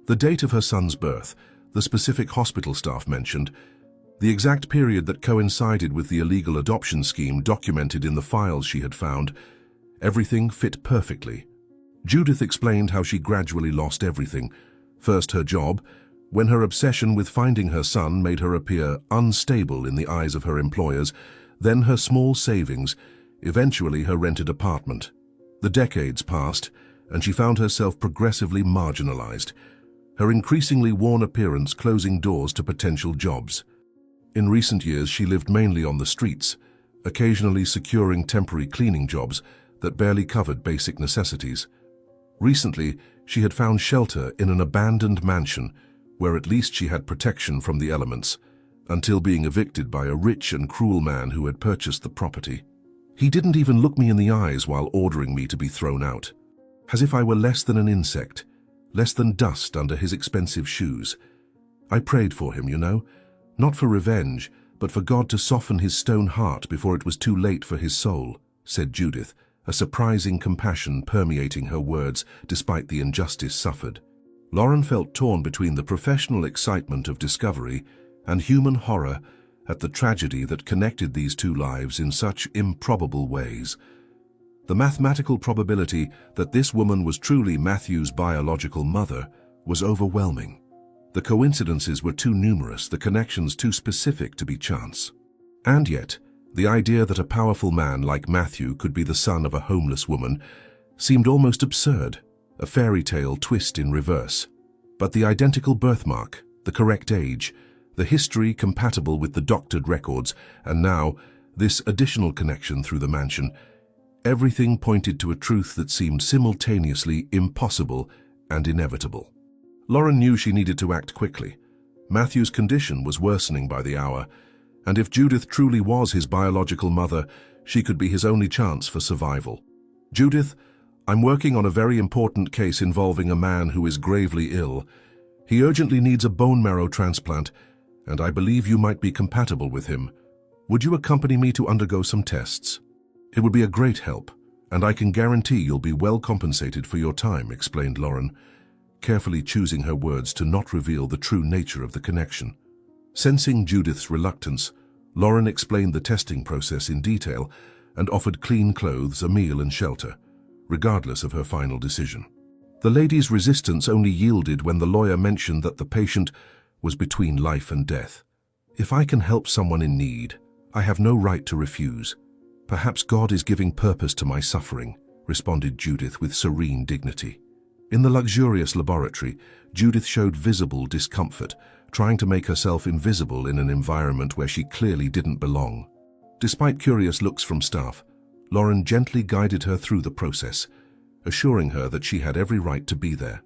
The date of her son's birth, the specific hospital staff mentioned, the exact period that coincided with the illegal adoption scheme documented in the files she had found, everything fit perfectly. Judith explained how she gradually lost everything. First her job, when her obsession with finding her son made her appear unstable in the eyes of her employers, then her small savings, eventually her rented apartment. The decades passed, and she found herself progressively marginalized, her increasingly worn appearance closing doors to potential jobs. In recent years, she lived mainly on the streets, occasionally securing temporary cleaning jobs that barely covered basic necessities. Recently, she had found shelter in an abandoned mansion where at least she had protection from the elements, until being evicted by a rich and cruel man who had purchased the property. He didn't even look me in the eyes while ordering me to be thrown out, as if I were less than an insect, less than dust under his expensive shoes. I prayed for him, you know, not for revenge, but for God to soften his stone heart before it was too late for his soul," said Judith, a surprising compassion permeating her words despite the injustice suffered. Lauren felt torn between the professional excitement of discovery and human horror at the tragedy that connected these two lives in such improbable ways. The mathematical probability that this woman was truly Matthew's biological mother was overwhelming. The coincidences were too numerous, the connections too specific to be chance. And yet, the idea that a powerful man like Matthew could be the son of a homeless woman seemed almost absurd, a fairy tale twist in reverse. But the identical birthmark, the correct age, the history compatible with the doctored records, and now this additional connection through the mansion, everything pointed to a truth that seemed simultaneously impossible and inevitable. Lauren knew she needed to act quickly. Matthew's condition was worsening by the hour, and if Judith truly was his biological mother, she could be his only chance for survival. "Judith, I'm working on a very important case involving a man who is gravely ill. He urgently needs a bone marrow transplant, and I believe you might be compatible with him. Would you accompany me to undergo some tests? It would be a great help, and I can guarantee you'll be well compensated for your time," explained Lauren, carefully choosing her words to not reveal the true nature of the connection. Sensing Judith's reluctance, Lauren explained the testing process in detail and offered clean clothes, a meal and shelter, regardless of her final decision. The lady's resistance only yielded when the lawyer mentioned that the patient was between life and death. "If I can help someone in need, I have no right to refuse. Perhaps God is giving purpose to my suffering," responded Judith with serene dignity. In the luxurious laboratory, Judith showed visible discomfort, trying to make herself invisible in an environment where she clearly didn't belong. Despite curious looks from staff, Lauren gently guided her through the process, assuring her that she had every right to be there.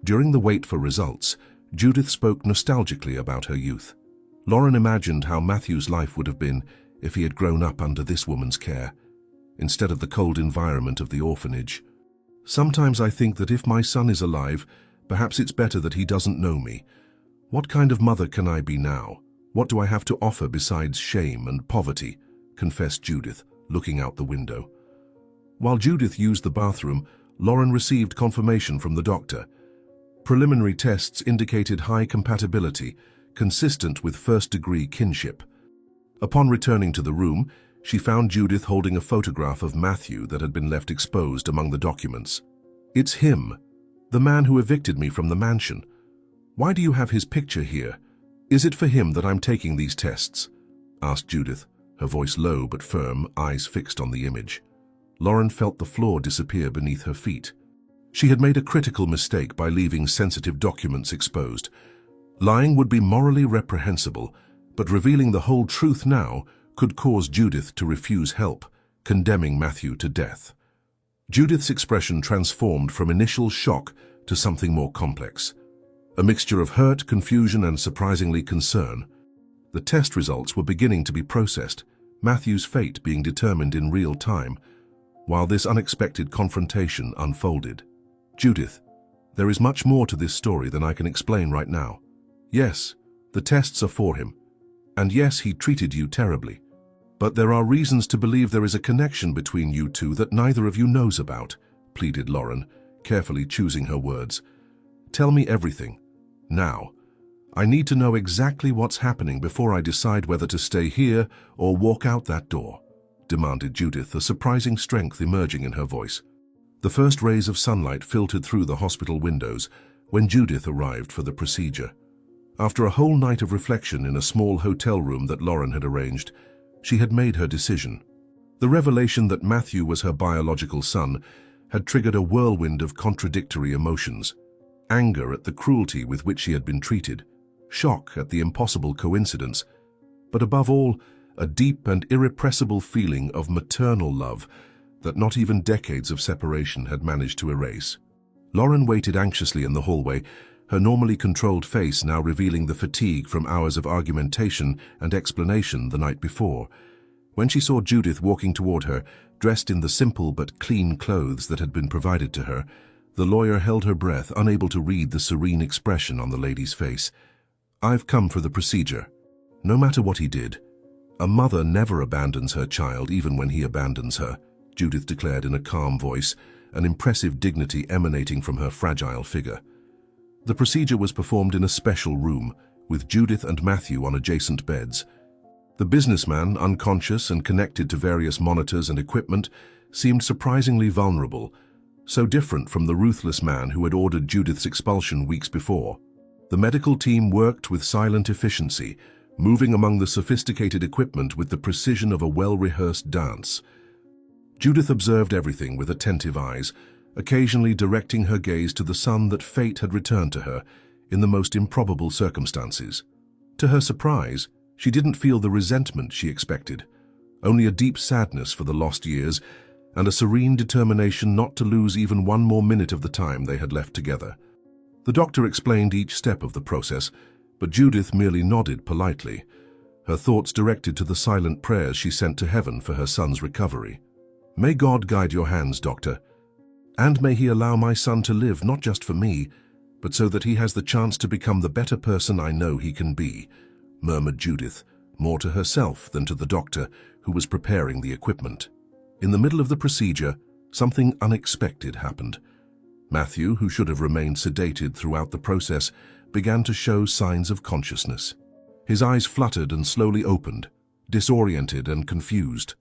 During the wait for results, Judith spoke nostalgically about her youth. Lauren imagined how Matthew's life would have been if he had grown up under this woman's care, instead of the cold environment of the orphanage. "Sometimes I think that if my son is alive, perhaps it's better that he doesn't know me. What kind of mother can I be now? What do I have to offer besides shame and poverty?" confessed Judith, looking out the window. While Judith used the bathroom, Lauren received confirmation from the doctor. Preliminary tests indicated high compatibility, consistent with first-degree kinship. Upon returning to the room, she found Judith holding a photograph of Matthew that had been left exposed among the documents. "It's him, the man who evicted me from the mansion. Why do you have his picture here? Is it for him that I'm taking these tests?" asked Judith, her voice low but firm, eyes fixed on the image. Lauren felt the floor disappear beneath her feet. She had made a critical mistake by leaving sensitive documents exposed. Lying would be morally reprehensible, but revealing the whole truth now could cause Judith to refuse help, condemning Matthew to death. Judith's expression transformed from initial shock to something more complex. A mixture of hurt, confusion, and surprisingly concern. The test results were beginning to be processed, Matthew's fate being determined in real time, while this unexpected confrontation unfolded. "Judith, there is much more to this story than I can explain right now. Yes, the tests are for him. And yes, he treated you terribly. But there are reasons to believe there is a connection between you two that neither of you knows about," pleaded Lauren, carefully choosing her words. "Tell me everything. Now. I need to know exactly what's happening before I decide whether to stay here or walk out that door," demanded Judith, a surprising strength emerging in her voice. The first rays of sunlight filtered through the hospital windows when Judith arrived for the procedure. After a whole night of reflection in a small hotel room that Lauren had arranged, she had made her decision. The revelation that Matthew was her biological son had triggered a whirlwind of contradictory emotions. Anger at the cruelty with which she had been treated, shock at the impossible coincidence, but above all, a deep and irrepressible feeling of maternal love that not even decades of separation had managed to erase. Lauren waited anxiously in the hallway, her normally controlled face now revealing the fatigue from hours of argumentation and explanation the night before. When she saw Judith walking toward her, dressed in the simple but clean clothes that had been provided to her, the lawyer held her breath, unable to read the serene expression on the lady's face. "I've come for the procedure. No matter what he did, a mother never abandons her child even when he abandons her," Judith declared in a calm voice, an impressive dignity emanating from her fragile figure. The procedure was performed in a special room, with Judith and Matthew on adjacent beds. The businessman, unconscious and connected to various monitors and equipment, seemed surprisingly vulnerable, so different from the ruthless man who had ordered Judith's expulsion weeks before. The medical team worked with silent efficiency, moving among the sophisticated equipment with the precision of a well-rehearsed dance. Judith observed everything with attentive eyes, occasionally directing her gaze to the son that fate had returned to her in the most improbable circumstances. To her surprise, she didn't feel the resentment she expected, only a deep sadness for the lost years and a serene determination not to lose even one more minute of the time they had left together. The doctor explained each step of the process, but Judith merely nodded politely, her thoughts directed to the silent prayers she sent to heaven for her son's recovery. "May God guide your hands, doctor, and may he allow my son to live not just for me, but so that he has the chance to become the better person I know he can be," murmured Judith, more to herself than to the doctor who was preparing the equipment. In the middle of the procedure, something unexpected happened. Matthew, who should have remained sedated throughout the process, began to show signs of consciousness. His eyes fluttered and slowly opened, disoriented and confused.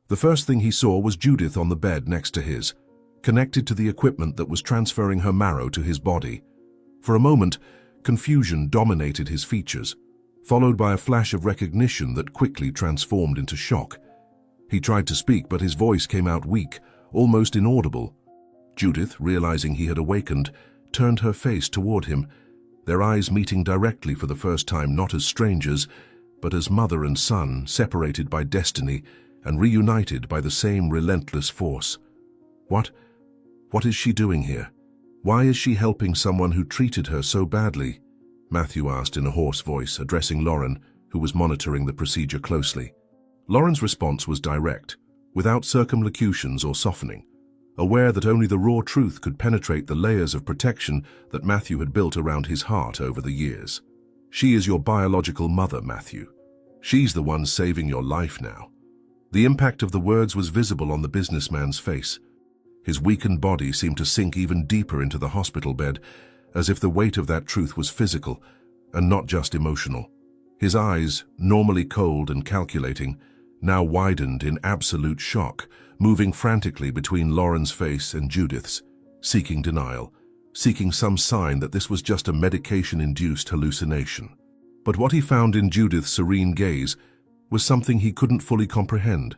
The first thing he saw was Judith on the bed next to his, connected to the equipment that was transferring her marrow to his body. For a moment, confusion dominated his features, followed by a flash of recognition that quickly transformed into shock. He tried to speak, but his voice came out weak, almost inaudible. Judith, realizing he had awakened, turned her face toward him, their eyes meeting directly for the first time, not as strangers, but as mother and son, separated by destiny and reunited by the same relentless force. What is she doing here? Why is she helping someone who treated her so badly? Matthew asked in a hoarse voice, addressing Lauren, who was monitoring the procedure closely. Lauren's response was direct, without circumlocutions or softening, aware that only the raw truth could penetrate the layers of protection that Matthew had built around his heart over the years. "She is your biological mother, Matthew. She's the one saving your life now." The impact of the words was visible on the businessman's face. His weakened body seemed to sink even deeper into the hospital bed, as if the weight of that truth was physical and not just emotional. His eyes, normally cold and calculating, now widened in absolute shock, moving frantically between Lauren's face and Judith's, seeking denial, seeking some sign that this was just a medication-induced hallucination. But what he found in Judith's serene gaze was something he couldn't fully comprehend.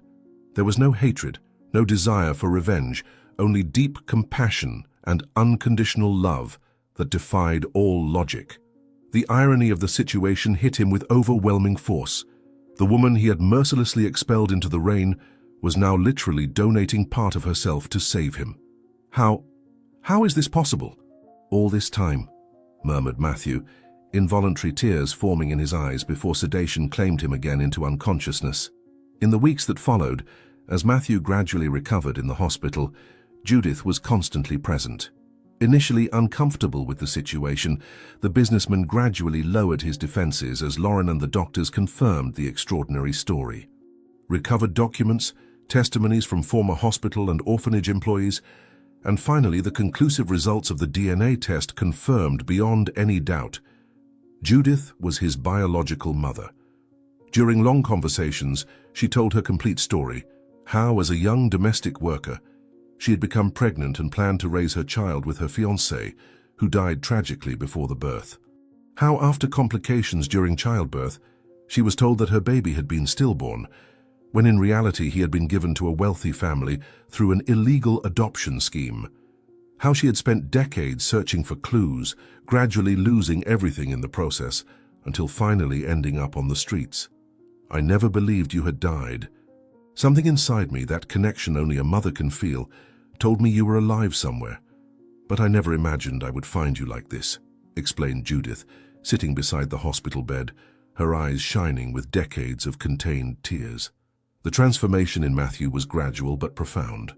There was no hatred, no desire for revenge, only deep compassion and unconditional love that defied all logic. The irony of the situation hit him with overwhelming force. The woman he had mercilessly expelled into the rain was now literally donating part of herself to save him. How is this possible? "All this time," murmured Matthew, involuntary tears forming in his eyes before sedation claimed him again into unconsciousness. In the weeks that followed, as Matthew gradually recovered in the hospital, Judith was constantly present. Initially uncomfortable with the situation, the businessman gradually lowered his defenses as Lauren and the doctors confirmed the extraordinary story. Recovered documents, testimonies from former hospital and orphanage employees, and finally the conclusive results of the DNA test confirmed beyond any doubt. Judith was his biological mother. During long conversations, she told her complete story, how as a young domestic worker, she had become pregnant and planned to raise her child with her fiancé, who died tragically before the birth. How after complications during childbirth, she was told that her baby had been stillborn, when in reality he had been given to a wealthy family through an illegal adoption scheme. How she had spent decades searching for clues, gradually losing everything in the process, until finally ending up on the streets. "I never believed you had died. Something inside me, that connection only a mother can feel, told me you were alive somewhere. But I never imagined I would find you like this," explained Judith, sitting beside the hospital bed, her eyes shining with decades of contained tears. The transformation in Matthew was gradual but profound.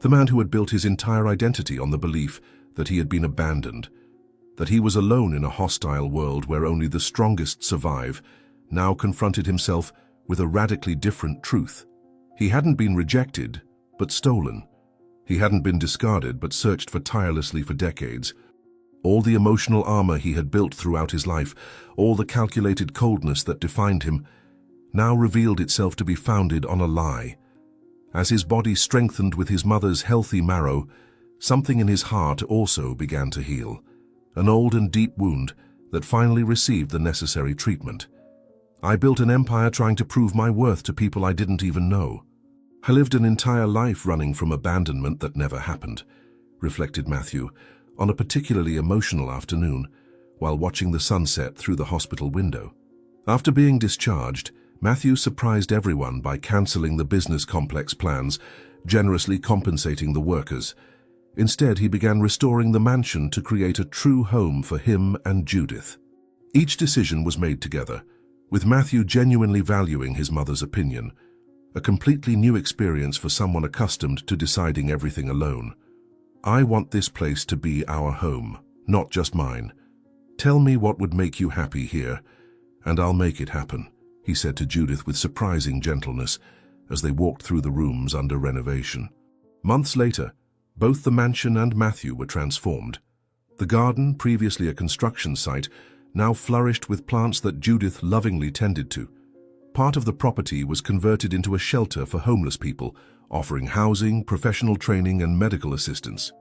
The man who had built his entire identity on the belief that he had been abandoned, that he was alone in a hostile world where only the strongest survive, now confronted himself with a radically different truth. He hadn't been rejected, but stolen. He hadn't been discarded, but searched for tirelessly for decades. All the emotional armor he had built throughout his life, all the calculated coldness that defined him, now revealed itself to be founded on a lie. As his body strengthened with his mother's healthy marrow, something in his heart also began to heal, an old and deep wound that finally received the necessary treatment. I built an empire trying to prove my worth to people I didn't even know. I lived an entire life running from abandonment that never happened, reflected Matthew, on a particularly emotional afternoon, while watching the sunset through the hospital window. After being discharged, Matthew surprised everyone by cancelling the business complex plans, generously compensating the workers. Instead, he began restoring the mansion to create a true home for him and Judith. Each decision was made together, with Matthew genuinely valuing his mother's opinion, a completely new experience for someone accustomed to deciding everything alone. I want this place to be our home, not just mine. Tell me what would make you happy here, and I'll make it happen, he said to Judith with surprising gentleness as they walked through the rooms under renovation. Months later, both the mansion and Matthew were transformed. The garden, previously a construction site, now flourished with plants that Judith lovingly tended to. Part of the property was converted into a shelter for homeless people, offering housing, professional training, and medical assistance.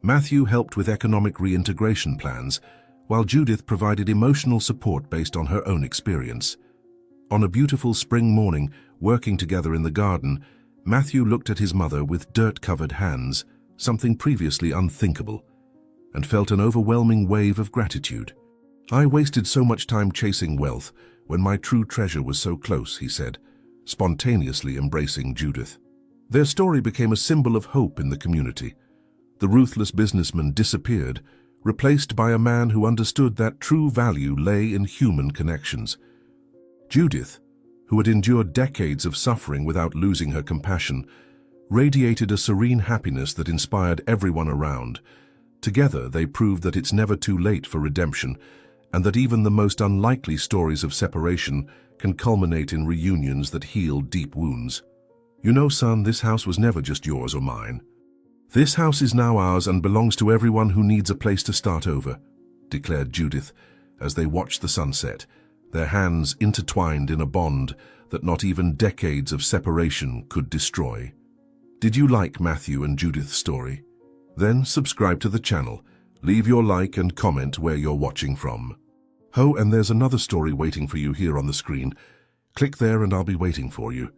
Matthew helped with economic reintegration plans, while Judith provided emotional support based on her own experience. On a beautiful spring morning, working together in the garden, Matthew looked at his mother with dirt-covered hands, something previously unthinkable, and felt an overwhelming wave of gratitude. I wasted so much time chasing wealth when my true treasure was so close, he said, spontaneously embracing Judith. Their story became a symbol of hope in the community. The ruthless businessman disappeared, replaced by a man who understood that true value lay in human connections. Judith, who had endured decades of suffering without losing her compassion, radiated a serene happiness that inspired everyone around. Together, they proved that it's never too late for redemption, and that even the most unlikely stories of separation can culminate in reunions that heal deep wounds. You know, son, this house was never just yours or mine. This house is now ours and belongs to everyone who needs a place to start over, declared Judith as they watched the sunset, their hands intertwined in a bond that not even decades of separation could destroy. Did you like Matthew and Judith's story? Then subscribe to the channel, leave your like and comment where you're watching from. Oh, and there's another story waiting for you here on the screen. Click there and I'll be waiting for you.